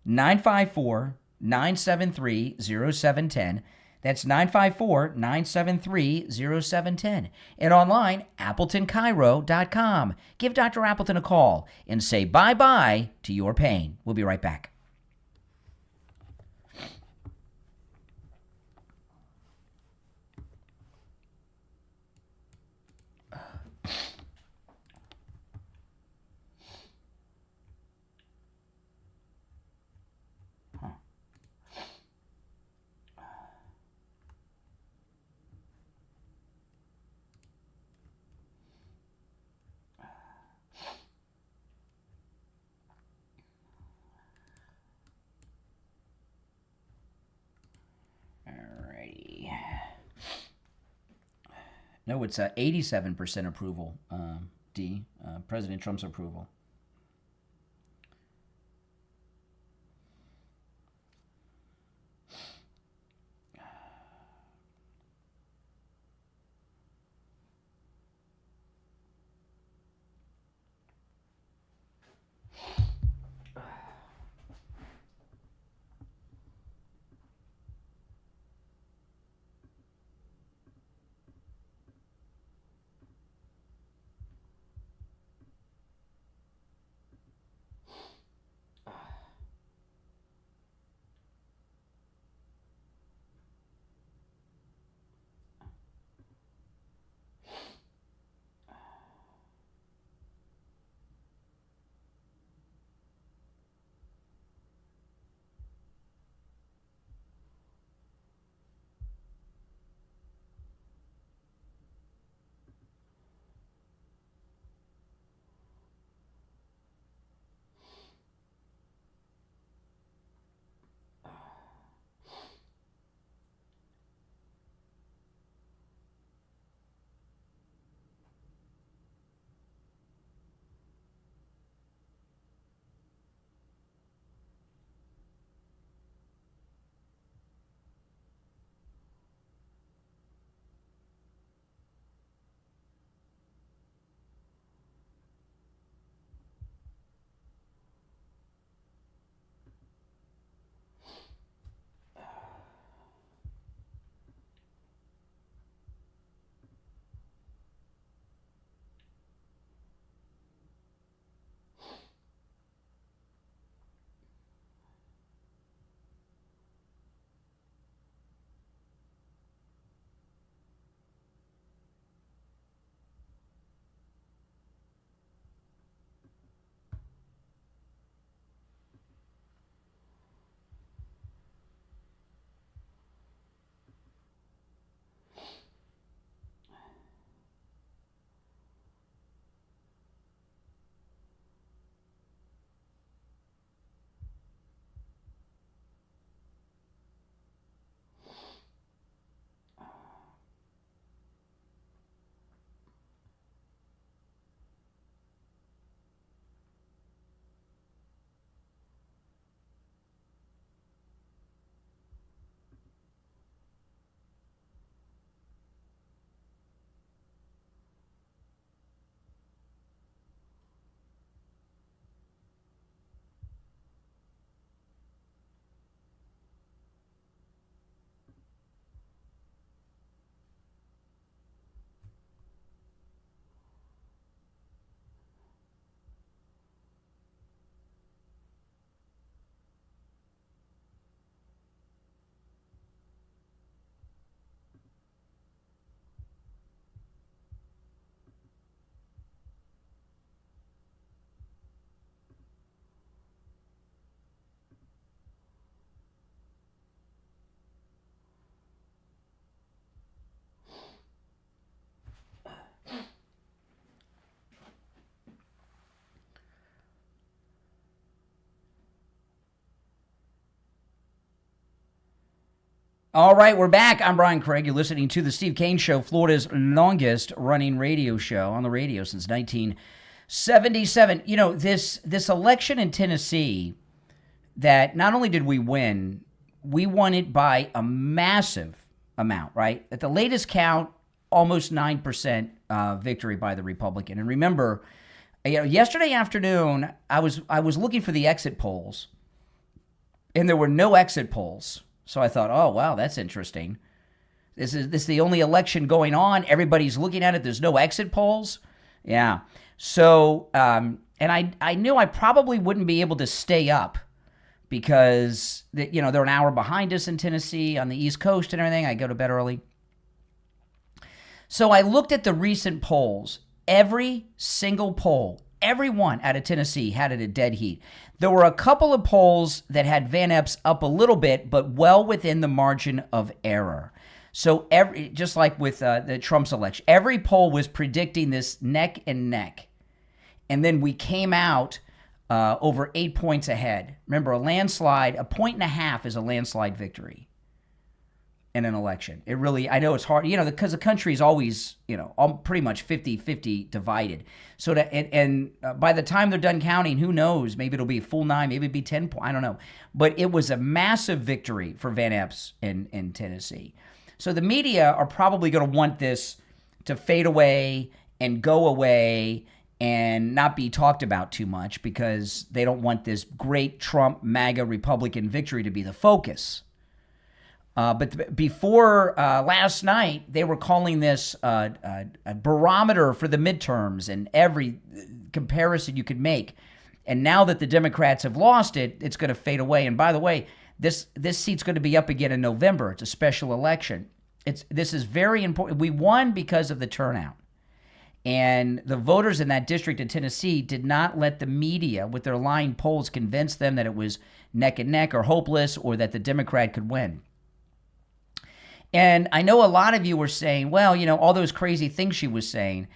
954-973-0710. That's 954-973-0710. And online, AppletonCairo.com. Give Dr. Appleton a call and say bye-bye to your pain. We'll be right back. No, it's 87% approval, President Trump's approval. All right, we're back. I'm Brian Craig. You're listening to The Steve Kane Show, Florida's longest-running radio show on the radio since 1977. You know, this election in Tennessee, that not only did we win it by a massive amount, right? At the latest count, almost 9% victory by the Republican. And remember, you know, yesterday afternoon, I was looking for the exit polls, and there were no exit polls. So I thought, oh, wow, that's interesting. This is the only election going on. Everybody's looking at it. There's no exit polls. Yeah. So, and I knew I probably wouldn't be able to stay up because, you know, they're an hour behind us in Tennessee on the East Coast and everything. I go to bed early. So I looked at the recent polls. Every single poll, every one out of Tennessee had it at dead heat. There were a couple of polls that had Van Epps up a little bit, but well within the margin of error. So just like with the Trump's election, every poll was predicting this neck and neck. And then we came out over 8 points ahead. Remember, a landslide, 1.5 points is a landslide victory in an election. It really, I know it's hard, you know, because the country is always, you know, pretty much 50-50 divided. So by the time they're done counting, who knows? Maybe it'll be a full 9, maybe it'll be 10 points. I don't know. But it was a massive victory for Van Epps in Tennessee. So the media are probably going to want this to fade away and go away and not be talked about too much because they don't want this great Trump MAGA Republican victory to be the focus. But before last night, they were calling this a barometer for the midterms and every comparison you could make. And now that the Democrats have lost it, it's going to fade away. And by the way, this seat's going to be up again in November. It's a special election. This is very important. We won because of the turnout. And the voters in that district in Tennessee did not let the media, with their lying polls, convince them that it was neck and neck or hopeless or that the Democrat could win. And I know a lot of you were saying, well, you know, all those crazy things she was saying,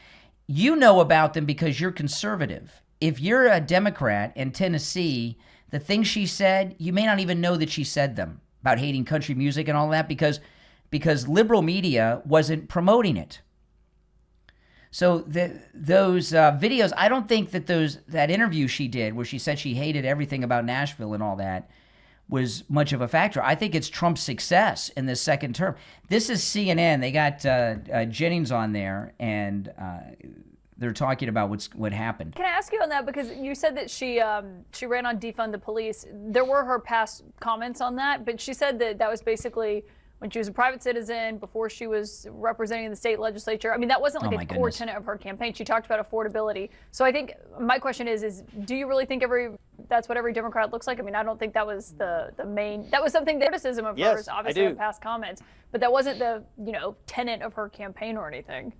you know about them because you're conservative. If you're a Democrat in Tennessee, the things she said, you may not even know that she said them about hating country music and all that because liberal media wasn't promoting it. So those videos, I don't think that that interview she did where she said she hated everything about Nashville and all that was much of a factor. I think it's Trump's success in this second term. This is CNN. They got Jennings on there, and they're talking about what happened. Can I ask you on that? Because you said that she ran on defund the police. There were her past comments on that, but she said that was basically when she was a private citizen, before she was representing the state legislature. I mean, that wasn't like a core tenet of her campaign. She talked about affordability. So I think my question is do you really think that's what every Democrat looks like? I mean, I don't think that was the main, that was something, the criticism of hers, obviously, in past comments, but that wasn't the, tenet of her campaign or anything.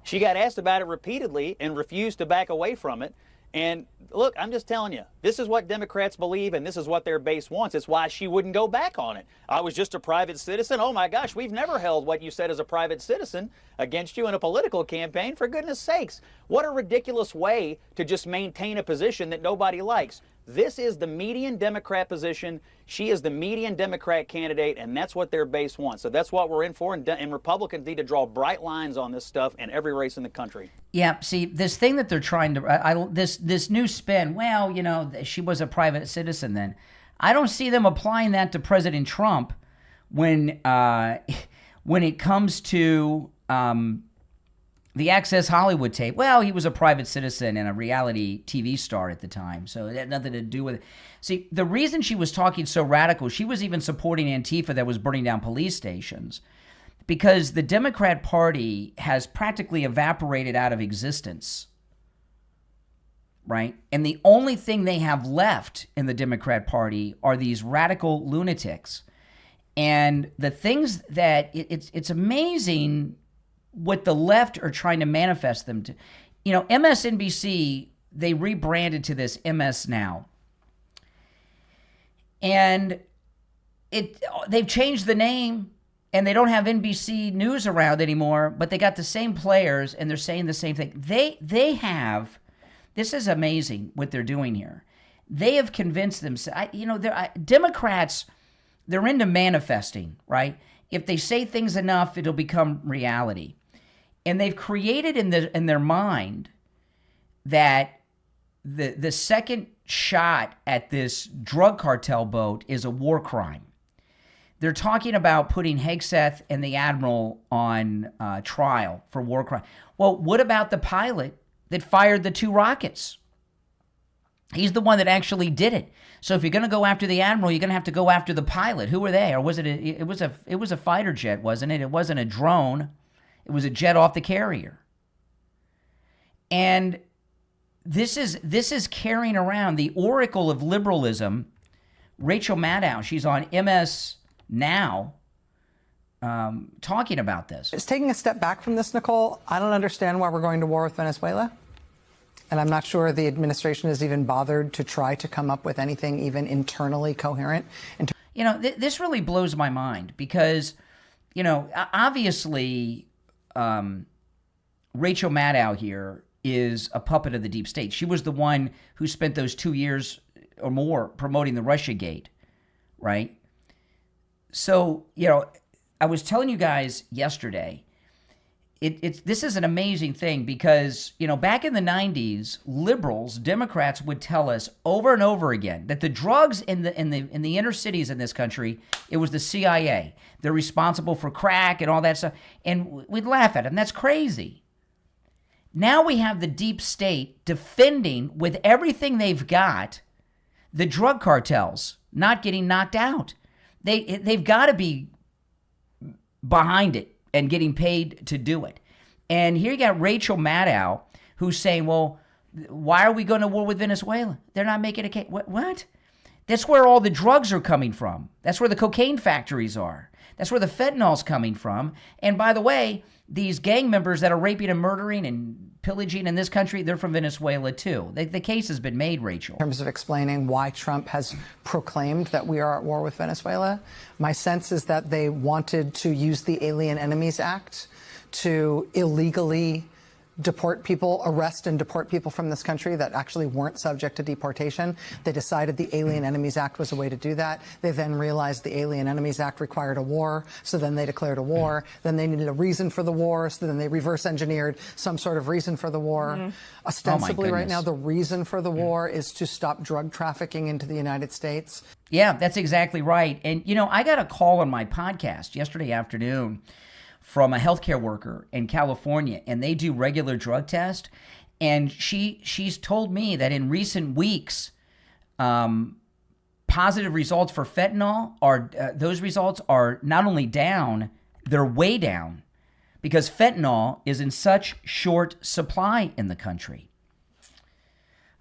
She got asked about it repeatedly and refused to back away from it. And look, I'm just telling you, this is what Democrats believe and this is what their base wants. It's why she wouldn't go back on it. I was just a private citizen. Oh my gosh, we've never held what you said as a private citizen against you in a political campaign. For goodness sakes, what a ridiculous way to just maintain a position that nobody likes. This is the median Democrat position. She is the median Democrat candidate, and that's what their base wants. So that's what we're in for, and Republicans need to draw bright lines on this stuff in every race in the country. Yeah, see, this thing that they're trying to, this new spin, well, she was a private citizen then. I don't see them applying that to President Trump when it comes to the Access Hollywood tape. Well, he was a private citizen and a reality TV star at the time, so it had nothing to do with it. See, the reason she was talking so radical, she was even supporting Antifa that was burning down police stations, because the Democrat Party has practically evaporated out of existence, right? And the only thing they have left in the Democrat Party are these radical lunatics. And the things that, it's amazing what the left are trying to manifest them to. MSNBC, they rebranded to this MS Now. And they've changed the name, and they don't have NBC News around anymore, but they got the same players, and they're saying the same thing. They have, this is amazing what they're doing here. They have convinced themselves, Democrats they're into manifesting, right? If they say things enough, it'll become reality. And they've created in their mind that the second shot at this drug cartel boat is a war crime. They're talking about putting Hegseth and the admiral on trial for war crime. Well, what about the pilot that fired the 2 rockets? He's the one that actually did it. So if you're going to go after the admiral, you're going to have to go after the pilot. Who were they? Or was it? It was a fighter jet, wasn't it? It wasn't a drone. It was a jet off the carrier. And this is carrying around the oracle of liberalism. Rachel Maddow, she's on MS Now, talking about this. It's taking a step back from this, Nicole. I don't understand why we're going to war with Venezuela. And I'm not sure the administration has even bothered to try to come up with anything even internally coherent. This really blows my mind because, obviously, Rachel Maddow here is a puppet of the deep state. She was the one who spent those 2 years or more promoting the Russiagate, right? So, I was telling you guys yesterday, this is an amazing thing because, back in the 90s, liberals, Democrats would tell us over and over again that the drugs in the inner cities in this country, it was the CIA. They're responsible for crack and all that stuff. And we'd laugh at them. That's crazy. Now we have the deep state defending with everything they've got the drug cartels not getting knocked out. They've got to be behind it and getting paid to do it. And here you got Rachel Maddow who's saying, well, why are we going to war with Venezuela? They're not making a case. What? That's where all the drugs are coming from. That's where the cocaine factories are. That's where the fentanyl's coming from. And by the way, these gang members that are raping and murdering and pillaging in this country, they're from Venezuela too. The case has been made, Rachel. In terms of explaining why Trump has proclaimed that we are at war with Venezuela, my sense is that they wanted to use the Alien Enemies Act to illegally arrest and deport people from this country that actually weren't subject to deportation. They decided the Alien Enemies Act was a way to do that. They then realized the Alien Enemies Act required a war, so then they declared a war. Then they needed a reason for the war, so then they reverse engineered some sort of reason for the war. Ostensibly right now, the reason for the war is to stop drug trafficking into the United States. Yeah, that's exactly right. And, I got a call on my podcast yesterday afternoon from a healthcare worker in California, and they do regular drug tests. And she's told me that in recent weeks, positive results for fentanyl those results are not only down, they're way down because fentanyl is in such short supply in the country.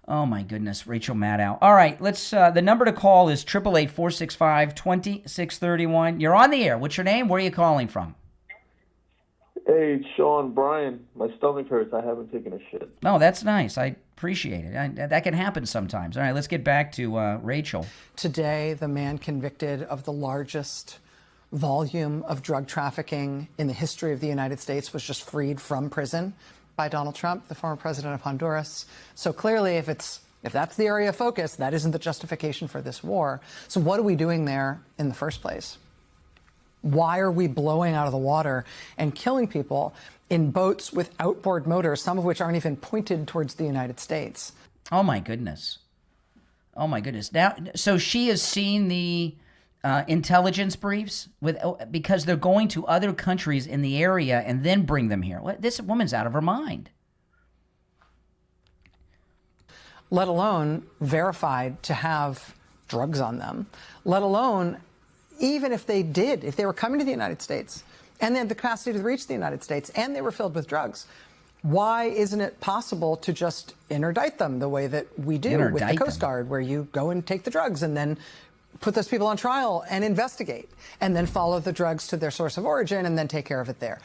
Oh my goodness, Rachel Maddow. All right, let's. The number to call is 888-465-2631. You're on the air. What's your name? Where are you calling from? Hey, Sean, Brian, my stomach hurts. I haven't taken a shit. Oh, that's nice. I appreciate it. That can happen sometimes. All right, let's get back to Rachel. Today, the man convicted of the largest volume of drug trafficking in the history of the United States was just freed from prison by Donald Trump, the former president of Honduras. So clearly, if that's the area of focus, that isn't the justification for this war. So what are we doing there in the first place? Why are we blowing out of the water and killing people in boats with outboard motors, some of which aren't even pointed towards the United States? Oh, my goodness. Oh, my goodness. Now, so she has seen the intelligence briefs because they're going to other countries in the area and then bring them here. This woman's out of her mind. Let alone verified to have drugs on them, let alone even if they were coming to the United States and they had the capacity to reach the United States and they were filled with drugs, why isn't it possible to just interdict them the way that we do with the Coast Guard, where you go and take the drugs and then put those people on trial and investigate and then follow the drugs to their source of origin and then take care of it there?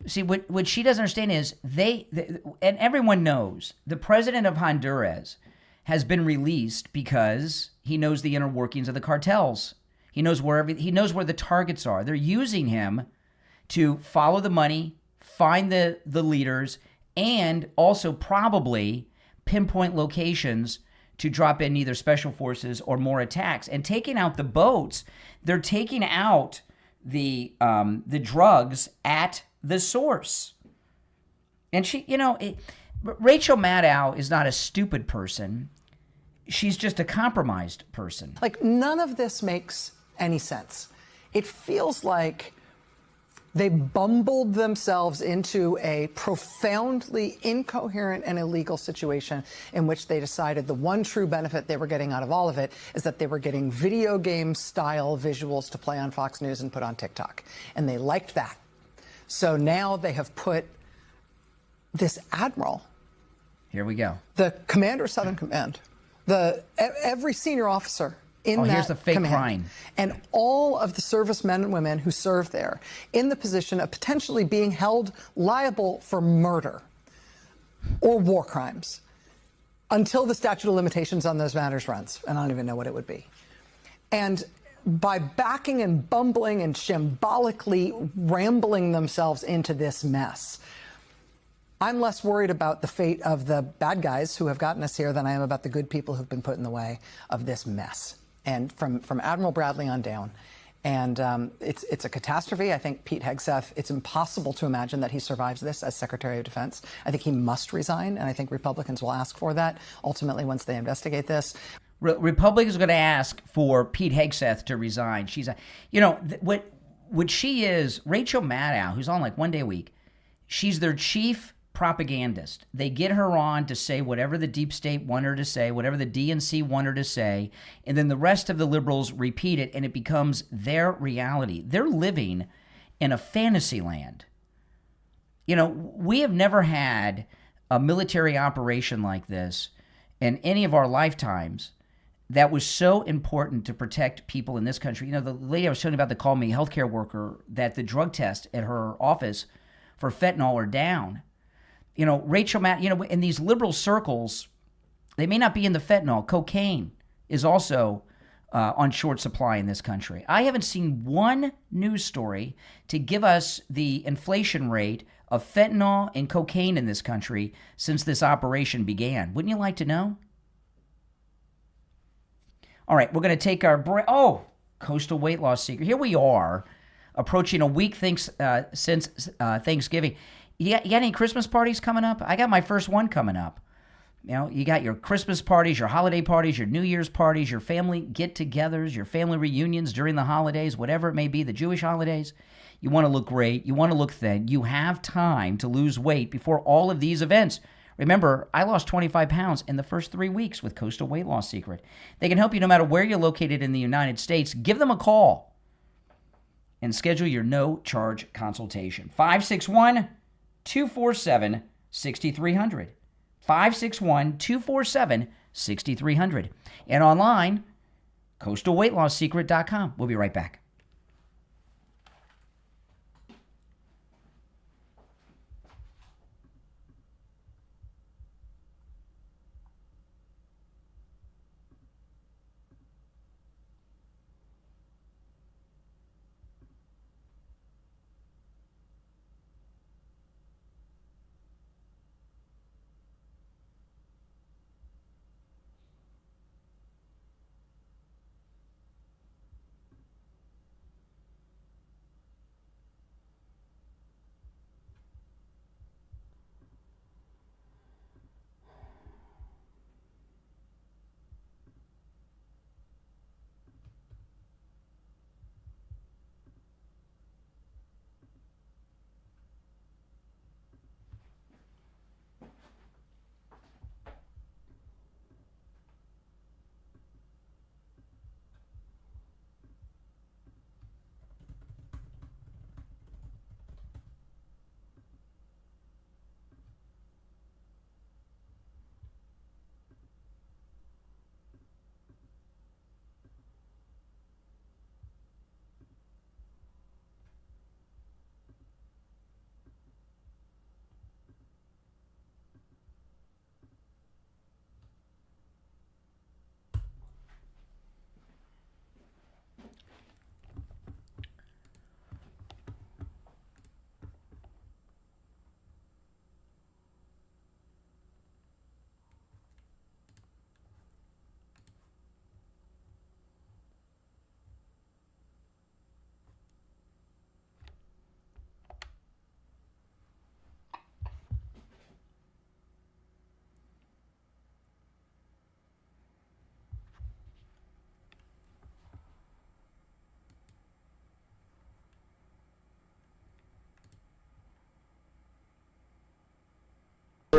See, what she doesn't understand is and everyone knows, the president of Honduras has been released because he knows the inner workings of the cartels. He knows where the targets are. They're using him to follow the money, find the leaders, and also probably pinpoint locations to drop in either special forces or more attacks. And taking out the boats, they're taking out the drugs at the source. And she, Rachel Maddow is not a stupid person. She's just a compromised person. Like, none of this makes any sense. It feels like they bumbled themselves into a profoundly incoherent and illegal situation in which they decided the one true benefit they were getting out of all of it is that they were getting video game style visuals to play on Fox News and put on TikTok. And they liked that. So now they have put this admiral. Here we go. The commander of Southern Command, every senior officer in that here's the fake command, crying. and all of the servicemen and women who serve there in the position of potentially being held liable for murder or war crimes until the statute of limitations on those matters runs. And I don't even know what it would be. And by backing and bumbling and shambolically rambling themselves into this mess, I'm less worried about the fate of the bad guys who have gotten us here than I am about the good people who've been put in the way of this mess. And from Admiral Bradley on down. And it's a catastrophe. I think Pete Hegseth, it's impossible to imagine that he survives this as Secretary of Defense. I think he must resign, and I think Republicans will ask for that ultimately once they investigate this. Republicans are going to ask for Pete Hegseth to resign. She's what she is, Rachel Maddow, who's on like one day a week, she's their chief propagandist. They get her on to say whatever the deep state want her to say, whatever the DNC want her to say, and then the rest of the liberals repeat it, and it becomes their reality. They're living in a fantasy land. We have never had a military operation like this in any of our lifetimes that was so important to protect people in this country. The lady I was telling you about that called me, healthcare worker, that the drug test at her office for fentanyl are down. Rachel Maddow, in these liberal circles, they may not be in the fentanyl. Cocaine is also on short supply in this country. I haven't seen one news story to give us the inflation rate of fentanyl and cocaine in this country since this operation began. Wouldn't you like to know? All right, we're going to take our break. Oh, coastal weight loss secret. Here we are, approaching a week since Thanksgiving. You got any Christmas parties coming up? I got my first one coming up. You got your Christmas parties, your holiday parties, your New Year's parties, your family get-togethers, your family reunions during the holidays, whatever it may be, the Jewish holidays. You want to look great. You want to look thin. You have time to lose weight before all of these events. Remember, I lost 25 pounds in the first 3 weeks with Coastal Weight Loss Secret. They can help you no matter where you're located in the United States. Give them a call and schedule your no-charge consultation. 561-247-6300. 561-247-6300. And online, coastalweightlosssecret.com. We'll be right back.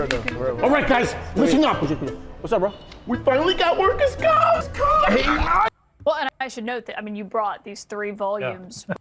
All right, guys, listen up. What's up, bro? We finally got workers' comp. Well, and I should note that, I mean, you brought these 3 volumes. Yeah.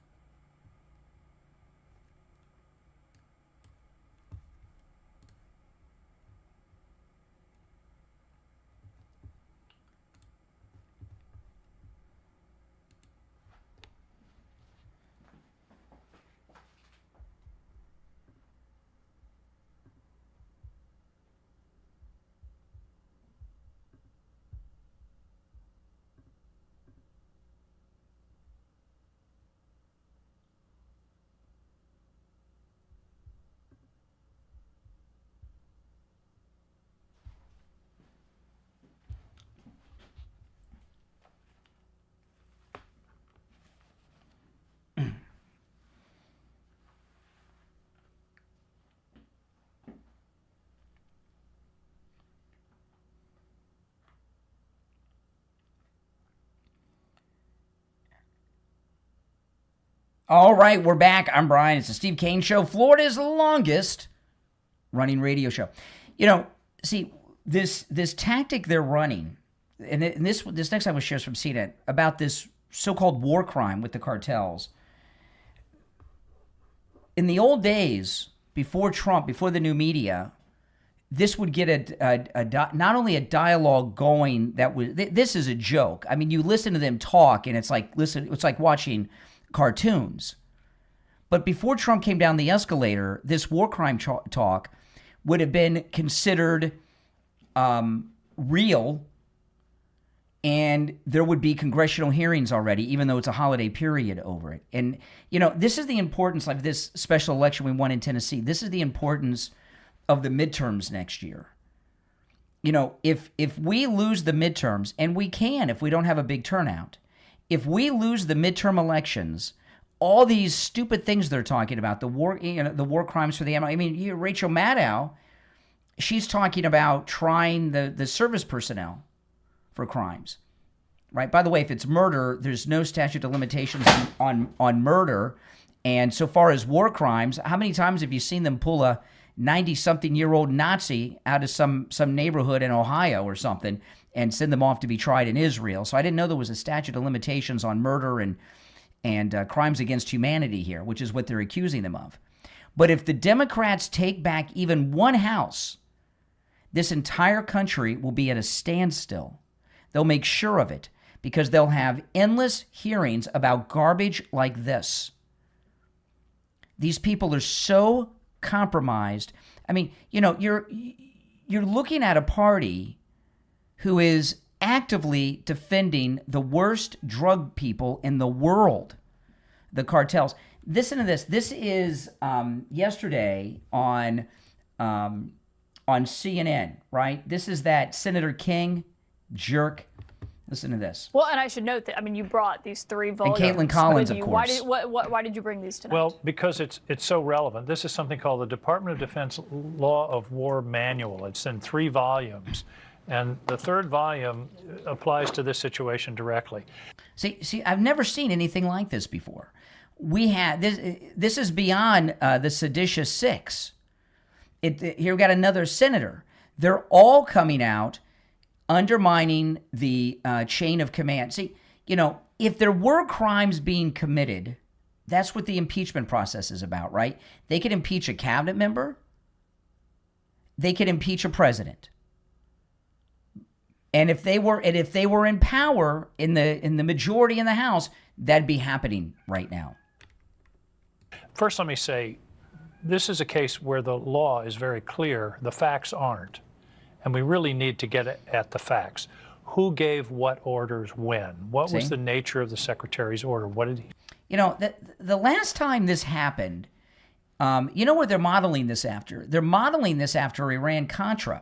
All right, we're back. I'm Brian. It's the Steve Kane Show, Florida's longest running radio show. You know, see, this tactic they're running, and this next time was shares from CNN, about this so-called war crime with the cartels. In the old days, before Trump, before the new media, this would get not only a dialogue going that was, this is a joke. I mean, you listen to them talk, and it's like watching cartoons. But before Trump came down the escalator, this war crime talk would have been considered real, and there would be congressional hearings already, even though it's a holiday period over it. And, you know, this is the importance of this special election we won in Tennessee. This is the importance of the midterms next year. You know, if we lose the midterms, and we can if we don't have a big turnout, if we lose the midterm elections, all these stupid things they're talking about, the war crimes for the I mean, Rachel Maddow, she's talking about trying the service personnel for crimes, right? By the way, if it's murder, there's no statute of limitations on murder. And so far as war crimes, how many times have you seen them pull a 90-something-year-old Nazi out of some neighborhood in Ohio or something and send them off to be tried in Israel? So I didn't know there was a statute of limitations on murder and crimes against humanity here, which is what they're accusing them of. But if the Democrats take back even one house, this entire country will be at a standstill. They'll make sure of it because they'll have endless hearings about garbage like this. These people are so compromised. I mean, you know, you're looking at a party who is actively defending the worst drug people in the world, the cartels. Listen to this. This is yesterday on CNN, right? This is that Senator King jerk. Listen to this. Well, and I should note that, I mean, you brought these 3 volumes. And Caitlin Collins, of course. Why did you bring these tonight? Well, because it's so relevant. This is something called the Department of Defense Law of War Manual. It's in 3 volumes. And the 3rd volume applies to this situation directly. See, I've never seen anything like this before. We had this is beyond the seditious 6. Here we got another senator. They're all coming out undermining the chain of command. See, you know, if there were crimes being committed, that's what the impeachment process is about, right? They could impeach a cabinet member. They could impeach a president. And if they were in power in the majority in the House, that'd be happening right now. First, let me say, this is a case where the law is very clear. The facts aren't. And we really need to get at the facts. Who gave what orders when? What was the nature of the secretary's order? What did he? You know, the last time this happened, you know what they're modeling this after? They're modeling this after Iran-Contra.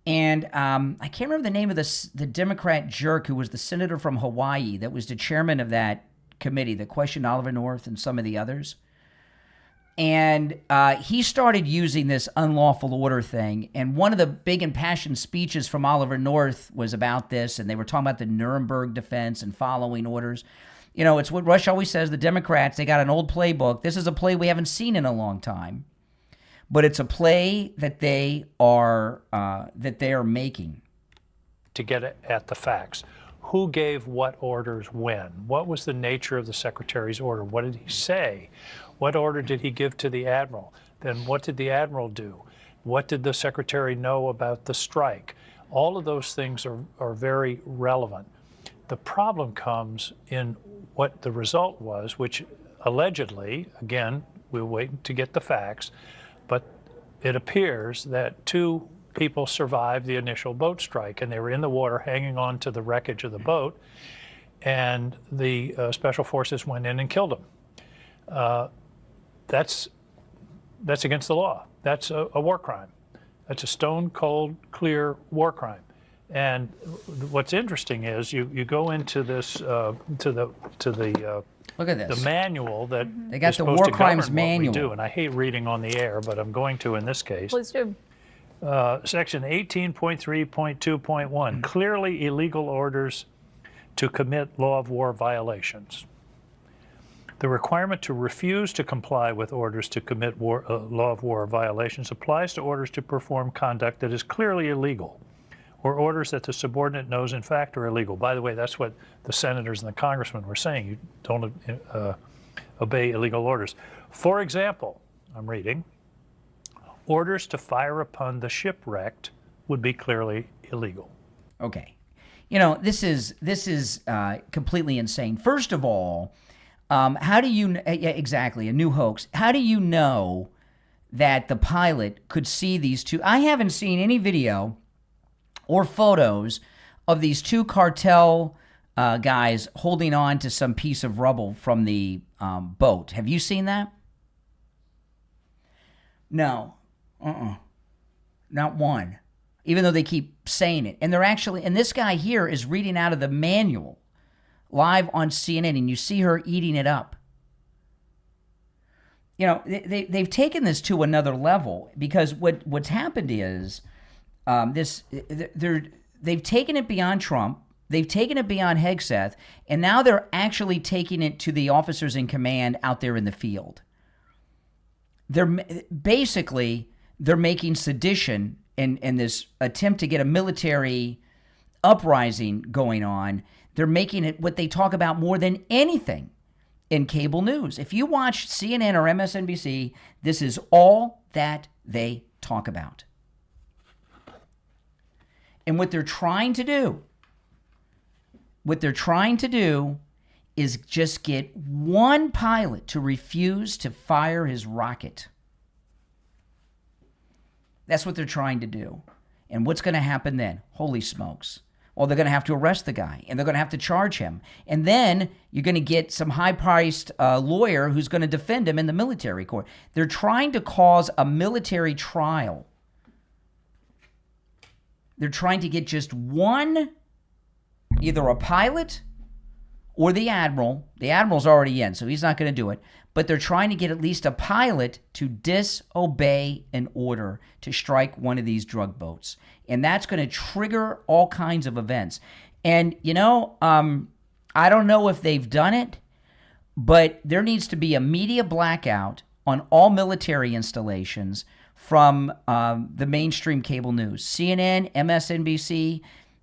And I can't remember the name of the Democrat jerk who was the senator from Hawaii that was the chairman of that committee that questioned Oliver North and some of the others. And he started using this unlawful order thing. And one of the big impassioned speeches from Oliver North was about this. And they were talking about the Nuremberg defense and following orders. You know, it's what Rush always says, the Democrats, they got an old playbook. This is a play we haven't seen in a long time. but it's a play that they are making. To get at the facts. Who gave what orders when? What was the nature of the secretary's order? What did he say? What order did he give to the admiral? Then what did the admiral do? What did the secretary know about the strike? All of those things are very relevant. The problem comes in what the result was, which allegedly, again, we'll wait to get the facts, but it appears that 2 people survived the initial boat strike, and they were in the water hanging on to the wreckage of the boat, and the special forces went in and killed them. That's against the law. That's a war crime. That's a stone cold, clear war crime. And what's interesting is you go into this to the look at this, the manual that they got is the supposed war to crimes govern what we manual. do, and I hate reading on the air, but I'm going to in this case. Please do. Section 18.3.2.1, clearly illegal orders to commit law of war violations. The requirement to refuse to comply with orders to commit law of war violations applies to orders to perform conduct that is clearly illegal, or orders that the subordinate knows in fact are illegal. By the way, that's what the senators and the congressmen were saying. You don't obey illegal orders. For example, I'm reading, orders to fire upon the shipwrecked would be clearly illegal. Okay. You know, this is completely insane. First of all, how do you, exactly, a new hoax. How do you know that the pilot could see these 2? I haven't seen any video or photos of these 2 cartel guys holding on to some piece of rubble from the boat. Have you seen that? No. Not one. Even though they keep saying it. And they're actually, and this guy here is reading out of the manual live on CNN, and you see her eating it up. You know, they've taken this to another level, because what's happened is they've taken it beyond Trump, they've taken it beyond Hegseth, and now they're actually taking it to the officers in command out there in the field. They're making sedition and this attempt to get a military uprising going on. They're making it what they talk about more than anything in cable news. If you watch CNN or MSNBC, this is all that they talk about. And what they're trying to do is just get one pilot to refuse to fire his rocket. That's what they're trying to do. And what's going to happen then? Holy smokes. Well, they're going to have to arrest the guy, and they're going to have to charge him. And then you're going to get some high-priced lawyer who's going to defend him in the military court. They're trying to cause a military trial. They're trying to get just one, either a pilot or the admiral. The admiral's already in, so he's not going to do it. But they're trying to get at least a pilot to disobey an order to strike one of these drug boats. And that's going to trigger all kinds of events. And, you know, I don't know if they've done it, but there needs to be a media blackout on all military installations from the mainstream cable news. CNN, MSNBC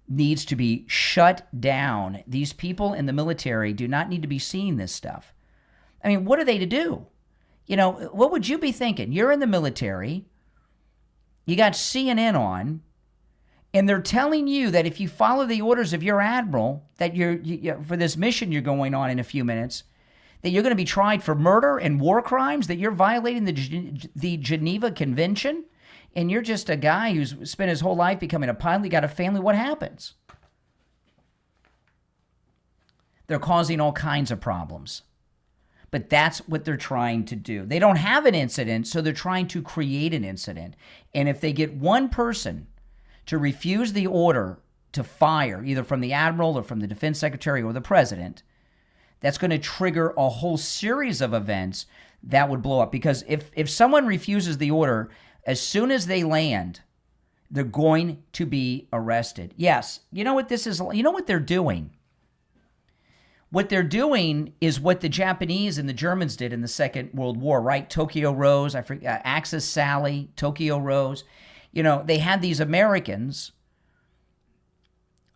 needs to be shut down. These people in the military do not need to be seeing this stuff. I mean, what are they to do? You know, what would you be thinking? You're in the military, you got CNN on, and they're telling you that if you follow the orders of your admiral, that you're for this mission you're going on in a few minutes, that you're going to be tried for murder and war crimes, that you're violating the Geneva Convention, and you're just a guy who's spent his whole life becoming a pilot, you got a family, what happens? They're causing all kinds of problems. But that's what they're trying to do. They don't have an incident, so they're trying to create an incident. And if they get one person to refuse the order to fire, either from the admiral or from the defense secretary or the president, that's going to trigger a whole series of events that would blow up. Because if someone refuses the order, as soon as they land, they're going to be arrested. Yes, you know what this is? You know what they're doing? What they're doing is what the Japanese and the Germans did in the Second World War, right? Tokyo Rose, I forget, Axis Sally, Tokyo Rose. You know, they had these Americans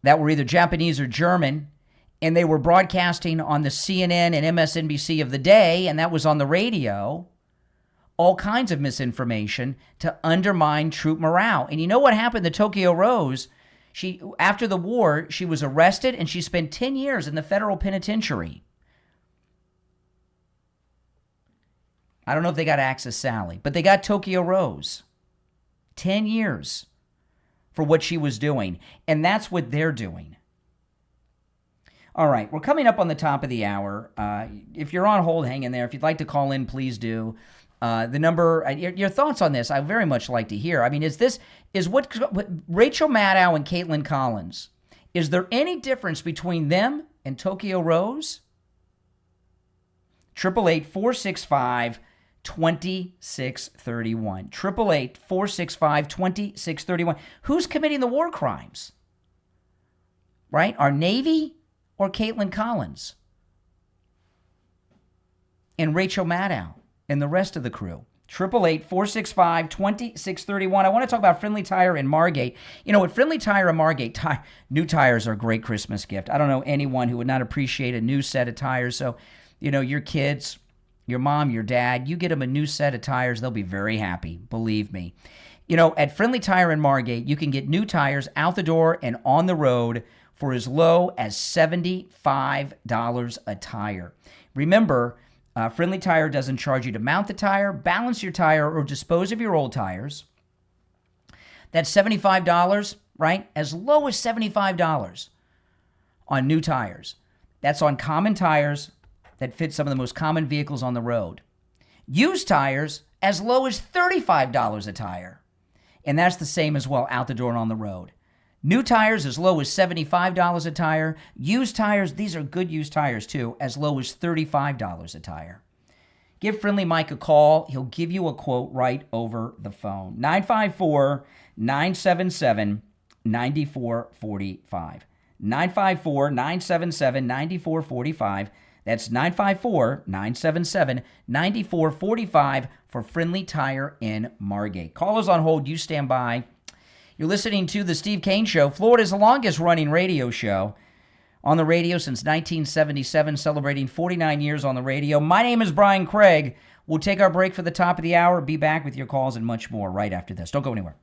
that were either Japanese or German, and they were broadcasting on the CNN and MSNBC of the day, and that was on the radio, all kinds of misinformation to undermine troop morale. And you know what happened to Tokyo Rose? After the war, she was arrested and she spent 10 years in the federal penitentiary. I don't know if they got Axis Sally, but they got Tokyo Rose. 10 years for what she was doing. And that's what they're doing. All right, we're coming up on the top of the hour. If you're on hold, hang in there. If you'd like to call in, please do. The number, your thoughts on this, I very much like to hear. I mean, is what Rachel Maddow and Caitlin Collins, is there any difference between them and Tokyo Rose? 888-465-2631. 888-465-2631. Who's committing the war crimes? Right? Our Navy or Caitlin Collins? And Rachel Maddow and the rest of the crew. 888-465-2631. I want to talk about Friendly Tire in Margate. You know, at Friendly Tire in Margate, new tires are a great Christmas gift. I don't know anyone who would not appreciate a new set of tires. So, you know, your kids, your mom, your dad, you get them a new set of tires, they'll be very happy, believe me. You know, at Friendly Tire in Margate, you can get new tires out the door and on the road for as low as $75 a tire. Remember, Friendly Tire doesn't charge you to mount the tire, balance your tire, or dispose of your old tires. That's $75, right? As low as $75 on new tires. That's on common tires that fit some of the most common vehicles on the road. Used tires, as low as $35 a tire. And that's the same as well out the door and on the road. New tires as low as $75 a tire. Used tires, these are good used tires too, as low as $35 a tire. Give Friendly Mike a call. He'll give you a quote right over the phone. 954-977-9445. 954-977-9445. That's 954-977-9445 for Friendly Tire in Margate. Callers on hold, you stand by. You're listening to The Steve Kane Show, Florida's longest-running radio show. On the radio since 1977, celebrating 49 years on the radio. My name is Brian Craig. We'll take our break for the top of the hour, be back with your calls and much more right after this. Don't go anywhere.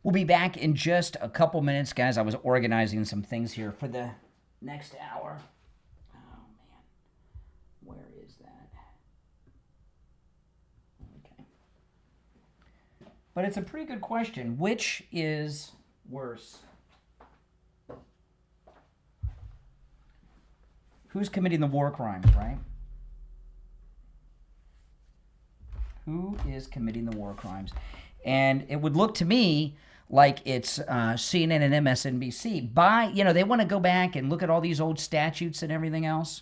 We'll be back in just a couple minutes, guys. I was organizing some things here for the next hour. Oh, man. Where is that? Okay. But it's a pretty good question. Which is worse? Who's committing the war crimes, right? Who is committing the war crimes? And it would look to me like it's CNN and MSNBC. They want to go back and look at all these old statutes and everything else.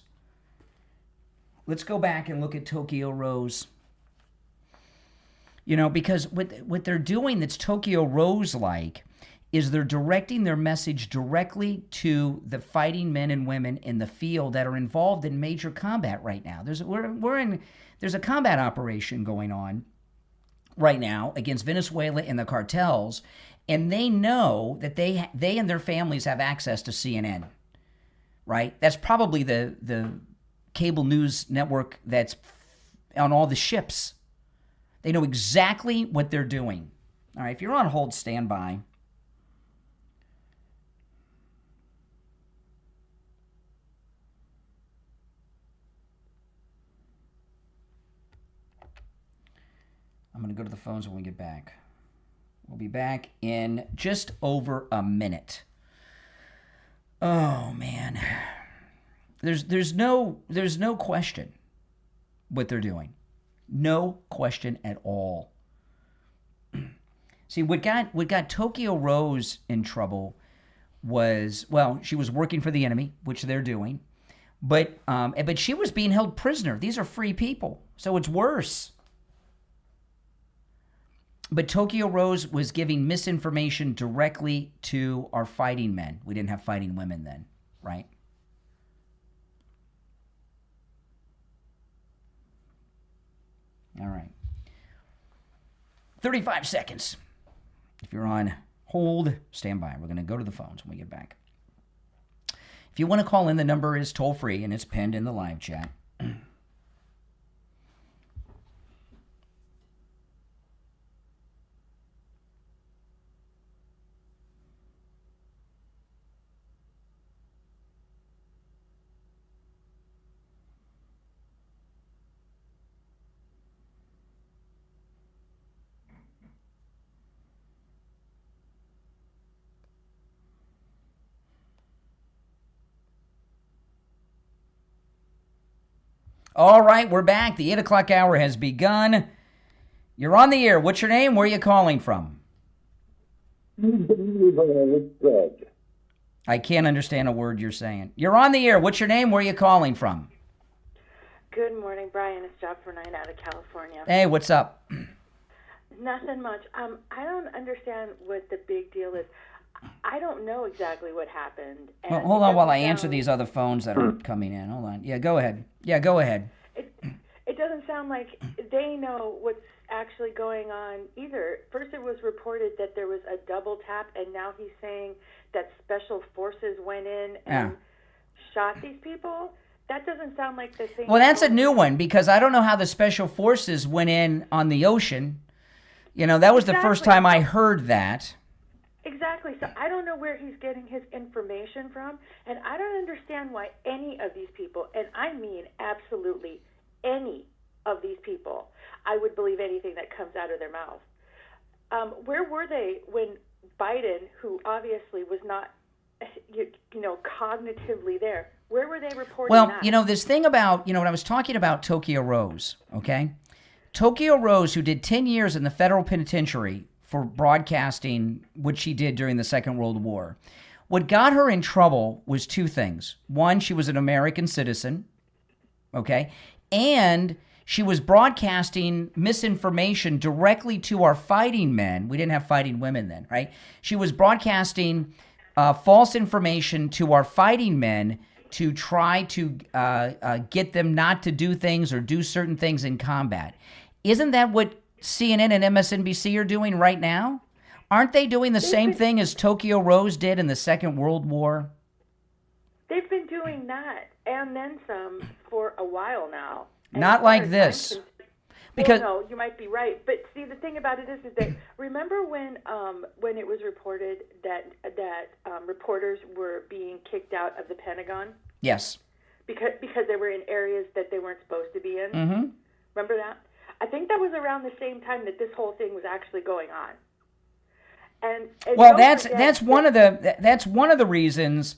Let's go back and look at Tokyo Rose. Because what they're doing that's Tokyo Rose-like is they're directing their message directly to the fighting men and women in the field that are involved in major combat right now. There's a combat operation going on right now against Venezuela and the cartels, and they know that they and their families have access to CNN, right? That's probably the cable news network that's on all the ships. They know exactly what they're doing. All right, if you're on hold, stand by. I'm going to go to the phones when we get back. We'll be back in just over a minute. Oh, man. There's no question what they're doing. No question at all. See, what got Tokyo Rose in trouble was, she was working for the enemy, which they're doing, but she was being held prisoner. These are free people, so it's worse. But Tokyo Rose was giving misinformation directly to our fighting men. We didn't have fighting women then, right? All right. 35 seconds. If you're on hold, stand by. We're going to go to the phones when we get back. If you want to call in, the number is toll free and it's pinned in the live chat. All right, we're back. The 8 o'clock hour has begun. You're on the air. What's your name? Where are you calling from? I can't understand a word you're saying. You're on the air. What's your name? Where are you calling from? Good morning, Brian. It's Job for 9 out of California. Hey, what's up? Nothing much. I don't understand what the big deal is. I don't know exactly what happened. Well, hold on while I answer these other phones that are coming in. Hold on. Yeah, go ahead. It doesn't sound like they know what's actually going on either. First, it was reported that there was a double tap, and now he's saying that special forces went in and shot these people. That doesn't sound like the same. Well, that's a new one because I don't know how the special forces went in on the ocean. That was the first time I heard that. Exactly. So I don't know where he's getting his information from, and I don't understand why any of these people, and I mean absolutely any of these people, I would believe anything that comes out of their mouth. Where were they when Biden, who obviously was not, cognitively there, where were they reporting that? This thing about, when I was talking about Tokyo Rose, okay? Tokyo Rose, who did 10 years in the federal penitentiary for broadcasting what she did during the Second World War. What got her in trouble was two things. One, she was an American citizen, okay? And she was broadcasting misinformation directly to our fighting men. We didn't have fighting women then, right? She was broadcasting false information to our fighting men to try to get them not to do things or do certain things in combat. Isn't that what CNN and MSNBC are doing right now? Aren't they doing the same thing as Tokyo Rose did in the Second World War? They've been doing that and then some for a while now. Not like this. Because no, you might be right. But see, the thing about it is that remember when it was reported that reporters were being kicked out of the Pentagon? Yes. Because they were in areas that they weren't supposed to be in. Mm-hmm. Remember that? I think that was around the same time that this whole thing was actually going on. And well, that's one of the reasons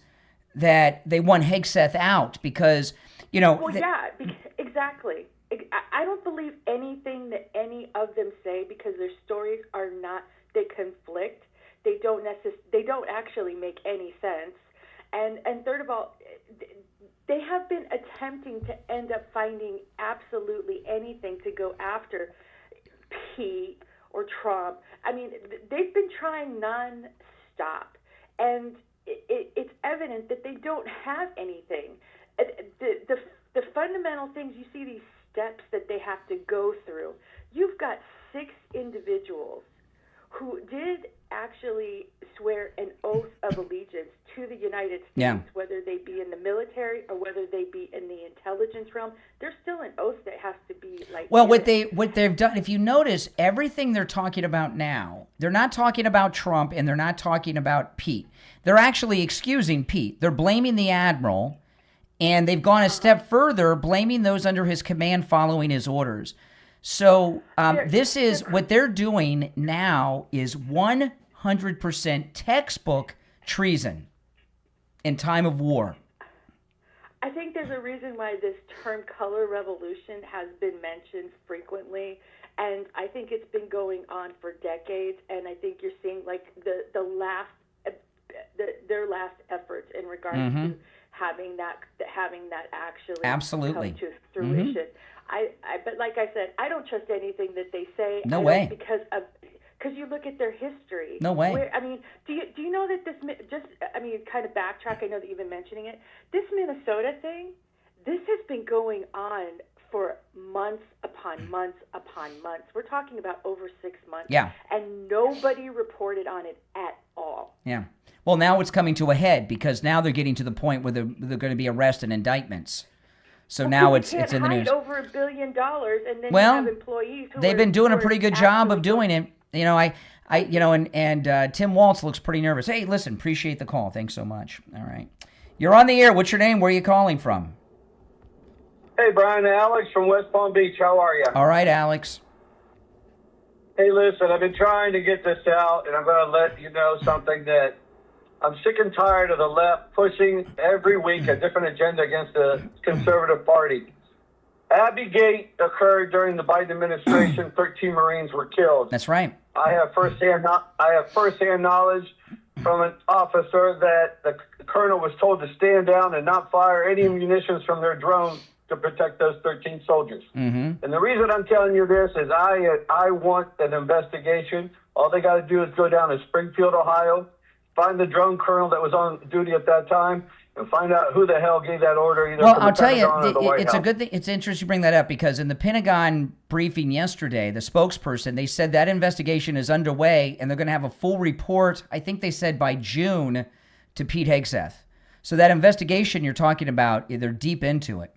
that they want Hegseth out, because Well, exactly. I don't believe anything that any of them say, because their stories are not. They conflict. They don't actually make any sense. And third of all, they have been attempting to end up finding absolutely anything to go after Pete or Trump. I mean, they've been trying non-stop, and it's evident that they don't have anything. The fundamental things, you see these steps that they have to go through. You've got 6 individuals who did actually swear an oath of allegiance to the United States, whether they be in the military or whether they be in the intelligence realm. There's still an oath that has to be Well, what they've done, if you notice, everything they're talking about now, they're not talking about Trump and they're not talking about Pete. They're actually excusing Pete. They're blaming the admiral, and they've gone a step further, blaming those under his command following his orders. So this is what they're doing now is 100% textbook treason in time of war. I think there's a reason why this term color revolution has been mentioned frequently, and I think it's been going on for decades, and I think you're seeing like their last efforts in regards to having that actually absolutely come to fruition. But like I said, I don't trust anything that they say. No way. Because you look at their history. No way. Do you know that kind of backtrack, I know that you've been mentioning it. This Minnesota thing, this has been going on for months upon months upon months. We're talking about over 6 months. Yeah. And nobody reported on it at all. Yeah. Well, now it's coming to a head, because now they're getting to the point where they're going to be arrests and indictments. So now it's in the news. Over $1 billion, and then you have employees who they've been doing a pretty good job of doing it. Tim Waltz looks pretty nervous. Hey, listen, appreciate the call. Thanks so much. All right. You're on the air. What's your name? Where are you calling from? Hey, Brian, Alex from West Palm Beach. How are you? All right, Alex. Hey, listen, I've been trying to get this out, and I'm going to let you know something that I'm sick and tired of the left pushing every week a different agenda against the conservative party. Abbey-gate occurred during the Biden administration. 13 Marines were killed. That's right. I have firsthand knowledge from an officer that the colonel was told to stand down and not fire any munitions from their drone to protect those 13 soldiers. Mm-hmm. And the reason I'm telling you this is I want an investigation. All they got to do is go down to Springfield, Ohio, find the drone colonel that was on duty at that time, and find out who the hell gave that order. Either I'll tell you, it's a good thing. It's interesting you bring that up, because in the Pentagon briefing yesterday, the spokesperson, they said that investigation is underway and they're going to have a full report, I think they said by June, to Pete Hegseth. So that investigation you're talking about, they're deep into it.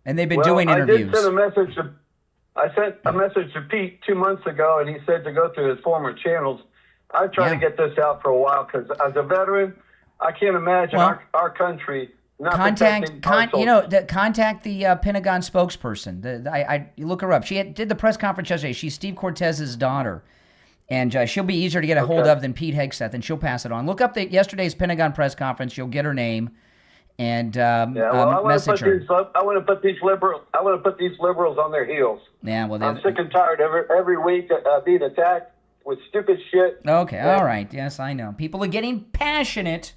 And they've been doing interviews. I sent a message to Pete 2 months ago, and he said to go through his former channels. I've tried to get this out for a while, because as a veteran, I can't imagine our country not protecting our soldiers. Contact the Pentagon spokesperson. You look her up. She did the press conference yesterday. She's Steve Cortez's daughter, and she'll be easier to get a hold of than Pete Hegseth, and she'll pass it on. Look up yesterday's Pentagon press conference. You'll get her name, and message her. I want to put these liberals on their heels. Yeah, well, I'm sick and tired every week being attacked with stupid shit. Okay, all right. Yes, I know. People are getting passionate.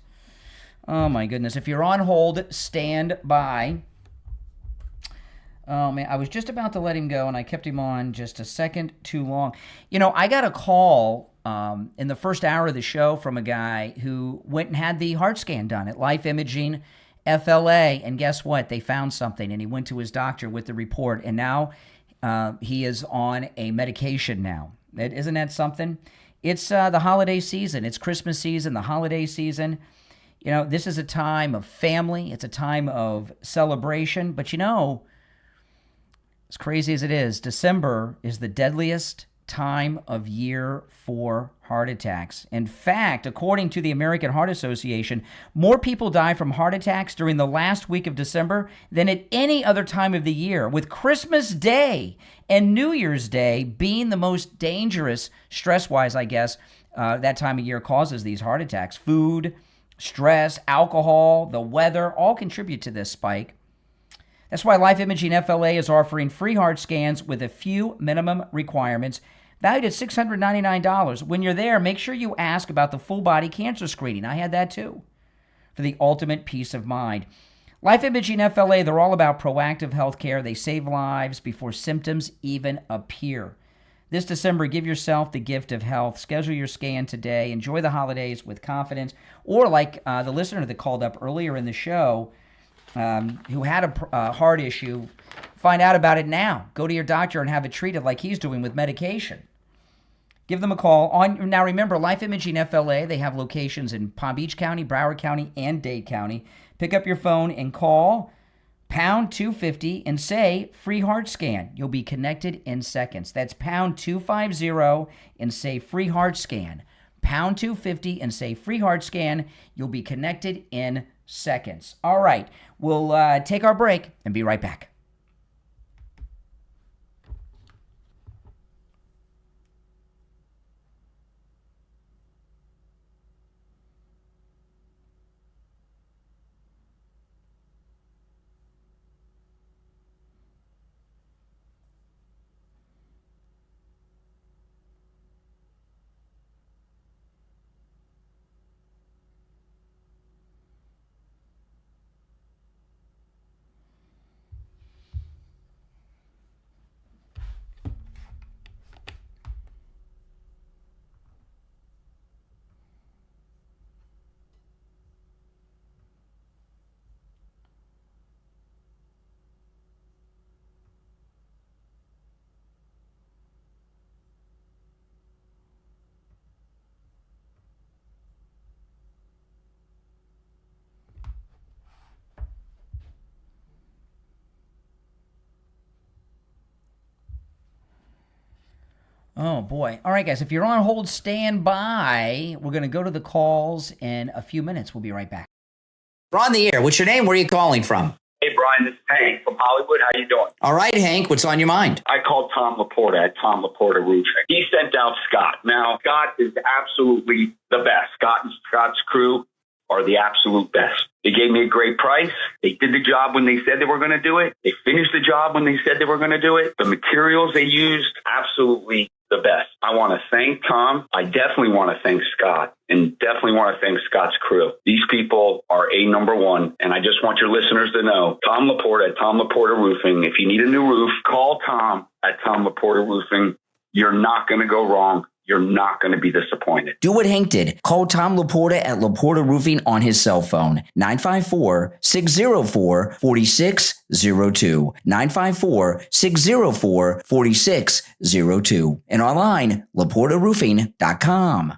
Oh, my goodness. If you're on hold, stand by. Oh, man, I was just about to let him go, and I kept him on just a second too long. I got a call in the first hour of the show from a guy who went and had the heart scan done at Life Imaging FLA, and guess what? They found something, and he went to his doctor with the report, and now he is on a medication now. Isn't that something? It's the holiday season. It's Christmas season, the holiday season. This is a time of family. It's a time of celebration. But as crazy as it is, December is the deadliest time of year for heart attacks. In fact, according to the American Heart Association, more people die from heart attacks during the last week of December than at any other time of the year, with Christmas Day and New Year's Day being the most dangerous, stress-wise, I guess, that time of year causes these heart attacks. Food, stress, alcohol, the weather all contribute to this spike. That's why Life Imaging FLA is offering free heart scans with a few minimum requirements, valued at $699. When you're there, make sure you ask about the full-body cancer screening. I had that too, for the ultimate peace of mind. Life Imaging FLA, they're all about proactive health care. They save lives before symptoms even appear. This December, give yourself the gift of health. Schedule your scan today. Enjoy the holidays with confidence. Or like the listener that called up earlier in the show, who had a heart issue, find out about it now. Go to your doctor and have it treated like he's doing with medication. Give them a call. Now remember, Life Imaging FLA, they have locations in Palm Beach County, Broward County, and Dade County. Pick up your phone and call pound 250 and say free heart scan. You'll be connected in seconds. That's pound 250 and say free heart scan. Pound 250 and say free heart scan. You'll be connected in seconds. All right, we'll take our break and be right back. Oh, boy. All right, guys, if you're on hold, stand by. We're going to go to the calls in a few minutes. We'll be right back. We're on the air. What's your name? Where are you calling from? Hey, Brian, this is Hank from Hollywood. How you doing? All right, Hank, what's on your mind? I called Tom Laporta at Tom Laporta Roofing. He sent out Scott. Now, Scott is absolutely the best. Scott and Scott's crew are the absolute best. They gave me a great price. They did the job when they said they were going to do it. They finished the job when they said they were going to do it. The materials they used, absolutely the best. I want to thank Tom. I definitely want to thank Scott, and definitely want to thank Scott's crew. These people are number one, and I just want your listeners to know, Tom Laporta at Tom Laporta Roofing. If you need a new roof, call Tom at Tom Laporta Roofing. You're not going to go wrong. You're not going to be disappointed. Do what Hank did. Call Tom Laporta at Laporta Roofing on his cell phone, 954-604-4602, 954-604-4602, and online, laportaroofing.com.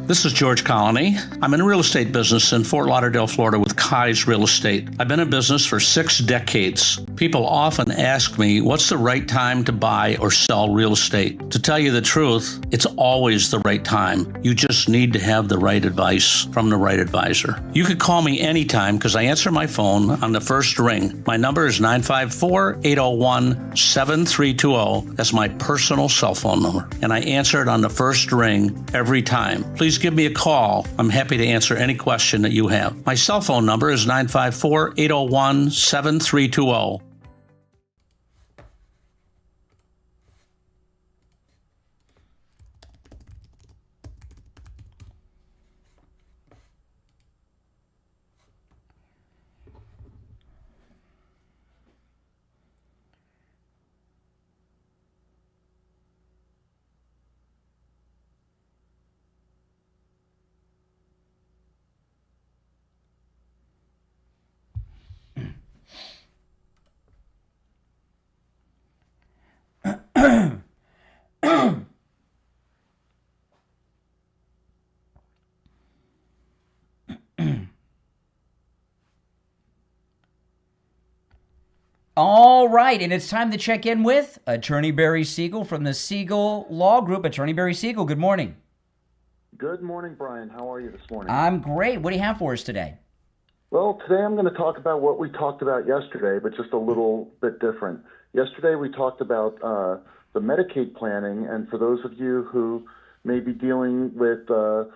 This is George Colony. I'm in the real estate business in Fort Lauderdale, Florida with Kai's Real Estate. I've been in business for 6 decades. People often ask me, what's the right time to buy or sell real estate? To tell you the truth, it's always the right time. You just need to have the right advice from the right advisor. You could call me anytime because I answer my phone on the first ring. My number is 954-801-7320. That's my personal cell phone number. And I answer it on the first ring every time. Please give me a call. I'm happy to answer any question that you have. My cell phone number is 954-801-7320. All right, and it's time to check in with Attorney Barry Siegel from the Siegel Law Group. Attorney Barry Siegel, good morning. Good morning, Brian. How are you this morning? I'm great. What do you have for us today? Well, today I'm going to talk about what we talked about yesterday, but just a little bit different. Yesterday we talked about the Medicaid planning, and for those of you who may be dealing with a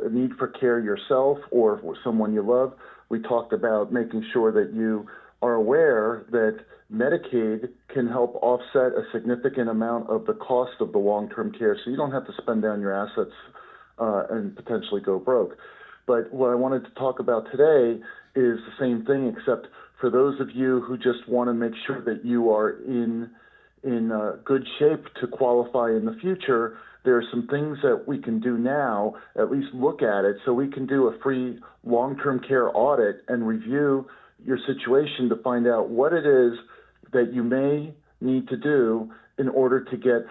need for care yourself or for someone you love, we talked about making sure that you are aware that Medicaid can help offset a significant amount of the cost of the long-term care, so you don't have to spend down your assets and potentially go broke. But what I wanted to talk about today is the same thing, except for those of you who just want to make sure that you are in good shape to qualify in the future. There are some things that we can do now, at least look at it, so we can do a free long-term care audit and review your situation to find out what it is that you may need to do in order to get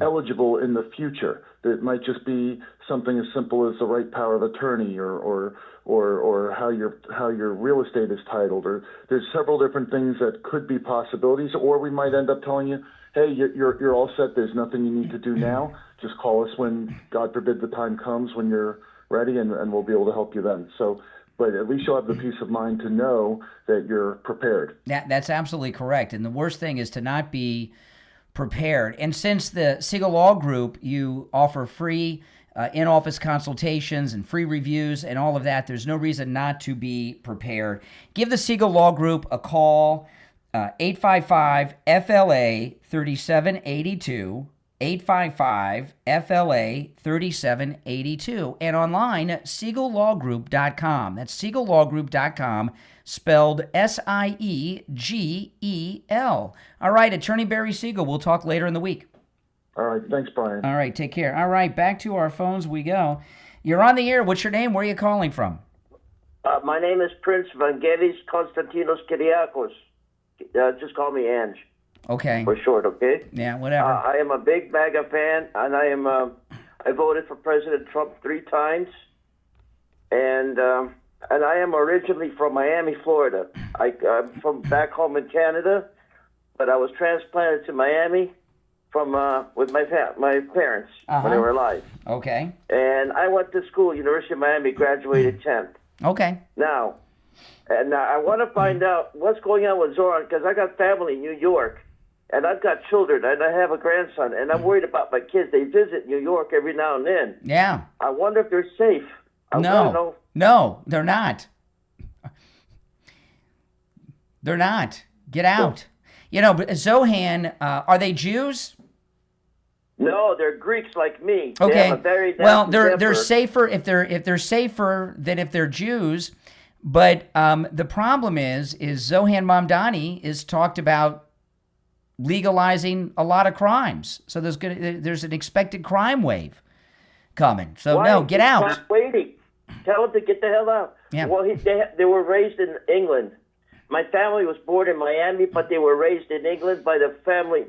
eligible in the future. It might just be something as simple as the right power of attorney or how your real estate is titled, or there's several different things that could be possibilities, or we might end up telling you, hey, you're all set, there's nothing you need to do now, just call us when, God forbid, the time comes when you're ready, and we'll be able to help you then. So, but at least you'll have the peace of mind to know that you're prepared. That's absolutely correct. And the worst thing is to not be prepared. And since the Siegel Law Group, you offer free in-office consultations and free reviews and all of that, there's no reason not to be prepared. Give the Siegel Law Group a call, 855-FLA-3782, 855-FLA-3782, and online at SiegelLawGroup.com. That's SiegelLawGroup.com, spelled S-I-E-G-E-L. All right, Attorney Barry Siegel, we'll talk later in the week. All right, thanks, Brian. All right, take care. All right, back to our phones we go. You're on the air. What's your name? Where are you calling from? My name is Prince Vangelis Konstantinos Kyriakos. Just call me Ange. Okay. For short, okay? Yeah, whatever. I am a big MAGA fan, and I voted for President Trump 3 times, and I am originally from Miami, Florida. I'm from back home in Canada, but I was transplanted to Miami from with my parents when they were alive. Okay. And I went to school, University of Miami, graduated 10th. Okay. Now, I want to find out what's going on with Zoran, because I got family in New York. And I've got children, and I have a grandson, and I'm worried about my kids. They visit New York every now and then. Yeah. I wonder if they're safe. No, they're not. They're not. Get out. You know, but Zohan, are they Jews? No, they're Greeks like me. Okay. They have a very well, nasty they're temper. safer if they're safer than if they're Jews. But the problem is Zohan Mamdani is talked about legalizing a lot of crimes. So there's an expected crime wave coming. So Why? no, get He's out. not waiting. Tell them to get the hell out. Yeah. Well, they were raised in England. My family was born in Miami, but they were raised in England by the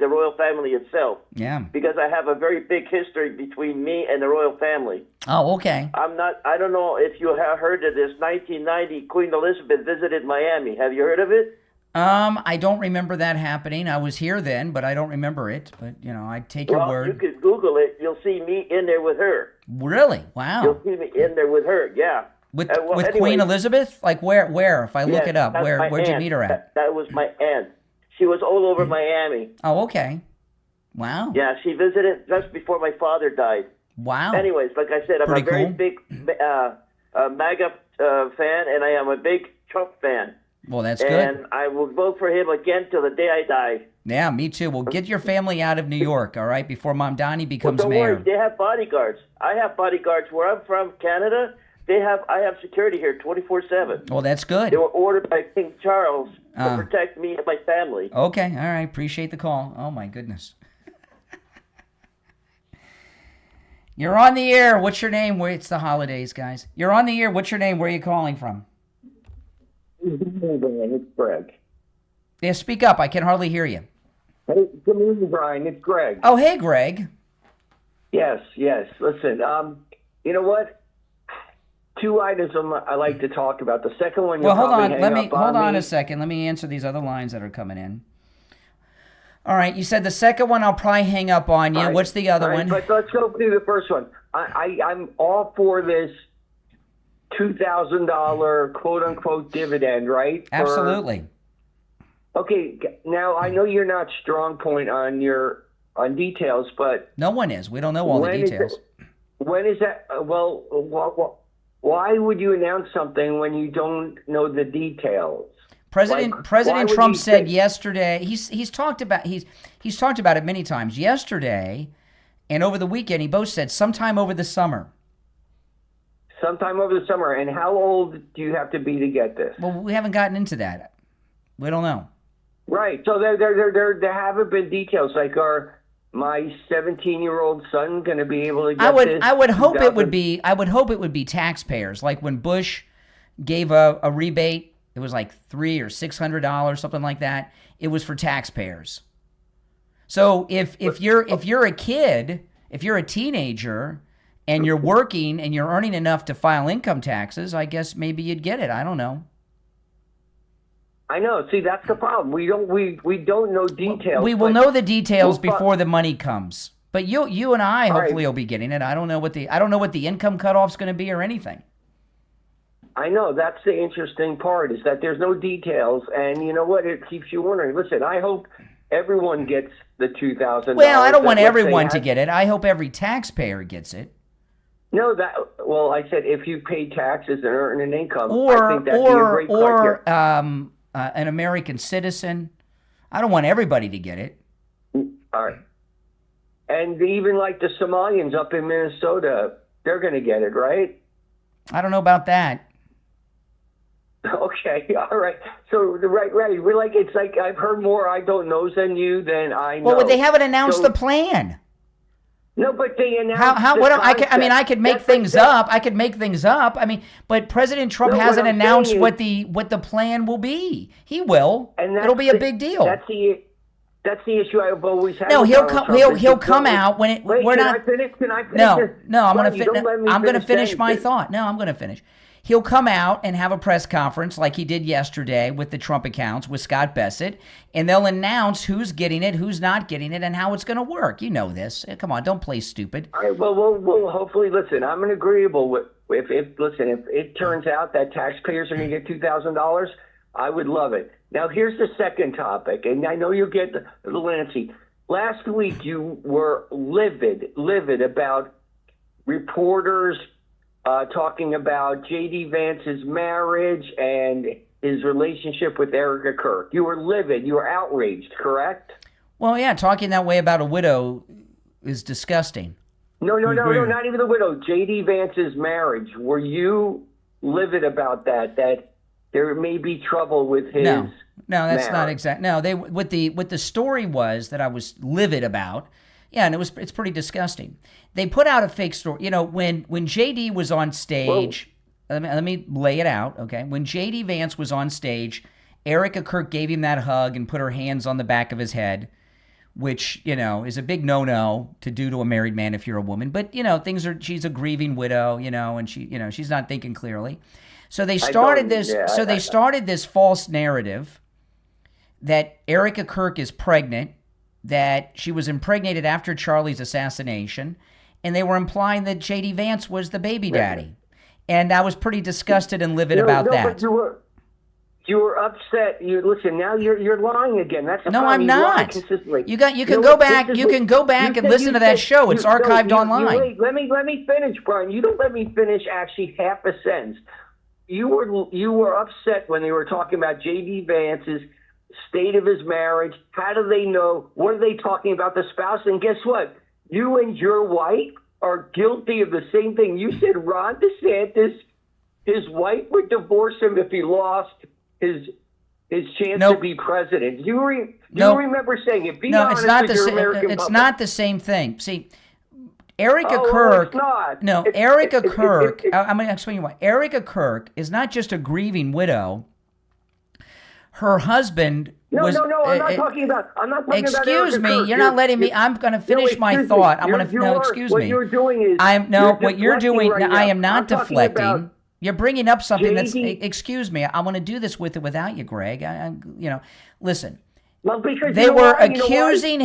royal family itself. Yeah. Because I have a very big history between me and the royal family. Oh, okay. I don't know if you have heard of this. 1990, Queen Elizabeth visited Miami. Have you heard of it? I don't remember that happening. I was here then, but I don't remember it. But, I take your word. You could Google it. You'll see me in there with her. Really? Wow. You'll see me in there with her, yeah. With anyway, Queen Elizabeth? Like where? If I look yes, it up, that's my where'd you aunt. meet her at? That was my aunt. She was all over Miami. Oh, okay. Wow. Yeah, she visited just before my father died. Wow. Anyways, like I said, I'm Pretty a very cool. big MAGA fan, and I am a big Trump fan. Well, that's good. And I will vote for him again till the day I die. Yeah, me too. Well, get your family out of New York, all right, before Mamdani becomes Don't mayor. worry, they have bodyguards. I have bodyguards. Where I'm from, Canada, I have security here 24/7. Well, that's good. They were ordered by King Charles to Ah. protect me and my family. Okay, all right. Appreciate the call. Oh, my goodness. You're on the air. What's your name? It's the holidays, guys. You're on the air. What's your name? Where are you calling from? It's Greg. Yeah, speak up. I can hardly hear you. Hey, good morning, Brian. It's Greg. Oh, hey, Greg. Yes. Listen, you know what? two items I like to talk about. The second one, well, you'll hold probably on. hang up Hold on me. a second. Let me answer these other lines that are coming in. All right, you said the second one I'll probably hang up on you. All right. What's the other All right, one? But let's go through the first one. I'm all for this $2,000 quote unquote dividend, right? Absolutely. Okay, now I know you're not strong point on details, but no one is. We don't know all the details. When is that? Why would you announce something when you don't know the details? President Trump said yesterday. He's talked about he's talked about it many times. Yesterday and over the weekend, he both said sometime over the summer. Sometime over the summer. And how old do you have to be to get this? Well, we haven't gotten into that. We don't know. Right. So there haven't been details. Like, are my 17-year-old son going to be able to get this? I would hope it would be. I would hope it would be taxpayers. Like when Bush gave a rebate, it was like $300 or $600, something like that. It was for taxpayers. So if you're a kid, if you're a teenager, and you're working and you're earning enough to file income taxes, I guess maybe you'd get it. I don't know. I know. See, that's the problem. We don't know details. We will know the details before the money comes. But you and I hopefully will be getting it. I don't know what the income cutoff's going to be or anything. I know. That's the interesting part, is that there's no details, and you know what? It keeps you wondering. Listen, I hope everyone gets the $2,000. Well, I don't want everyone to get it. I hope every taxpayer gets it. No, I said if you pay taxes and earn an income, I think that'd be a great criteria. An American citizen. I don't want everybody to get it. All right. And even like the Somalians up in Minnesota, they're going to get it, right? I don't know about that. Okay, all right. So, right. We're like, it's like I've heard more I don't knows than you than I know. Well, they haven't announced the plan. No, but they announced. I could make things up. I could make things up. I mean, but President Trump hasn't announced what the plan will be. He will. And it'll be a big deal. That's the issue I've always had. No, he'll come out when it. Wait, we're can not. I finish? Can I finish? No, I'm going to finish saying my this. thought. No, I'm going to finish. He'll come out and have a press conference like he did yesterday with the Trump accounts with Scott Bessent, and they'll announce who's getting it, who's not getting it, and how it's going to work. You know this. Come on, don't play stupid. All right, well, hopefully, listen, I'm agreeable with if it turns out that taxpayers are going to get $2,000, I would love it. Now, here's the second topic, and I know you'll get the Lancy. Last week, you were livid about reporters talking about J.D. Vance's marriage and his relationship with Erica Kirk. You were livid. You were outraged, correct? Well, yeah, talking that way about a widow is disgusting. No, not even the widow. J.D. Vance's marriage. Were you livid about that there may be trouble with his No, that's marriage? not exact. No, what the story was that I was livid about. Yeah, and it's pretty disgusting. They put out a fake story. You know, when JD was on stage, let me lay it out, okay? When JD Vance was on stage, Erica Kirk gave him that hug and put her hands on the back of his head, which, you know, is a big no-no to do to a married man if you're a woman. But, you know, she's a grieving widow, you know, and she's not thinking clearly. So they started this false narrative that Erica Kirk is pregnant, that she was impregnated after Charlie's assassination, and they were implying that J.D. Vance was the baby daddy. And I was pretty disgusted and livid about that. But you were upset. Listen, now you're lying again. That's the problem. I'm You not. lie consistently. You can go back and listen to that show. It's archived online. Wait, let me finish, Brian. You don't let me finish actually half a sentence. You were upset when they were talking about J.D. Vance's state of his marriage. How do they know? What are they talking about, the spouse? And guess what? You and your wife are guilty of the same thing. You said Ron DeSantis, his wife would divorce him if he lost his chance to be president. You remember saying it. Be honest with your American public. It's not the same thing. See, Erica Kirk. It's not. No, Erica Kirk. I'm going to explain you why. Erica Kirk is not just a grieving widow. Her husband was. No. I'm not talking about. Excuse me. Kirk. You're not letting me. I'm going to finish my thought. I'm going to. No, excuse me. What you're doing is. What you're doing. Right I am not deflecting. You're bringing up something that's, excuse me, I want to do this with or without you, Greg. Listen. Well, because they were accusing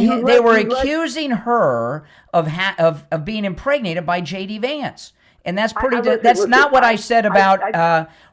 her of being impregnated by J.D. Vance. And that's that's not what I said about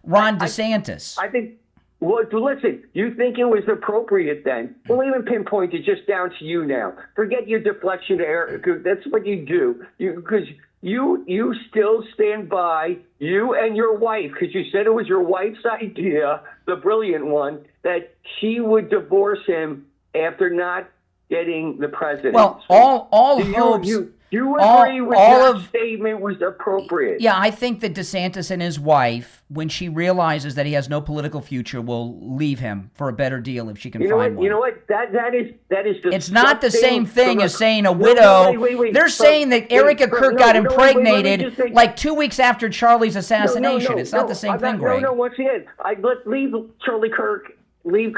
Ron DeSantis. I think, well, listen, you think it was appropriate then? We'll even pinpoint it just down to you now. Forget your deflection to Eric. That's what you do. Because you still stand by, you and your wife, because you said it was your wife's idea, the brilliant one, that she would divorce him after not getting the presidency. Well, all hopes. You agree with that statement was appropriate? Yeah, I think that DeSantis and his wife, when she realizes that he has no political future, will leave him for a better deal if she can find one. You know what? That is. It's not the same thing as saying a widow. Wait. They're saying that Erica Kirk got impregnated like 2 weeks after Charlie's assassination. It's not the same thing, Greg. No, once again, let's leave Charlie Kirk.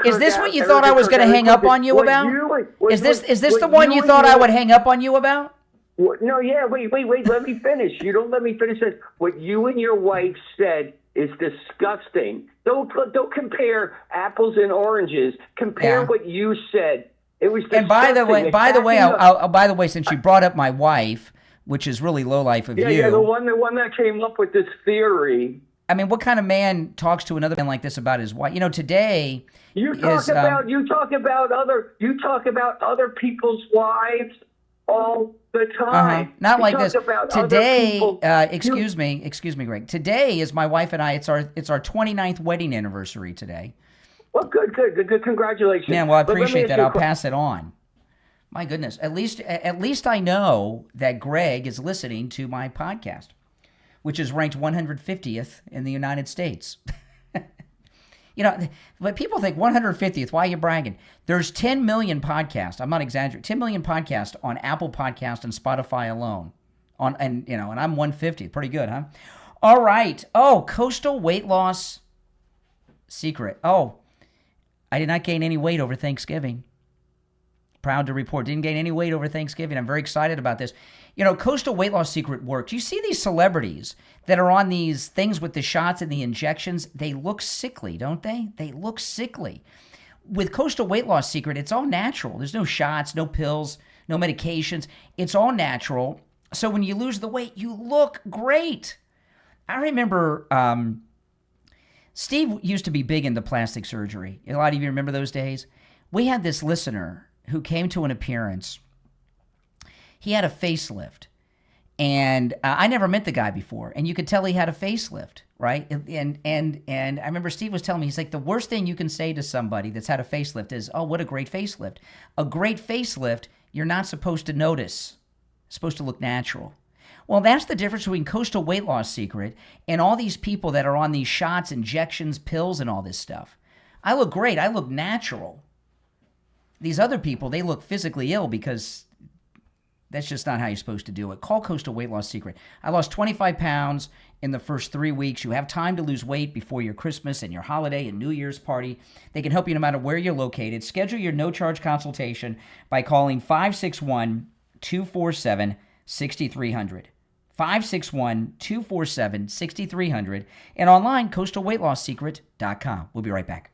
Is this what you thought I was going to hang up on you about? Is this the one you thought I would hang up on you about? No, yeah, wait, let me finish. You don't let me finish this. What you and your wife said is disgusting. Don't compare apples and oranges. Compare what you said. It was disgusting. And by the way, since you brought up my wife, which is really low life of you. Yeah, the one that came up with this theory. I mean, what kind of man talks to another man like this about his wife? Today you talk about other people's wives all the time. Not like this. Today, excuse me, Greg. Today is my wife and I. It's our 29th wedding anniversary today. Well, good. Congratulations. Yeah, well, I appreciate that. I'll pass it on. My goodness. At least I know that Greg is listening to my podcast, which is ranked 150th in the United States. But people think 150th, why are you bragging? There's 10 million podcasts. I'm not exaggerating. 10 million podcasts on Apple Podcast and Spotify alone. And I'm 150th. Pretty good, huh? All right. Oh, coastal weight loss secret. Oh, I did not gain any weight over Thanksgiving. Proud to report, didn't gain any weight over Thanksgiving. I'm very excited about this. Coastal weight loss secret works. You see these celebrities that are on these things with the shots and the injections. They look sickly, don't they? They look sickly. With coastal weight loss secret, it's all natural. There's no shots, no pills, no medications. It's all natural. So when you lose the weight, you look great. I remember Steve used to be big into plastic surgery. A lot of you remember those days. We had this listener who came to an appearance. He had a facelift, and I never met the guy before, and you could tell he had a facelift, right? And I remember Steve was telling me, he's like, the worst thing you can say to somebody that's had a facelift is, oh, what a great facelift. A great facelift, you're not supposed to notice. It's supposed to look natural. Well, that's the difference between coastal weight loss secret and all these people that are on these shots, injections, pills, and all this stuff. I look great. I look natural. These other people, they look physically ill because that's just not how you're supposed to do it. Call Coastal Weight Loss Secret. I lost 25 pounds in the first 3 weeks. You have time to lose weight before your Christmas and your holiday and New Year's party. They can help you no matter where you're located. Schedule your no-charge consultation by calling 561-247-6300. 561-247-6300. And online, coastalweightlossecret.com. We'll be right back.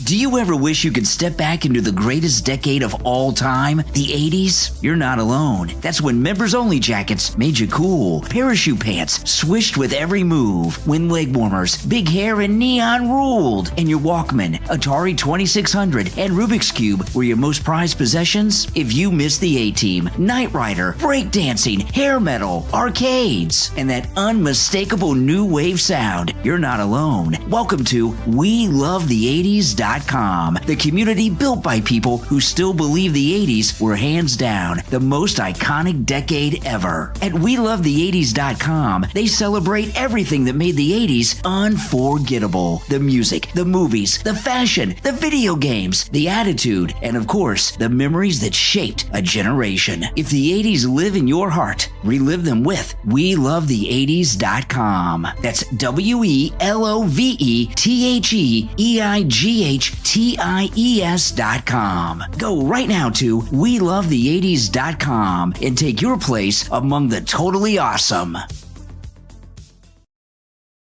Do you ever wish you could step back into the greatest decade of all time? The 80s? You're not alone. That's when members-only jackets made you cool. Parachute pants swished with every move. When leg warmers, big hair, and neon ruled. And your Walkman, Atari 2600, and Rubik's Cube were your most prized possessions? If you missed the A-Team, Knight Rider, breakdancing, hair metal, arcades, and that unmistakable new wave sound, you're not alone. Welcome to WeLoveThe80s.com. The community built by people who still believe the 80s were hands down the most iconic decade ever. At WeLoveThe80s.com, they celebrate everything that made the 80s unforgettable. The music, the movies, the fashion, the video games, the attitude, and of course, the memories that shaped a generation. If the 80s live in your heart, relive them with WeLoveThe80s.com. That's WeLoveTheEIGHT WeLoveThe80s.com. Go right now to WeLoveThe80s.com and take your place among the totally awesome.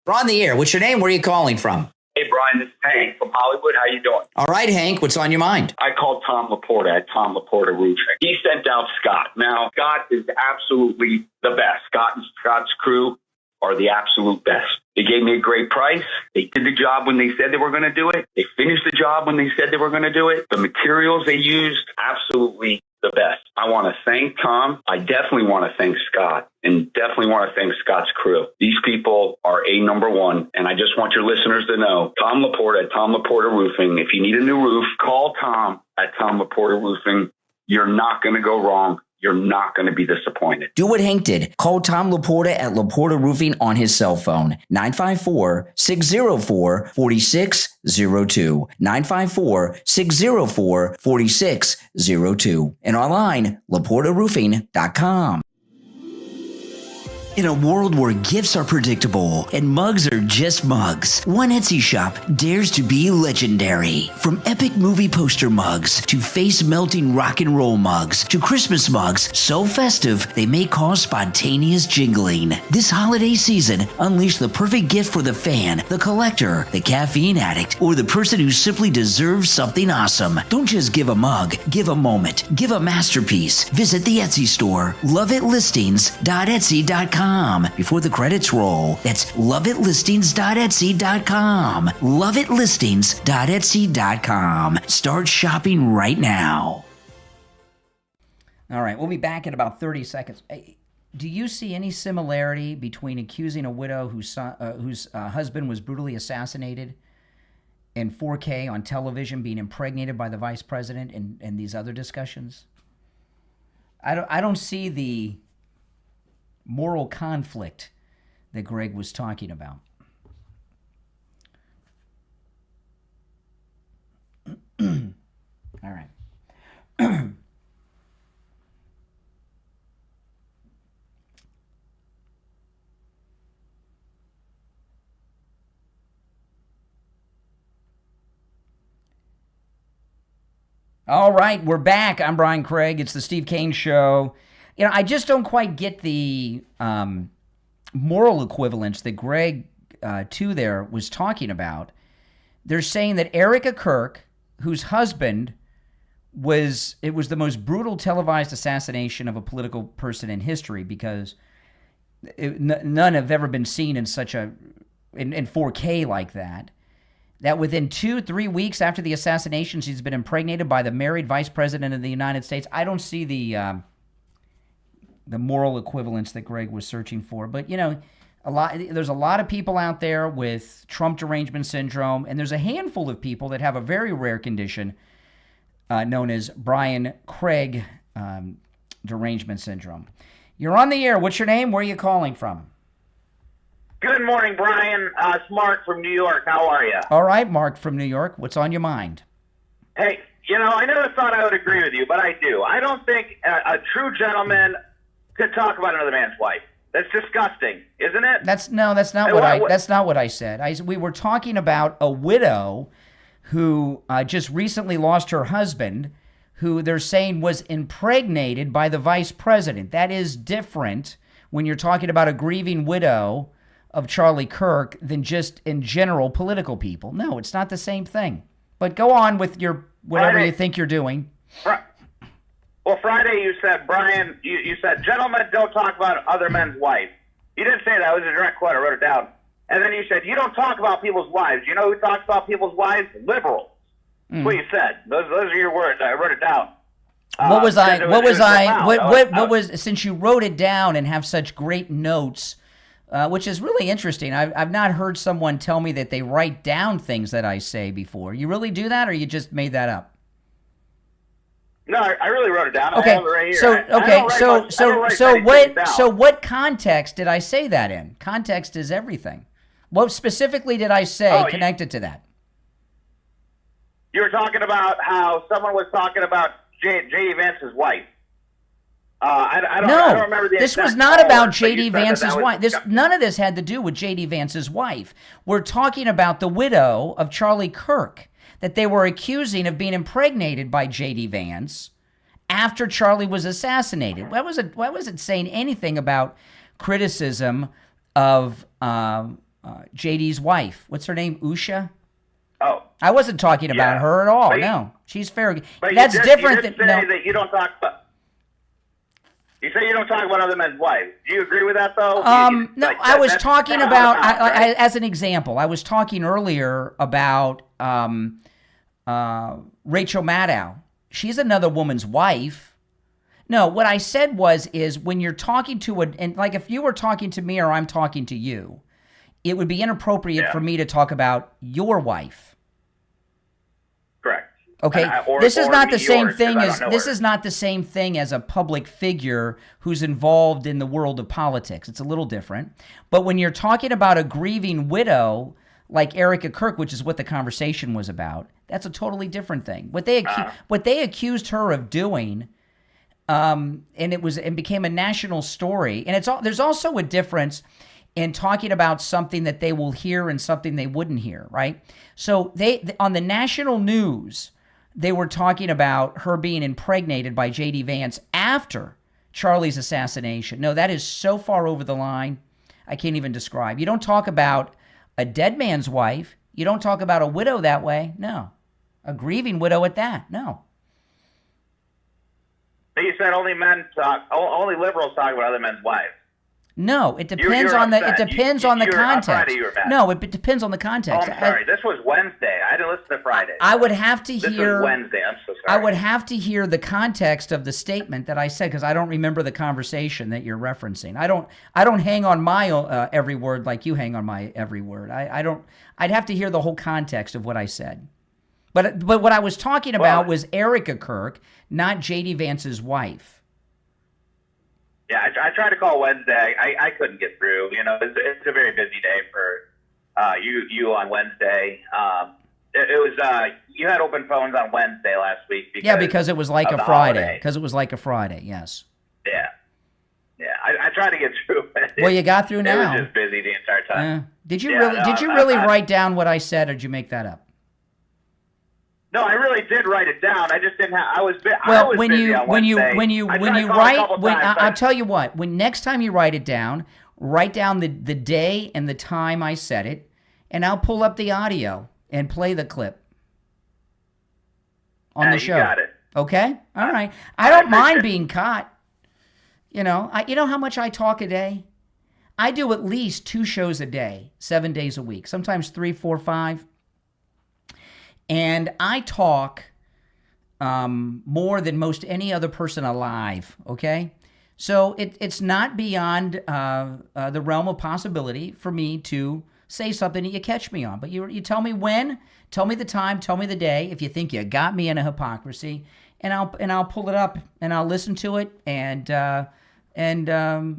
We're on the air. What's your name? Where are you calling from? Hey, Brian, this is Hank from Hollywood. How you doing? All right, Hank, what's on your mind? I called Tom Laporta at Tom Laporta Roofing. He sent out Scott. Now, Scott is absolutely the best. Scott and Scott's crew are the absolute best. They gave me a great price. They did the job when they said they were going to do it. They finished the job when they said they were going to do it. The materials they used, absolutely the best. I want to thank Tom. I definitely want to thank Scott, and definitely want to thank Scott's crew. These people are number one, and I just want your listeners to know, Tom Laporta at Tom Laporta Roofing. If you need a new roof, call Tom at Tom Laporta Roofing. You're not going to go wrong. You're not going to be disappointed. Do what Hank did. Call Tom Laporta at Laporta Roofing on his cell phone, 954-604-4602, 954-604-4602, and online, laportaroofing.com. In a world where gifts are predictable and mugs are just mugs, one Etsy shop dares to be legendary. From epic movie poster mugs to face-melting rock and roll mugs to Christmas mugs so festive they may cause spontaneous jingling. This holiday season, unleash the perfect gift for the fan, the collector, the caffeine addict, or the person who simply deserves something awesome. Don't just give a mug, give a moment, give a masterpiece. Visit the Etsy store, loveitlistings.etsy.com. Before the credits roll. That's loveitlistings.etsy.com. Loveitlistings.etsy.com. Start shopping right now. All right, we'll be back in about 30 seconds. Do you see any similarity between accusing a widow whose husband was brutally assassinated in 4K on television being impregnated by the vice president and these other discussions? I don't see the moral conflict that Greg was talking about. All right. All right, we're back. I'm Brian Craig. It's the Steve Kane Show. You know, I just don't quite get the moral equivalence that Greg, too, there was talking about. They're saying that Erica Kirk, whose husband was the most brutal televised assassination of a political person in history, because none have ever been seen in such in 4K like that. That within 2-3 weeks after the assassination, she's been impregnated by the married vice president of the United States. I don't see the moral equivalence that Greg was searching for. But, you know, there's a lot of people out there with Trump derangement syndrome, and there's a handful of people that have a very rare condition known as Brian Craig derangement syndrome. You're on the air. What's your name? Where are you calling from? Good morning, Brian. It's Mark from New York. How are you? All right, Mark from New York. What's on your mind? Hey, you know, I never thought I would agree with you, but I do. I don't think a true gentleman could talk about another man's wife. That's disgusting, isn't it? That's not what I said. We were talking about a widow who just recently lost her husband, who they're saying was impregnated by the vice president. That is different when you're talking about a grieving widow of Charlie Kirk than just in general political people. No, it's not the same thing. But go on with your whatever you think you're doing. Well, Friday you said, Brian, you said, gentlemen, don't talk about other men's wives. You didn't say that. It was a direct quote. I wrote it down. And then you said, you don't talk about people's wives. You know who talks about people's wives? Liberals. That's what you said. Those are your words. I wrote it down. Since you wrote it down and have such great notes, which is really interesting. I've not heard someone tell me that they write down things that I say before. You really do that, or you just made that up? No, I really wrote it down. Okay. I have it right here. So what context did I say that in? Context is everything. What specifically did I say connected to that? You were talking about how someone was talking about J.D. Vance's wife. I don't remember the this was not about J.D. Vance's wife. None of this had to do with J.D. Vance's wife. We're talking about the widow of Charlie Kirk. that they were accusing of being impregnated by J.D. Vance after Charlie was assassinated. Why was it saying anything about criticism of J.D.'s wife? What's her name? Usha? Oh. I wasn't talking about her at all. No, she's fair. That's different than that you don't talk about. You say you don't talk about other men's wives. Do you agree with that, though? No, I was talking about, as an example, I was talking earlier about Rachel Maddow. She's another woman's wife. No, what I said is when you're talking to and like if you were talking to me or I'm talking to you, it would be inappropriate for me to talk about your wife. Correct. Okay, this is not the same thing as a public figure who's involved in the world of politics. It's a little different. But when you're talking about a grieving widow like Erica Kirk, which is what the conversation was about, that's a totally different thing. What they accused her of doing, and it became a national story. And there's also a difference in talking about something that they will hear and something they wouldn't hear, right? So on the national news, they were talking about her being impregnated by J.D. Vance after Charlie's assassination. No, that is so far over the line, I can't even describe. You don't talk about a dead man's wife. You don't talk about a widow that way. No. A grieving widow at that. No. But you said only liberals talk about other men's wives. No, it depends on the context. No, it depends on the context. Oh, I'm sorry. This was Wednesday. I didn't listen to Friday. I would have to hear. This was Wednesday. I'm so sorry. I would have to hear the context of the statement that I said because I don't remember the conversation that you're referencing. I don't hang on my every word like you hang on my every word. I don't. I'd have to hear the whole context of what I said. But what I was talking about was Erica Kirk, not J.D. Vance's wife. Yeah, I tried to call Wednesday. I couldn't get through. You know, it's a very busy day for you on Wednesday. It was you had open phones on Wednesday last week. Because it was like a Friday. Because it was like a Friday. Yes. Yeah. I tried to get through. Well, you got through now. It was just busy the entire time. Did you really write down what I said, or did you make that up? No, I really did write it down. I just didn't have. I was busy on Wednesday. I'll tell you what. When next time you write it down, write down the day and the time I said it, and I'll pull up the audio and play the clip on the show. You got it. Okay. All right. I don't mind being caught. You know. You know how much I talk a day? I do at least 2 shows a day, 7 days a week. Sometimes 3, 4, 5. And I talk more than most any other person alive, okay? So it's not beyond the realm of possibility for me to say something that you catch me on. But you tell me when, tell me the time, tell me the day, if you think you got me in a hypocrisy, and I'll pull it up and I'll listen to it and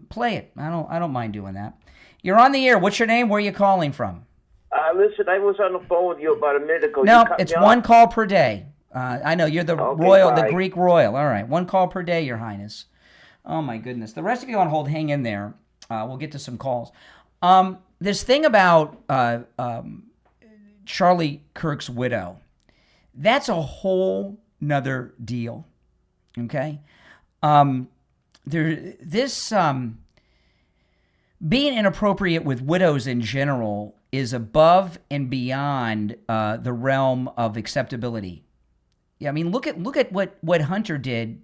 play it. I don't mind doing that. You're on the air. What's your name? Where are you calling from? Listen, I was on the phone with you about a minute ago. No, it's 1 call per day. I know you're the the Greek royal. All right, 1 call per day, Your Highness. Oh my goodness. The rest of you on hold, hang in there. We'll get to some calls. This thing about Charlie Kirk's widow, that's a whole nother deal. Okay, being inappropriate with widows in general is above and beyond the realm of acceptability. Yeah, I mean, look at what Hunter did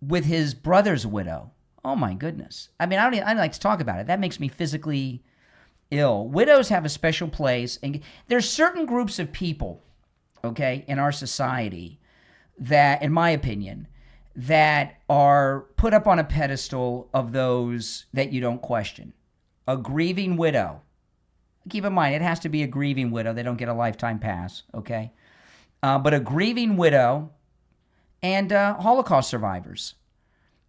with his brother's widow. Oh my goodness! I mean, I don't like to talk about it. That makes me physically ill. Widows have a special place, and there's certain groups of people, okay, in our society that, in my opinion, that are put up on a pedestal of those that you don't question. A grieving widow. Keep in mind, it has to be a grieving widow. They don't get a lifetime pass, okay? But a grieving widow and Holocaust survivors,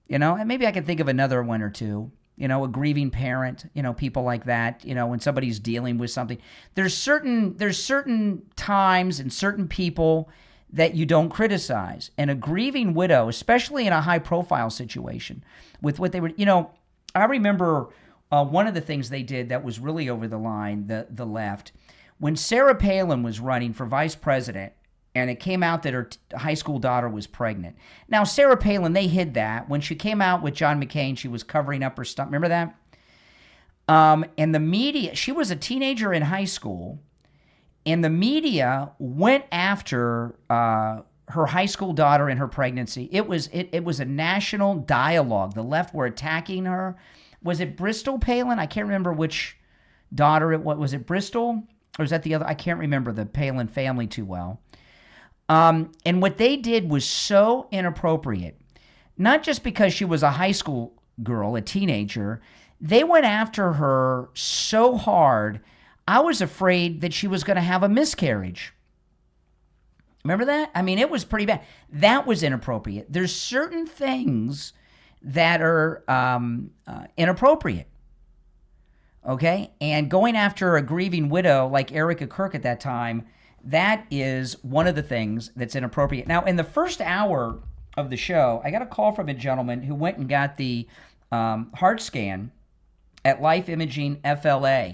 you know? And maybe I can think of another one or two, you know, a grieving parent, you know, people like that, you know, when somebody's dealing with something. There's certain times and certain people that you don't criticize. And a grieving widow, especially in a high-profile situation, with what they were, you know, I remember one of the things they did that was really over the line, the left, When Sarah Palin was running for vice president, and it came out that her high school daughter was pregnant. Now, Sarah Palin, they hid that. When she came out with John McCain, she was covering up her stuff. Remember that? And the media, she was a teenager in high school, and the media went after her high school daughter and her pregnancy. It was a national dialogue. The left were attacking her. Was it Bristol Palin? I can't remember which daughter it was. Was it Bristol? Or was that the other? I can't remember the Palin family too well. And what they did was so inappropriate. Not just because she was a high school girl, a teenager. They went after her so hard, I was afraid that she was going to have a miscarriage. Remember that? I mean, it was pretty bad. That was inappropriate. There's certain things that are inappropriate. Okay? And going after a grieving widow like Erica Kirk at that time, that is one of the things that's inappropriate. Now, in the first hour of the show, I got a call from a gentleman who went and got the heart scan at Life Imaging FLA.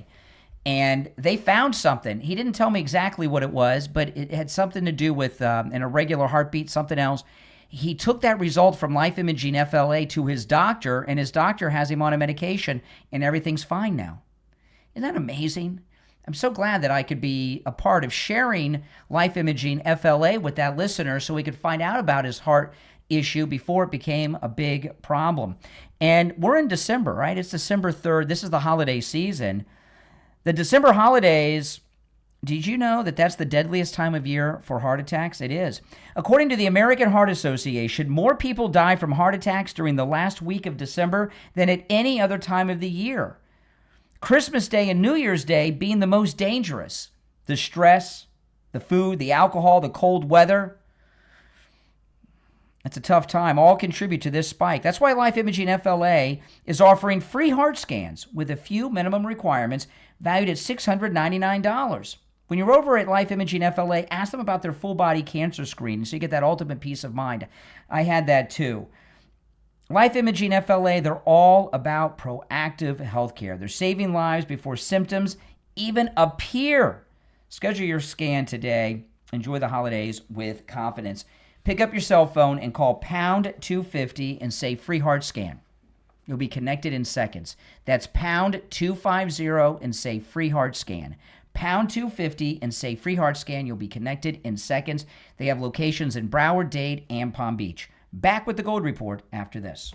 And they found something. He didn't tell me exactly what it was, but it had something to do with an irregular heartbeat, something else. He took that result from Life Imaging FLA to his doctor, and his doctor has him on a medication, and everything's fine now. Isn't that amazing? I'm so glad that I could be a part of sharing Life Imaging FLA with that listener so we could find out about his heart issue before it became a big problem. And we're in December, right? It's December 3rd. This is the holiday season. The December holidays, did you know that that's the deadliest time of year for heart attacks? It is. According to the American Heart Association, more people die from heart attacks during the last week of December than at any other time of the year. Christmas Day and New Year's Day being the most dangerous. The stress, the food, the alcohol, the cold weather. It's a tough time. All contribute to this spike. That's why Life Imaging FLA is offering free heart scans with a few minimum requirements valued at $699. When you're over at Life Imaging FLA, ask them about their full body cancer screening so you get that ultimate peace of mind. I had that too. Life Imaging FLA, they're all about proactive healthcare. They're saving lives before symptoms even appear. Schedule your scan today. Enjoy the holidays with confidence. Pick up your cell phone and call pound 250 and say free heart scan. You'll be connected in seconds. That's pound 250 and say free heart scan. Pound 250 and say free heart scan. You'll be connected in seconds. They have locations in Broward, Dade, and Palm Beach. Back with the Gold Report after this.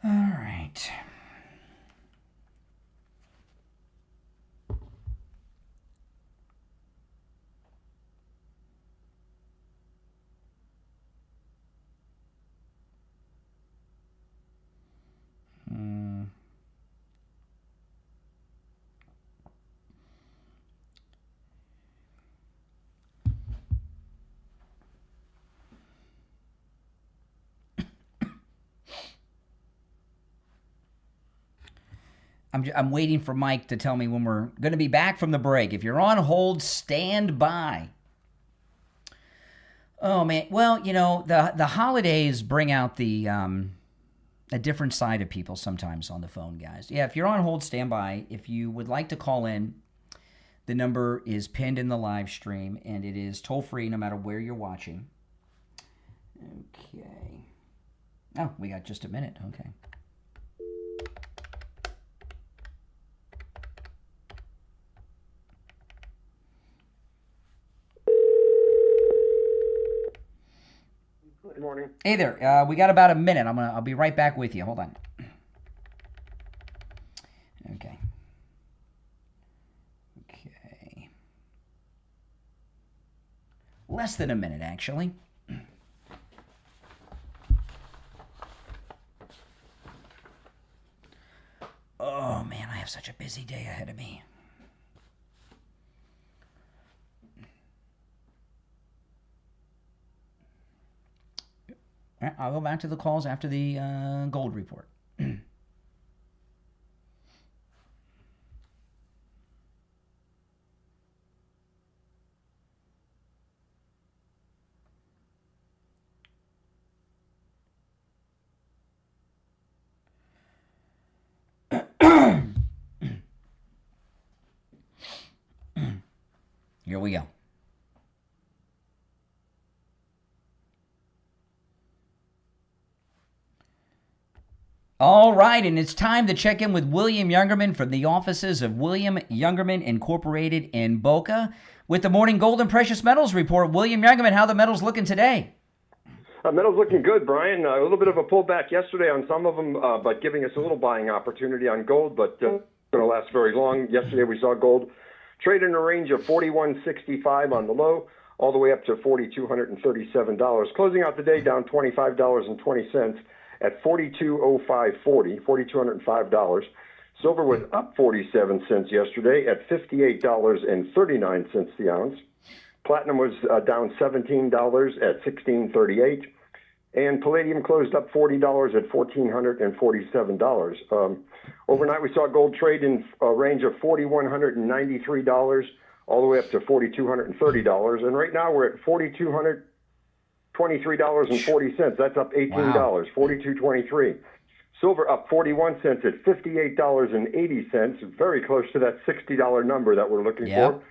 All right. I'm waiting for Mike to tell me when we're going to be back from the break. If you're on hold, stand by. Oh, man. Well, you know, the holidays bring out the a different side of people sometimes on the phone, guys. Yeah, if you're on hold, stand by. If you would like to call in, the number is pinned in the live stream, and it is toll-free no matter where you're watching. Okay. Oh, we got just a minute. Okay. Good morning. Hey there. We got about a minute. I'll be right back with you. Hold on. Okay. Okay. Less than a minute, actually. Oh, man, I have such a busy day ahead of me. All right, I'll go back to the calls after the Gold Report. Here we go. All right, and it's time to check in with William Youngerman from the offices of William Youngerman Incorporated in Boca with the Morning Gold and Precious Metals Report. William Youngerman, how the metals looking today? Metals looking good, Brian. A little bit of a pullback yesterday on some of them, but giving us a little buying opportunity on gold, but going to last very long. Yesterday we saw gold trade in a range of $41.65 on the low, all the way up to $4,237. Closing out the day down $25.20 at $42.0540, $4,205. Silver was up 47 cents yesterday at $58.39 the ounce. Platinum was down $17 at $16.38. And palladium closed up $40 at $1,447. Overnight, we saw gold trade in a range of $4,193 all the way up to $4,230. And right now, we're at $4,223.40. That's up $18, wow. $42.23. Silver up 41 cents at $58.80, very close to that $60 number that we're looking for.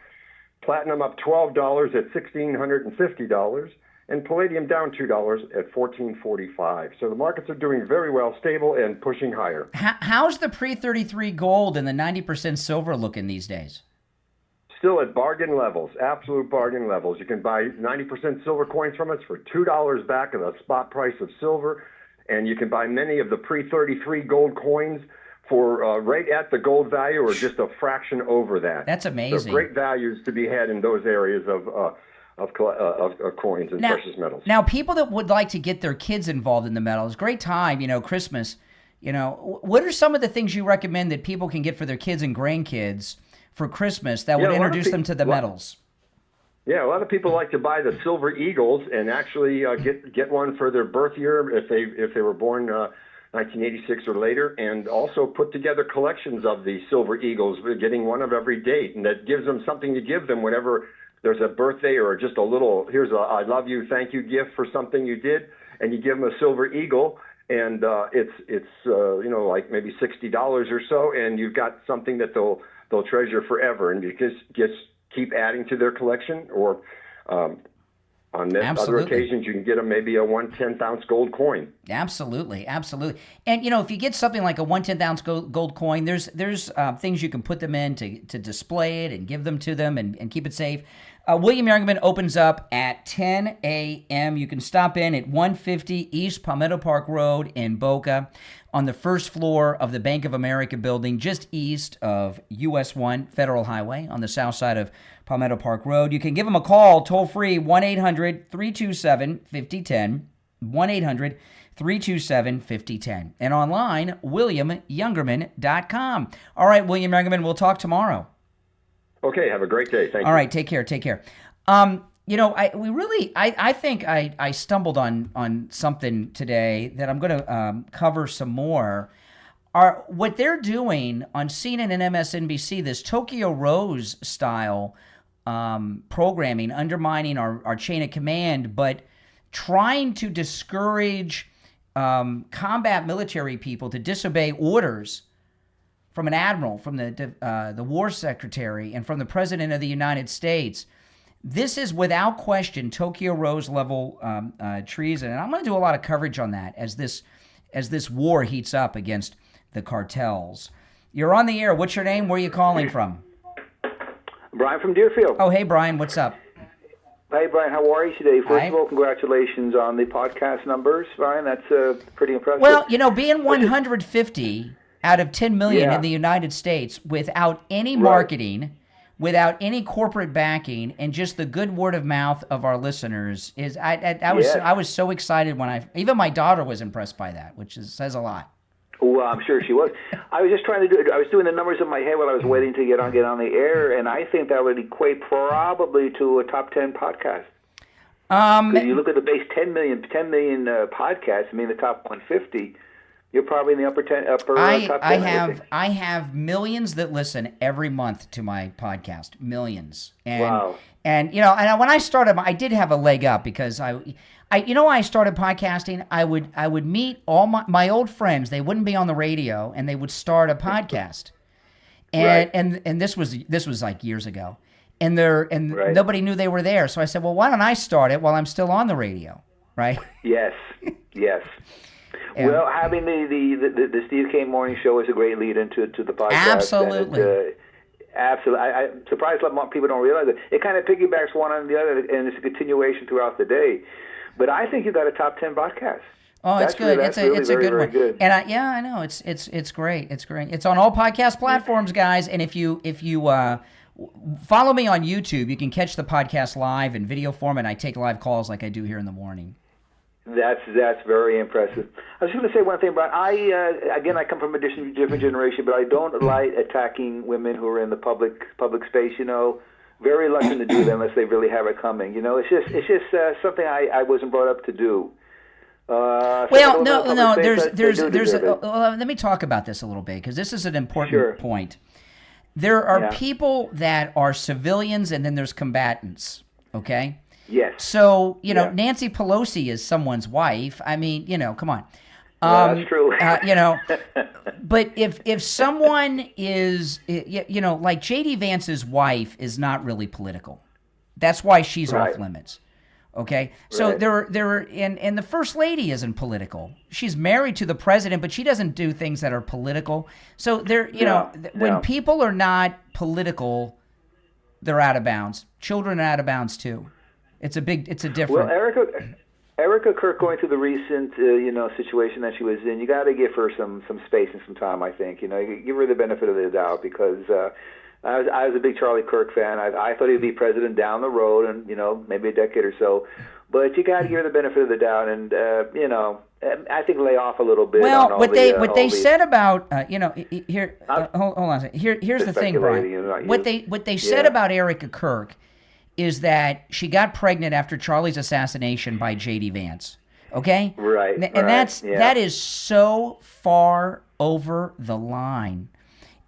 Platinum up $12 at $1,650. And palladium down $2 at $14.45. So the markets are doing very well, stable and pushing higher. How's the pre-33 gold and the 90% silver looking these days? Still at bargain levels, absolute bargain levels. You can buy 90% silver coins from us for $2 back of the spot price of silver, and you can buy many of the pre-33 gold coins for right at the gold value or just a fraction over that. That's amazing. So great values to be had in those areas of coins and precious metals. Now, people that would like to get their kids involved in the metals, great time, Christmas. What are some of the things you recommend that people can get for their kids and grandkids for Christmas that would introduce them to the metals? Yeah, a lot of people like to buy the silver eagles and actually get one for their birth year if they were born 1986 or later, and also put together collections of the silver eagles, getting one of every date, and that gives them something to give them whenever there's a birthday or just a little, here's a I love you, thank you gift for something you did, and you give them a silver eagle, and it's like maybe $60 or so, and you've got something that they'll treasure forever, and you just keep adding to their collection, or on other occasions you can get them maybe a 1/10 ounce gold coin. Absolutely. And if you get something like a 1/10 ounce gold coin, there's things you can put them in to display it and give them to them and keep it safe. William Youngerman opens up at 10 a.m. You can stop in at 150 East Palmetto Park Road in Boca on the first floor of the Bank of America building, just east of US 1 Federal Highway on the south side of Palmetto Park Road. You can give them a call, toll-free, 1-800-327-5010, 1-800-327-5010, and online, WilliamYoungerman.com. All right, William Youngerman, we'll talk tomorrow. Okay, have a great day. Thank you. All right, take care. I think I stumbled on something today that I'm going to cover some more. What they're doing on CNN and MSNBC, this Tokyo Rose style programming, undermining our chain of command, but trying to discourage combat military people to disobey orders from an admiral, from the war secretary, and from the president of the United States. This is without question Tokyo Rose level treason, and I'm going to do a lot of coverage on that as this war heats up against the cartels. You're on the air. What's your name? Where are you calling from? Brian from Deerfield. Oh, hey, Brian. What's up? Hey, Brian. How are you today? First of all, congratulations on the podcast numbers, Brian. That's pretty impressive. Well, being 150 out of 10 million in the United States without any marketing, without any corporate backing, and just the good word of mouth of our listeners is I was so excited when even my daughter was impressed by that, which says a lot. Well, I'm sure she was. I was just trying to I was doing the numbers in my head while I was waiting to get on the air, and I think that would equate probably to a top 10 podcast. Because you look at the base 10 million podcasts. I mean, the top 150. You're probably in the upper top 10. I have millions that listen every month to my podcast. Millions. And, wow. And when I started, I did have a leg up because I started podcasting. I would meet all my old friends. They wouldn't be on the radio, and they would start a podcast. And right. and this was like years ago. and nobody knew they were there. So I said, well, why don't I start it while I'm still on the radio, right? Yes. Yeah. Well, having the Steve K Morning Show is a great lead into the podcast. Absolutely. Absolutely. I'm surprised a lot more people don't realize it. It kind of piggybacks one on the other, and it's a continuation throughout the day. But I think you got a top 10 podcast. Oh, it's good. It's a good one. Good. And I know it's great. It's great. It's on all podcast platforms, guys. And if you follow me on YouTube, you can catch the podcast live in video form, and I take live calls like I do here in the morning. That's very impressive. I was going to say one thing, Brian. I come from a different generation, but I don't like attacking women who are in the public space. Very reluctant to do that unless they really have it coming. It's just something I wasn't brought up to do. Well, no. Let me talk about this a little bit because this is an important point. There are people that are civilians, and then there's combatants. Okay. Yes. So, Nancy Pelosi is someone's wife. I mean, come on. That's true. But if someone is, like J.D. Vance's wife is not really political. That's why she's off limits. Okay? So and the First Lady isn't political. She's married to the president, but she doesn't do things that are political. So when people are not political, they're out of bounds. Children are out of bounds too. It's a different. Well, Erica Kirk going through the recent, situation that she was in, you got to give her some space and some time. I think, give her the benefit of the doubt because I was a big Charlie Kirk fan. I thought he'd be president down the road, and maybe a decade or so. But you got to give her the benefit of the doubt, and I think lay off a little bit. Well, on all what they said about here, hold on a second. Here's the thing, Brian. What they said about Erica Kirk is that she got pregnant after Charlie's assassination by J.D. Vance. Okay? Right. And that is so far over the line.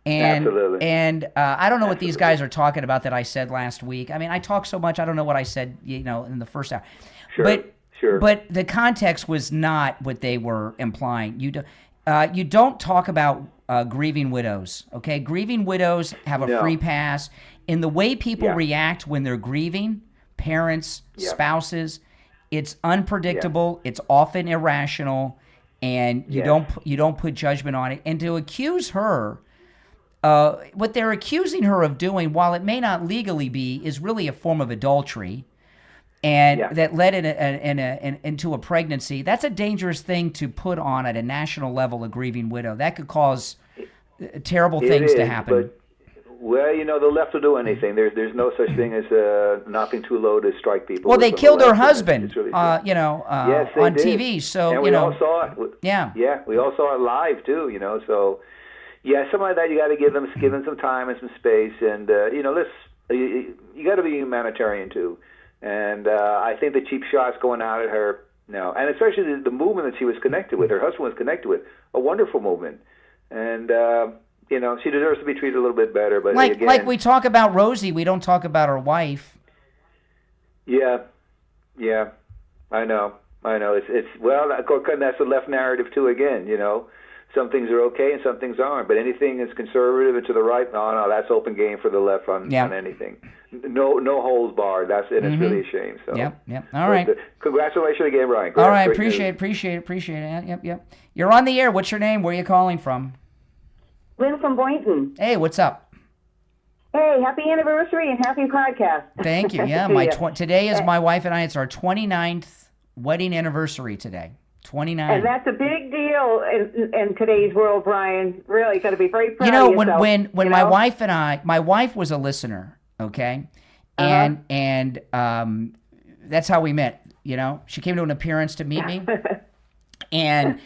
And, Absolutely. And I don't know what these guys are talking about that I said last week. I mean, I talk so much, I don't know what I said, in the first hour. But the context was not what they were implying. You don't talk about grieving widows, okay? Grieving widows have a free pass. In the way people react when they're grieving, parents, spouses, it's unpredictable. It's often irrational, and you don't put judgment on it. And to accuse her, what they're accusing her of doing, while it may not legally be, is really a form of adultery, and that led into a pregnancy. That's a dangerous thing to put on at a national level. A grieving widow that could cause terrible things to happen. Well, the left will do anything. There's no such thing as nothing too low to strike people. Well, they killed her husband, really on TV. So and we all saw it. Yeah, we all saw it live too. So something like that. You got to give them some time and some space, and you got to be humanitarian too. And I think the cheap shots going out at her, and especially the movement that she was connected with, her husband was connected with, a wonderful movement, and. She deserves to be treated a little bit better. But like we talk about Rosie, we don't talk about her wife. Yeah, I know. It's that's the left narrative too. Again, some things are okay and some things aren't. But anything that's conservative and to the right, no, that's open game for the left on anything. No holds barred. It's really a shame. So. Yep. All right. Congratulations again, Brian. All right, appreciate it. Yep. You're on the air. What's your name? Where are you calling from? Lynn from Boynton. Hey, what's up? Hey, happy anniversary and happy podcast. Thank you. Yeah, today is my wife and I. It's our 29th wedding anniversary today. 29. And that's a big deal in today's world, Brian. Really, got to be very proud of yourself. When my wife and I, my wife was a listener, okay, and that's how we met. She came to an appearance to meet me. And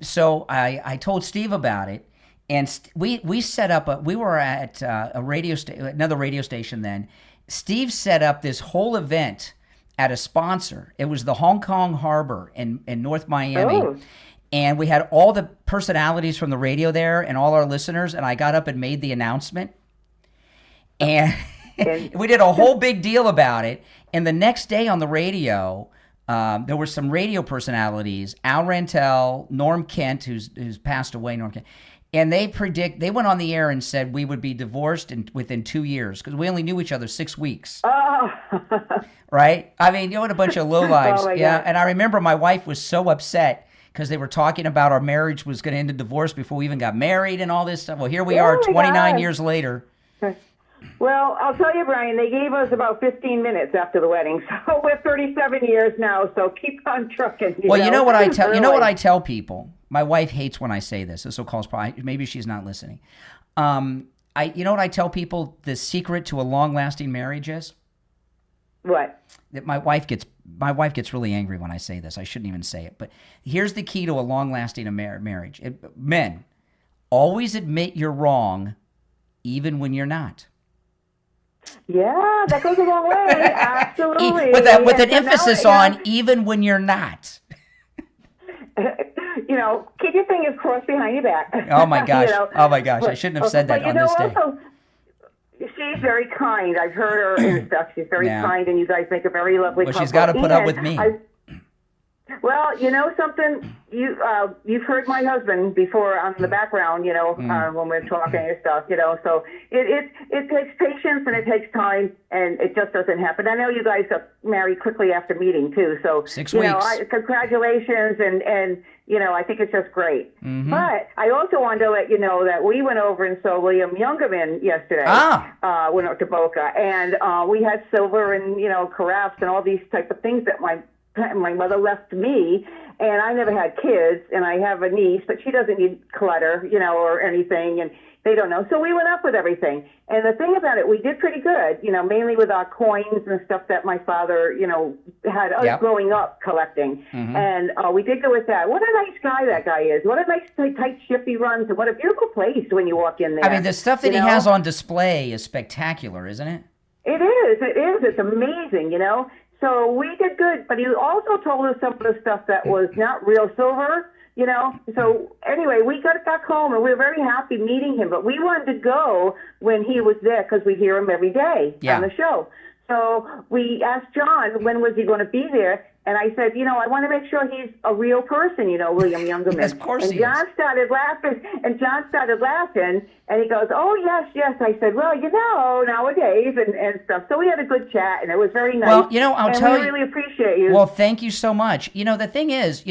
so I told Steve about it, and we set up we were at another radio station then. Steve set up this whole event at a sponsor. It was the Hong Kong Harbor in North Miami, and we had all the personalities from the radio there and all our listeners. And I got up and made the announcement, and we did a whole big deal about it. And the next day on the radio. There were some radio personalities, Al Rantel, Norm Kent, who's passed away, Norm Kent, And they went on the air and said we would be divorced within 2 years because we only knew each other 6 weeks. Oh. Right? I mean, what a bunch of lowlives. Oh, my Yeah. God. And I remember my wife was so upset because they were talking about our marriage was going to end in divorce before we even got married and all this stuff. Well, here we are 29 years later. Well, I'll tell you, Brian, they gave us about 15 minutes after the wedding. So we're 37 years now, so keep on trucking. You know what I tell people? My wife hates when I say this. This will cause probably, maybe she's not listening. You know what I tell people the secret to a long-lasting marriage is? What? That my wife gets really angry when I say this. I shouldn't even say it. But here's the key to a long-lasting marriage. Men, always admit you're wrong even when you're not. Yeah, that goes a long way. Absolutely. With an emphasis on even when you're not. Keep your fingers crossed behind your back. Oh my gosh! Oh my gosh! I shouldn't have said that on this day. Also, she's very kind. I've heard her and stuff. She's very kind, and you guys make a very lovely couple. Well, she's got to put up with me. Well, you know something? You've heard my husband before on the background, when we're talking and stuff, So it takes patience and it takes time, and it just doesn't happen. I know you guys got married quickly after meeting too, so 6 weeks. Congratulations, and I think it's just great. Mm-hmm. But I also wanted to let you know that we went over and saw William Youngerman yesterday. Went up to Boca, and we had silver and carafes and all these type of things that my mother left me, and I never had kids, and I have a niece, but she doesn't need clutter, or anything, and they don't know. So we went up with everything. And the thing about it, we did pretty good, mainly with our coins and stuff that my father, had us growing up collecting. Mm-hmm. And we did go with that. What a nice guy that guy is. What a nice tight ship he runs, and what a beautiful place when you walk in there. I mean, the stuff that he has on display is spectacular, isn't it? It is. It's amazing, So we did good, but he also told us some of the stuff that was not real silver, So anyway, we got back home, and we were very happy meeting him, but we wanted to go when he was there because we hear him every day on the show. So we asked John, when was he going to be there? And I said, I want to make sure he's a real person, William Youngerman. Yes, of course and John started laughing, and he goes, oh, yes. I said, well, nowadays and stuff. So we had a good chat, and it was very nice. Well, I'll tell you. We really appreciate you. Well, thank you so much. The thing is,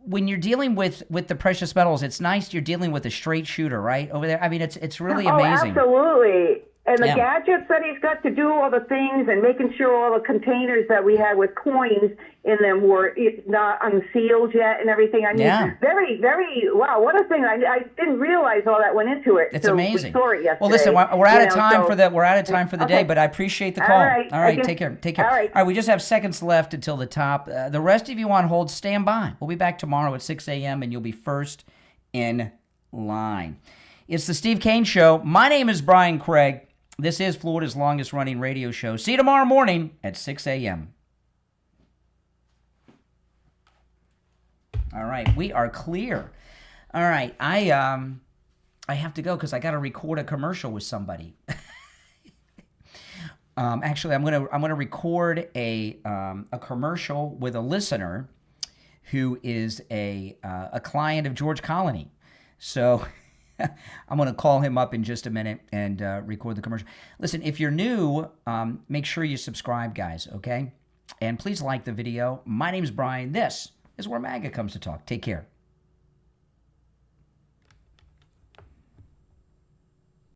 when you're dealing with the precious metals, it's nice you're dealing with a straight shooter, right, over there. I mean, it's really amazing. Absolutely. And the gadgets that he's got to do all the things and making sure all the containers that we had with coins in them were not unsealed yet and everything. I mean, very, very, wow, what a thing. I didn't realize all that went into it. It's amazing. We saw it yesterday. Well, listen, we're out of time for the day, but I appreciate the call. All right, take care. All right, we just have seconds left until the top. The rest of you on hold, stand by. We'll be back tomorrow at 6 a.m., and you'll be first in line. It's the Steve Kane Show. My name is Brian Craig. This is Florida's longest-running radio show. See you tomorrow morning at 6 a.m. All right, we are clear. All right, I have to go because I got to record a commercial with somebody. Actually, I'm gonna record a commercial with a listener who is a client of George Colony. So. I'm going to call him up in just a minute and record the commercial. Listen, if you're new, make sure you subscribe, guys, okay? And please like the video. My name's Brian. This is where MAGA comes to talk. Take care.